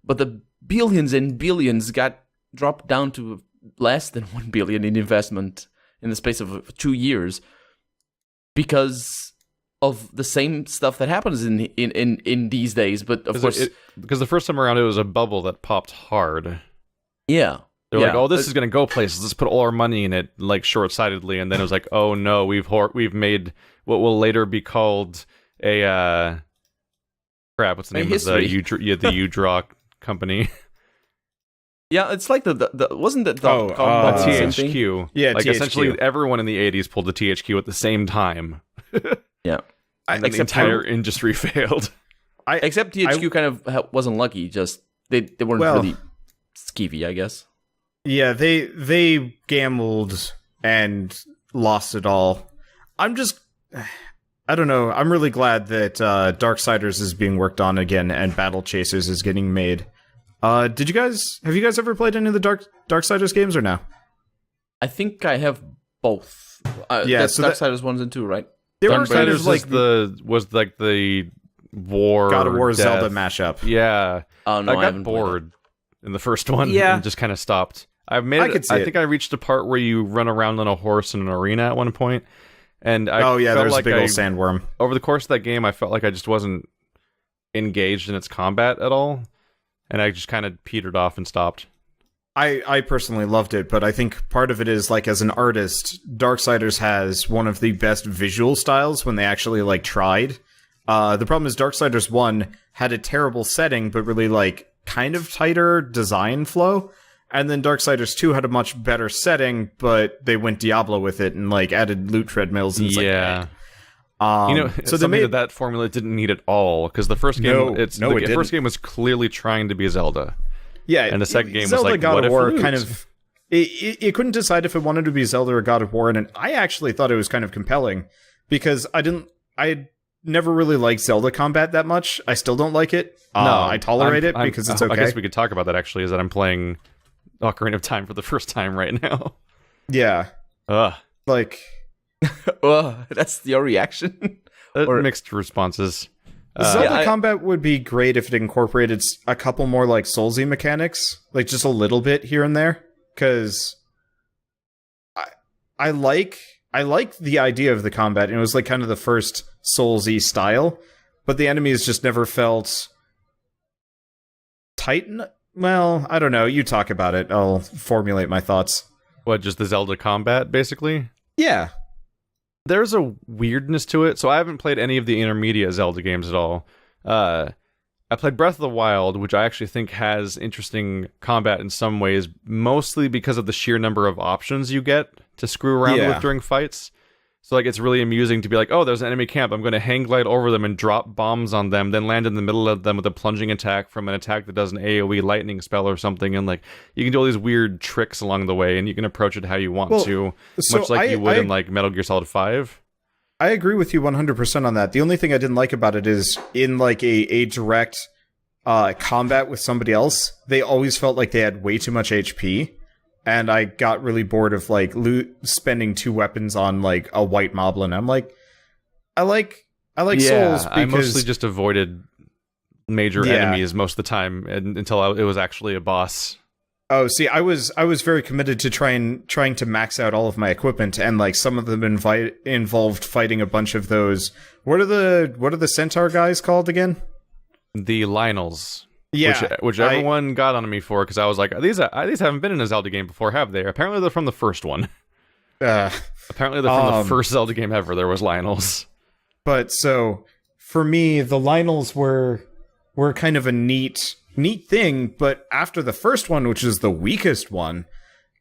But the billions and billions got dropped down to less than 1 billion in investment in the space of 2 years, because of the same stuff that happens in these days. But of course, because the first time around it was a bubble that popped hard. Yeah, They're like, oh, this is going to go places. Let's put all our money in it, like, short-sightedly. And then it was like, oh, no, we've made what will later be called a... crap, what's the name of the U-Draw company? Yeah, it's like the wasn't that the THQ. Yeah, like, THQ. essentially, everyone in the 80s pulled the THQ at the same time. Yeah. And then the entire industry failed. Except THQ kind of wasn't lucky, just they weren't really skeevy, I guess. Yeah, they gambled and lost it all. I don't know. I'm really glad that Darksiders is being worked on again and Battle Chasers is getting made. Have you guys ever played any of the Darksiders games or no? I think I have both. That's so Darksiders 1 and 2, right? Darksiders was like the War God of War Death. Zelda mashup. Yeah. Oh no, I got bored in the first one and just kind of stopped. I think I reached a part where you run around on a horse in an arena at one point, and there's a big old sandworm. Over the course of that game, I felt like I just wasn't engaged in its combat at all, and I just kind of petered off and stopped. I personally loved it, but I think part of it is, like, as an artist, Darksiders has one of the best visual styles when they actually, like, tried. The problem is Darksiders 1 had a terrible setting, but really, like, kind of tighter design flow. And then Darksiders 2 had a much better setting, but they went Diablo with it and, like, added loot treadmills and yeah. So they made that formula didn't need at all, because the first game, the first game was clearly trying to be Zelda. Yeah, and the second game Zelda was like, God what of if War loot? kind of... It couldn't decide if it wanted to be Zelda or God of War, and I actually thought it was kind of compelling, because I never really liked Zelda combat that much. I still don't like it. I tolerate it because it's okay. I guess we could talk about that, actually, is that I'm playing Ocarina of Time for the first time right now. Yeah. Like... that's your reaction? Or mixed responses. Zelda combat would be great if it incorporated a couple more, like, Soulsy mechanics, like just a little bit here and there, because I like the idea of the combat, and it was like kind of the first Soulsy style, but the enemies just never felt tight. Well, I don't know. You talk about it. I'll formulate my thoughts. What, just the Zelda combat, basically? Yeah. There's a weirdness to it. So I haven't played any of the intermediate Zelda games at all. I played Breath of the Wild, which I actually think has interesting combat in some ways, mostly because of the sheer number of options you get to screw around with during fights. So, like, it's really amusing to be like, oh, there's an enemy camp. I'm going to hang glide over them and drop bombs on them, then land in the middle of them with a plunging attack from an attack that does an AoE lightning spell or something. And, like, you can do all these weird tricks along the way, and you can approach it how you want to, much like you would in, like, Metal Gear Solid 5. I agree with you 100% on that. The only thing I didn't like about it is in, like, a direct combat with somebody else, they always felt like they had way too much HP. And I got really bored of, like, spending 2 weapons on, like, a white moblin. I'm like, I like Souls because... I mostly just avoided major enemies most of the time until it was actually a boss. Oh, see, I was very committed to trying to max out all of my equipment, and, like, some of them involved fighting a bunch of those... What are the centaur guys called again? The Lionels. Yeah, which everyone got on me for, because I was like, these haven't been in a Zelda game before, have they? Apparently they're from the first one. Apparently they're from the first Zelda game ever. There was Lionels. But so for me, the Lionels were kind of a neat thing. But after the first one, which is the weakest one,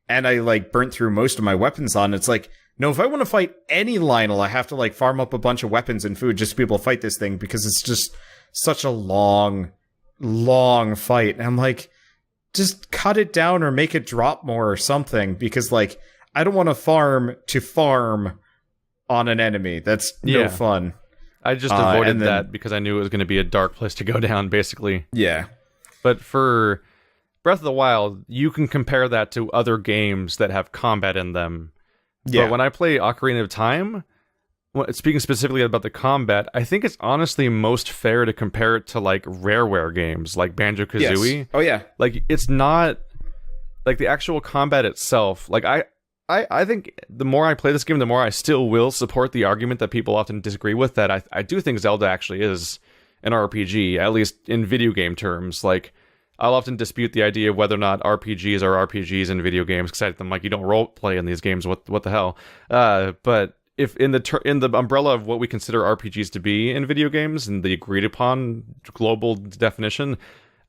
and I, like, burnt through most of my weapons on, it's like, no, if I want to fight any Lionel, I have to, like, farm up a bunch of weapons and food just to be able to fight this thing, because it's just such a long fight. And I'm like, just cut it down or make it drop more or something, because, like, I don't want to farm on an enemy. That's no fun. I just avoided that because I knew it was going to be a dark place to go down, basically. Yeah. But for Breath of the Wild, you can compare that to other games that have combat in them. Yeah. But when I play Ocarina of Time, speaking specifically about the combat, I think it's honestly most fair to compare it to, like, Rareware games, like Banjo-Kazooie. Yes. Oh, yeah. Like, it's not... Like, the actual combat itself... Like, I think the more I play this game, the more I still will support the argument that people often disagree with, that I do think Zelda actually is an RPG, at least in video game terms. Like, I'll often dispute the idea of whether or not RPGs are RPGs in video games, because I'm like, you don't role play in these games. What the hell? But if in the umbrella of what we consider RPGs to be in video games and the agreed upon global definition,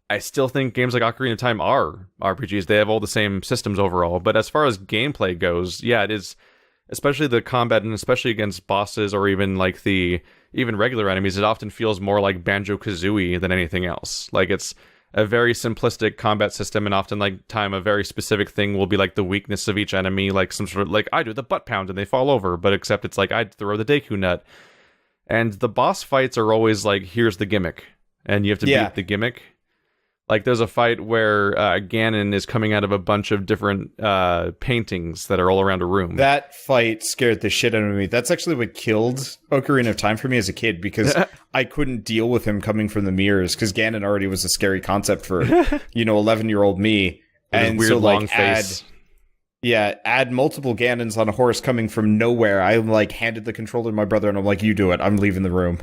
I still think games like Ocarina of Time are RPGs. They have all the same systems overall. But as far as gameplay goes, yeah, it is, especially the combat, and especially against bosses or even like even regular enemies, it often feels more like Banjo-Kazooie than anything else. Like, it's a very simplistic combat system, and often like a very specific thing will be like the weakness of each enemy, like some sort of like, I do the butt pound and they fall over, but except it's like I throw the Deku nut. And the boss fights are always like, here's the gimmick, and you have to beat the gimmick. Like, there's a fight where Ganon is coming out of a bunch of different paintings that are all around a room. That fight scared the shit out of me. That's actually what killed Ocarina of Time for me as a kid, because I couldn't deal with him coming from the mirrors, because Ganon already was a scary concept for, 11-year-old me. And weird, so, long face. Add multiple Ganons on a horse coming from nowhere. I, like, handed the controller to my brother, and I'm like, you do it. I'm leaving the room.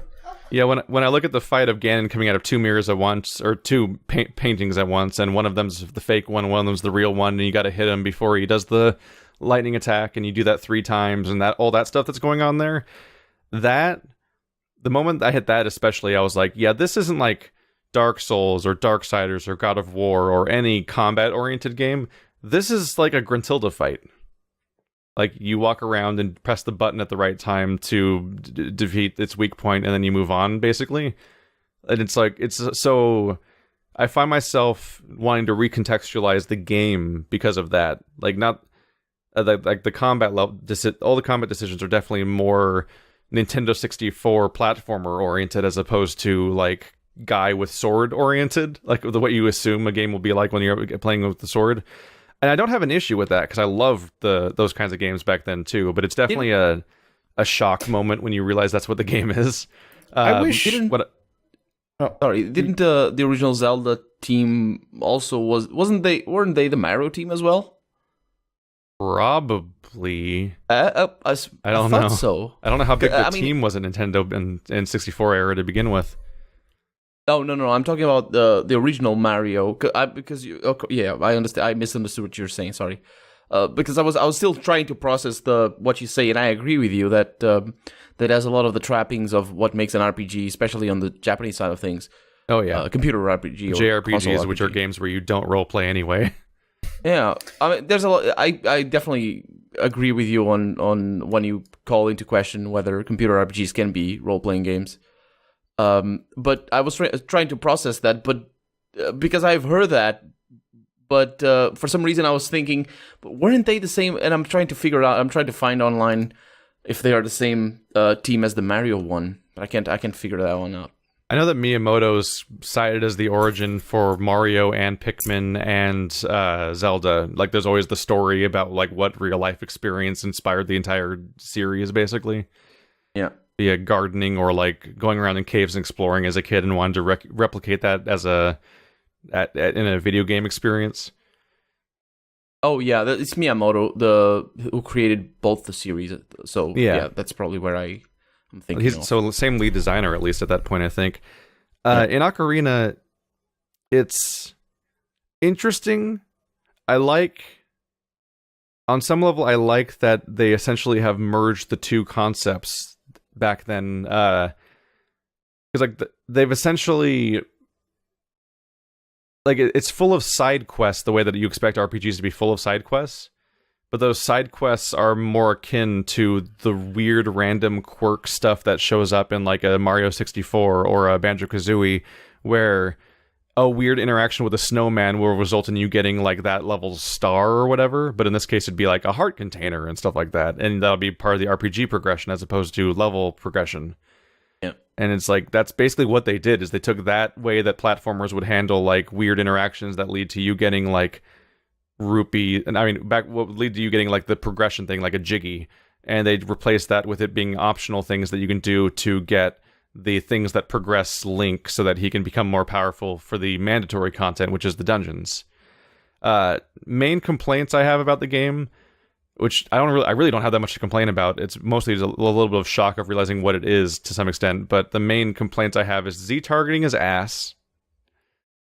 Yeah, when I look at the fight of Ganon coming out of two mirrors at once, or two paintings at once, and one of them's the fake one of them's the real one, and you got to hit him before he does the lightning attack, and you do that 3 times, and all that stuff that's going on there, the moment I hit that especially, I was like, yeah, this isn't like Dark Souls or Darksiders or God of War or any combat-oriented game. This is like a Gruntilda fight. Like, you walk around and press the button at the right time to defeat its weak point, and then you move on, basically. And it's like, so I find myself wanting to recontextualize the game because of that. Like, not like the combat level, all the combat decisions are definitely more Nintendo 64 platformer oriented, as opposed to like guy with sword oriented, like the way you assume a game will be like when you're playing with the sword. And I don't have an issue with that, because I loved those kinds of games back then too. But it's definitely a shock moment when you realize that's what the game is. I wish. Didn't the original Zelda team also weren't they the Mario team as well? Probably. I don't know. So I don't know how big the team was in Nintendo in 64 era to begin with. Oh, no, I'm talking about the original Mario, I understand. I misunderstood what you're saying. Sorry, because I was still trying to process what you say, and I agree with you that has a lot of the trappings of what makes an RPG, especially on the Japanese side of things. Oh yeah, computer RPG, JRPGs, which are games where you don't role play anyway. Yeah, I mean, there's a lot. I definitely agree with you on when you call into question whether computer RPGs can be role playing games. But I was trying to process that, but because I've heard that, but for some reason I was thinking, but weren't they the same? And I'm trying to find online if they are the same team as the Mario one, but I can't figure that one out. I know that Miyamoto's cited as the origin for Mario and Pikmin and Zelda. Like, there's always the story about like what real life experience inspired the entire series, basically. Yeah. Be a gardening or like going around in caves and exploring as a kid, and wanted to replicate that as in a video game experience. Oh yeah, it's Miyamoto, who created both the series. So yeah, that's probably where I'm thinking. So the same lead designer, at least at that point, I think. In Ocarina, it's interesting. On some level, I like that they essentially have merged the two concepts back then, because like they've essentially, like, it's full of side quests the way that you expect RPGs to be full of side quests, but those side quests are more akin to the weird random quirk stuff that shows up in like a Mario 64 or a Banjo-Kazooie, where a weird interaction with a snowman will result in you getting like that level's star or whatever, but in this case it'd be like a heart container and stuff like that, and that'll be part of the RPG progression as opposed to level progression. Yeah. And it's like, that's basically what they did, is they took that way that platformers would handle like weird interactions that lead to you getting like rupee, and I mean what would lead to you getting like the progression thing, like a jiggy, and they replaced that with it being optional things that you can do to get the things that progress Link so that he can become more powerful for the mandatory content, which is the dungeons. Main complaints I have about the game, which I really don't have that much to complain about. It's mostly just a little bit of shock of realizing what it is to some extent. But the main complaints I have is Z targeting is ass.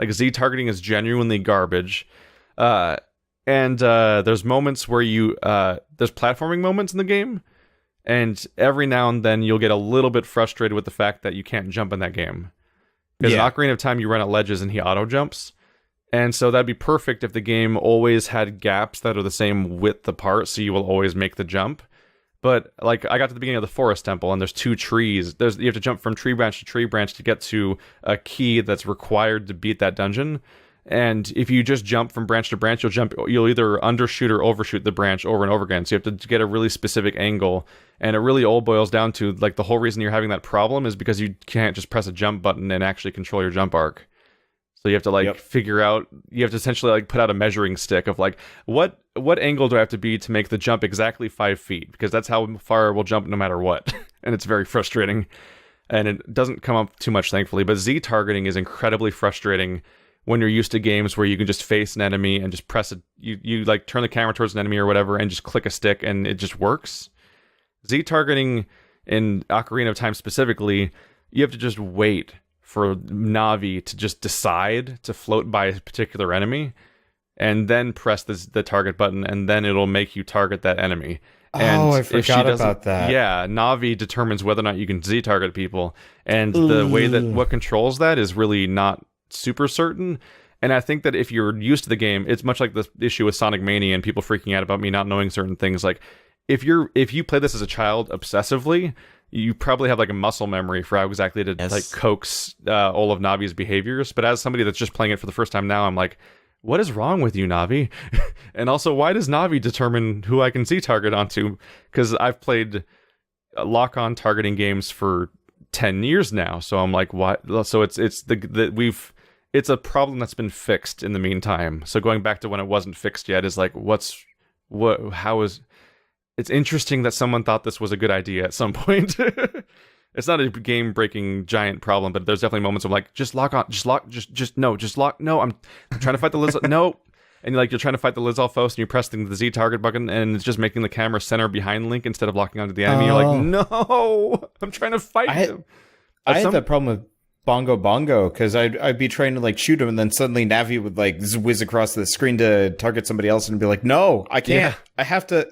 Like Z targeting is genuinely garbage. And there's moments where there's platforming moments in the game, and every now and then you'll get a little bit frustrated with the fact that you can't jump in that game. Because in Ocarina of Time, you run at ledges and he auto jumps. And so that'd be perfect if the game always had gaps that are the same width apart, so you will always make the jump. But like I got to the beginning of the forest temple, and there's 2 trees. You have to jump from tree branch to get to a key that's required to beat that dungeon. And if you just jump from branch to branch, you'll either undershoot or overshoot the branch over and over again. So you have to get a really specific angle. And it really all boils down to, like, the whole reason you're having that problem is because you can't just press a jump button and actually control your jump arc. So you have to figure out, you have to essentially like put out a measuring stick of like, what angle do I have to be to make the jump exactly 5 feet? Because that's how far we'll jump no matter what. And it's very frustrating. And it doesn't come up too much, thankfully. But Z targeting is incredibly frustrating when you're used to games where you can just face an enemy and just press it. You like turn the camera towards an enemy or whatever and just click a stick and it just works. Z targeting in Ocarina of Time specifically, you have to just wait for Navi to just decide to float by a particular enemy, and then press the target button, and then it'll make you target that enemy. And I forgot about that. Yeah, Navi determines whether or not you can Z-target people, and the way that what controls that is really not super certain. And I think that if you're used to the game, it's much like the issue with Sonic Mania and people freaking out about me not knowing certain things. Like, if you play this as a child obsessively, you probably have like a muscle memory for how exactly to like coax all of Navi's behaviors. But as somebody that's just playing it for the first time now, I'm like, what is wrong with you, Navi? And also, why does Navi determine who I can Z-target onto? Because I've played lock-on targeting games for 10 years now, so I'm like, why? So it's a problem that's been fixed in the meantime. So going back to when it wasn't fixed yet is like, it's interesting that someone thought this was a good idea at some point. It's not a game-breaking giant problem, but there's definitely moments of like, just lock, no, I'm trying to fight the Liz, no. And you're trying to fight the Lizalfos, and you're pressing the Z target button, and it's just making the camera center behind Link instead of locking onto the enemy. You're like, no, I'm trying to fight him. I had that problem with Bongo, because I'd be trying to like shoot him, and then suddenly Navi would like whiz across the screen to target somebody else, and be like, no, I can't. Yeah. I have to.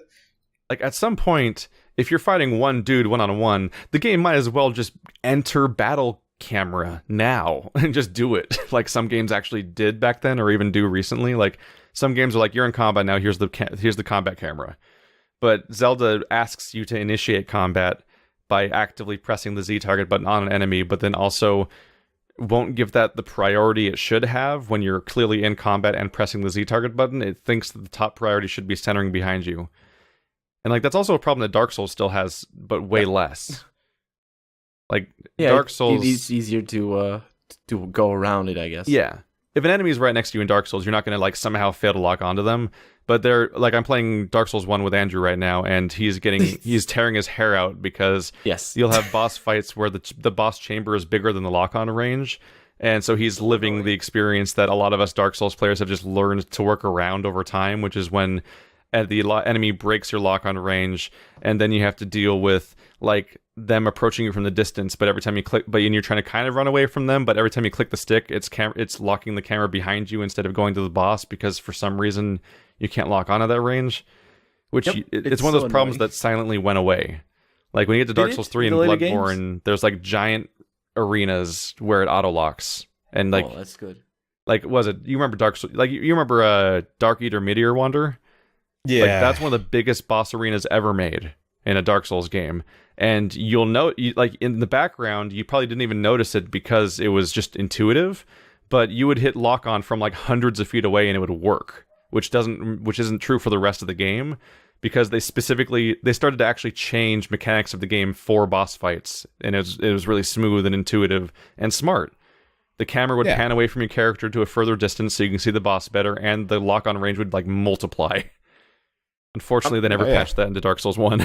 Like, at some point, if you're fighting one dude one-on-one, the game might as well just enter battle camera now and just do it. Like some games actually did back then, or even do recently. Like, some games are like, you're in combat now, here's the combat camera. But Zelda asks you to initiate combat by actively pressing the Z target button on an enemy, but then also won't give that the priority it should have when you're clearly in combat and pressing the Z target button. It thinks that the top priority should be centering behind you. And like that's also a problem that Dark Souls still has, but way less. Like Dark Souls, it's easier to go around it, I guess. Yeah, if an enemy is right next to you in Dark Souls, you're not going to like somehow fail to lock onto them. But they're like, I'm playing Dark Souls 1 with Andrew right now, and he's tearing his hair out because you'll have boss fights where the boss chamber is bigger than the lock-on range. And so he's living the experience that a lot of us Dark Souls players have just learned to work around over time, which is when the enemy breaks your lock-on range, and then you have to deal with like them approaching you from the distance, but every time you click, and you're trying to kind of run away from them, but every time you click the stick, it's locking the camera behind you instead of going to the boss, because for some reason you can't lock onto that range. Which it's one of those problems that silently went away. Like when you get to Dark Souls 3 and Bloodborne, there's like giant arenas where it auto locks, and like that's good. Like, was it? You remember Dark Souls? Like you remember Dark Eater Meteor Wander? Yeah, like that's one of the biggest boss arenas ever made in a Dark Souls game. And you'll note, like in the background, you probably didn't even notice it because it was just intuitive. But you would hit lock on from like hundreds of feet away, and it would work, which isn't true for the rest of the game, because they started to actually change mechanics of the game for boss fights, and it was really smooth and intuitive and smart. The camera would pan away from your character to a further distance so you can see the boss better, and the lock on range would like multiply. Unfortunately, they never patched that into Dark Souls 1.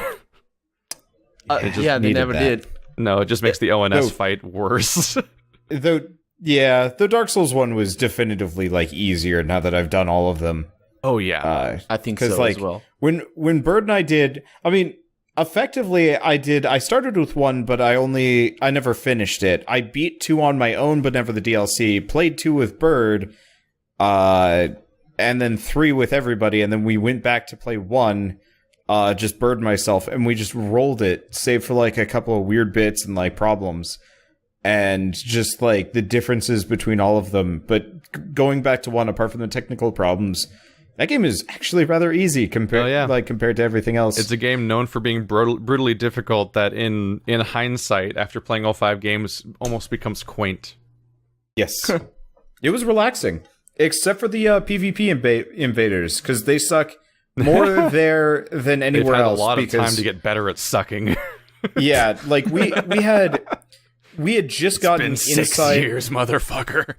They never did. No, it just makes the ONS fight worse. Though Dark Souls 1 was definitively like easier now that I've done all of them. Oh yeah, I think so like, as well. When Bird and I did, I mean, Effectively, I started with 1, but I never finished it. I beat 2 on my own, but never the DLC. Played 2 with Bird, and then 3 with everybody, and then we went back to play 1, just Bird and myself, and we just rolled it, save for like a couple of weird bits and like problems, and just like the differences between all of them. But going back to 1, apart from the technical problems, that game is actually rather easy compared to everything else. It's a game known for being brutally difficult that in hindsight, after playing all 5 games, almost becomes quaint. Yes. It was relaxing. Except for the PvP invaders, because they suck more there than anywhere else. They've had a lot of time to get better at sucking. Yeah, like we had just gotten inside. 6 years, motherfucker.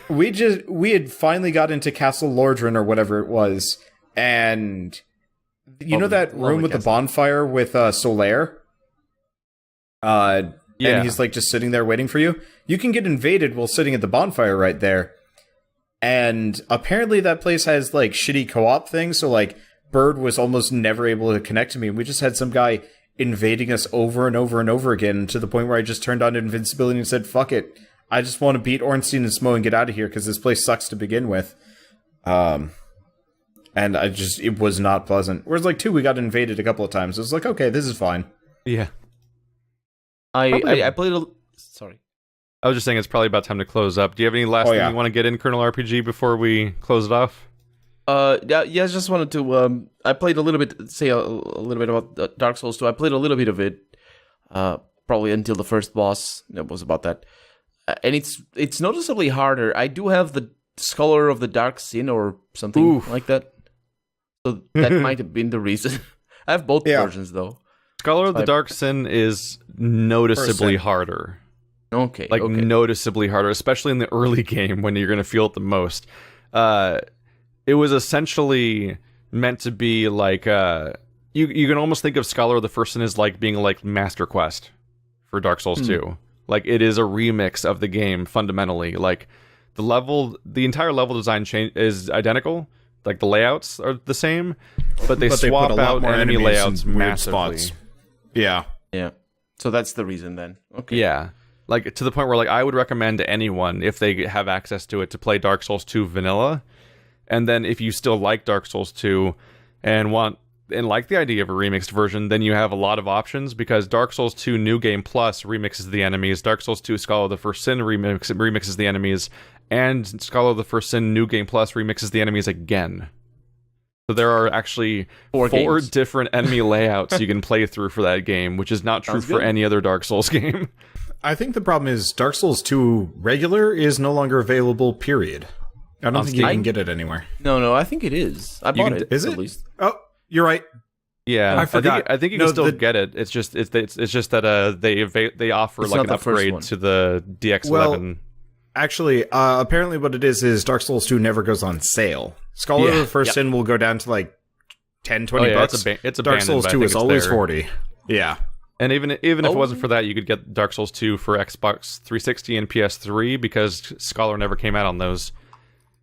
We had finally got into Castle Lordran or whatever it was, and you know that room with the bonfire with Solaire? And he's like just sitting there waiting for you. You can get invaded while sitting at the bonfire right there. And apparently that place has like shitty co-op things, so like Bird was almost never able to connect to me. We just had some guy invading us over and over and over again, to the point where I just turned on invincibility and said, fuck it. I just want to beat Ornstein and Smo and get out of here, because this place sucks to begin with. And it was not pleasant. Whereas like 2, we got invaded a couple of times. It was like, okay, this is fine. Yeah. I played a... Sorry. I was just saying it's probably about time to close up. Do you have any last thing you want to get in, Colonel RPG, before we close it off? I just wanted to. I played a little bit. Say a little bit about Dark Souls 2. I played a little bit of it, probably until the first boss. It was about that, and it's noticeably harder. I do have the Scholar of the Dark Sin or something like that, so that might have been the reason. I have both versions though. Scholar of the Dark Sin is noticeably harder. Okay. Noticeably harder, especially in the early game when you're going to feel it the most. It was essentially meant to be like you can almost think of Scholar of the First Sin as like being like Master Quest for Dark Souls 2. Like it is a remix of the game fundamentally. Like the entire level design change is identical. Like the layouts are the same, but they swap out enemy layouts massively. Spots. Yeah. So that's the reason then. Okay. Yeah. Like, to the point where, like, I would recommend to anyone, if they have access to it, to play Dark Souls 2 vanilla. And then if you still like Dark Souls 2 and like the idea of a remixed version, then you have a lot of options, because Dark Souls 2 New Game Plus remixes the enemies, Dark Souls 2 Scholar of the First Sin remixes the enemies, and Scholar of the First Sin New Game Plus remixes the enemies again. So there are actually 4 different enemy layouts you can play through for that game, which is not true for any other Dark Souls game. I think the problem is Dark Souls 2 regular is no longer available, period. I don't think you can get it anywhere. No, I think it is. I bought it. Is it? At least. Oh, you're right. Yeah, I forgot. I think you can still get it. It's just that they offer like an upgrade to the DX11. Well, actually, apparently what it is Dark Souls 2 never goes on sale. Scholar of the First Sin will go down to like 10, 20 bucks. It's Dark Souls 2 is always 40. Yeah. And even if it wasn't for that, you could get Dark Souls 2 for Xbox 360 and PS3, because Scholar never came out on those.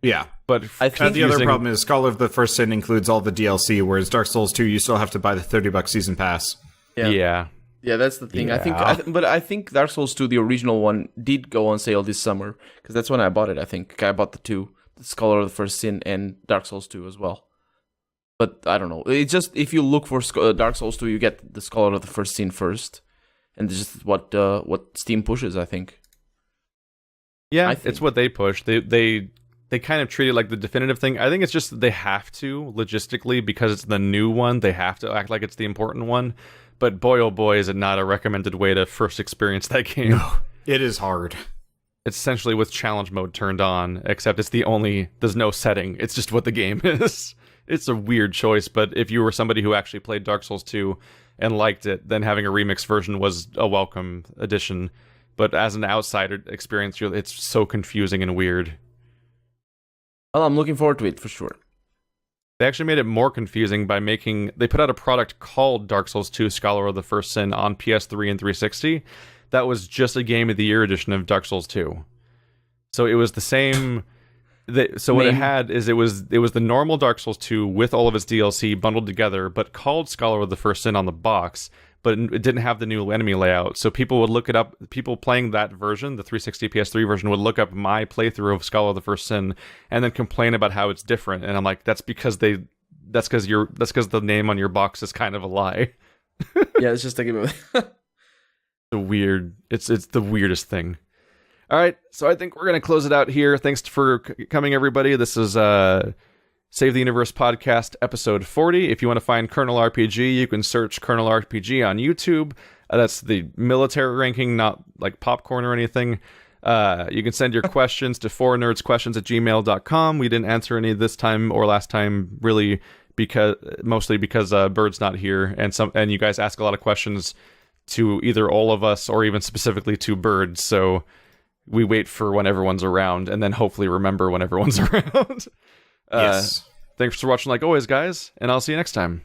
Yeah. But I think the other problem is Scholar of the First Sin includes all the DLC, whereas Dark Souls 2, you still have to buy the $30 season pass. Yeah, that's the thing. Yeah. But I think Dark Souls 2, the original one, did go on sale this summer, because that's when I bought it. I think I bought the 2, the Scholar of the First Sin and Dark Souls 2 as well. But I don't know. It's just, if you look for Dark Souls 2, you get the Scholar of the First Sin first, and it's just what Steam pushes, I think. Yeah, it's what they push. They kind of treat it like the definitive thing. I think it's just that they have to, logistically, because it's the new one, they have to act like it's the important one. But boy, oh boy, is it not a recommended way to first experience that game. No, it is hard. It's essentially with challenge mode turned on, except there's no setting. It's just what the game is. It's a weird choice, but if you were somebody who actually played Dark Souls 2 and liked it, then having a remix version was a welcome addition. But as an outsider experience, it's so confusing and weird. Well, I'm looking forward to it, for sure. They actually made it more confusing by they put out a product called Dark Souls 2 Scholar of the First Sin on PS3 and 360. That was just a Game of the Year edition of Dark Souls 2. So it was the same So what it had is it was the normal Dark Souls 2 with all of its DLC bundled together, but called Scholar of the First Sin on the box, but it didn't have the new enemy layout. So people would look it up. People playing that version, the 360 PS3 version, would look up my playthrough of Scholar of the First Sin and then complain about how it's different. And I'm like, that's because the name on your box is kind of a lie. Yeah, it's just a game. It's the weirdest thing. All right, so I think we're going to close it out here. Thanks for coming, everybody. This is Save the Universe Podcast, episode 40. If you want to find Colonel RPG, you can search Colonel RPG on YouTube. That's the military ranking, not like popcorn or anything. You can send your questions to fournerdsquestions@gmail.com. We didn't answer any this time or last time, really, mostly because Bird's not here, and you guys ask a lot of questions to either all of us or even specifically to Bird, so we wait for when everyone's around and then hopefully remember when everyone's around. Yes. Thanks for watching like always, guys, and I'll see you next time.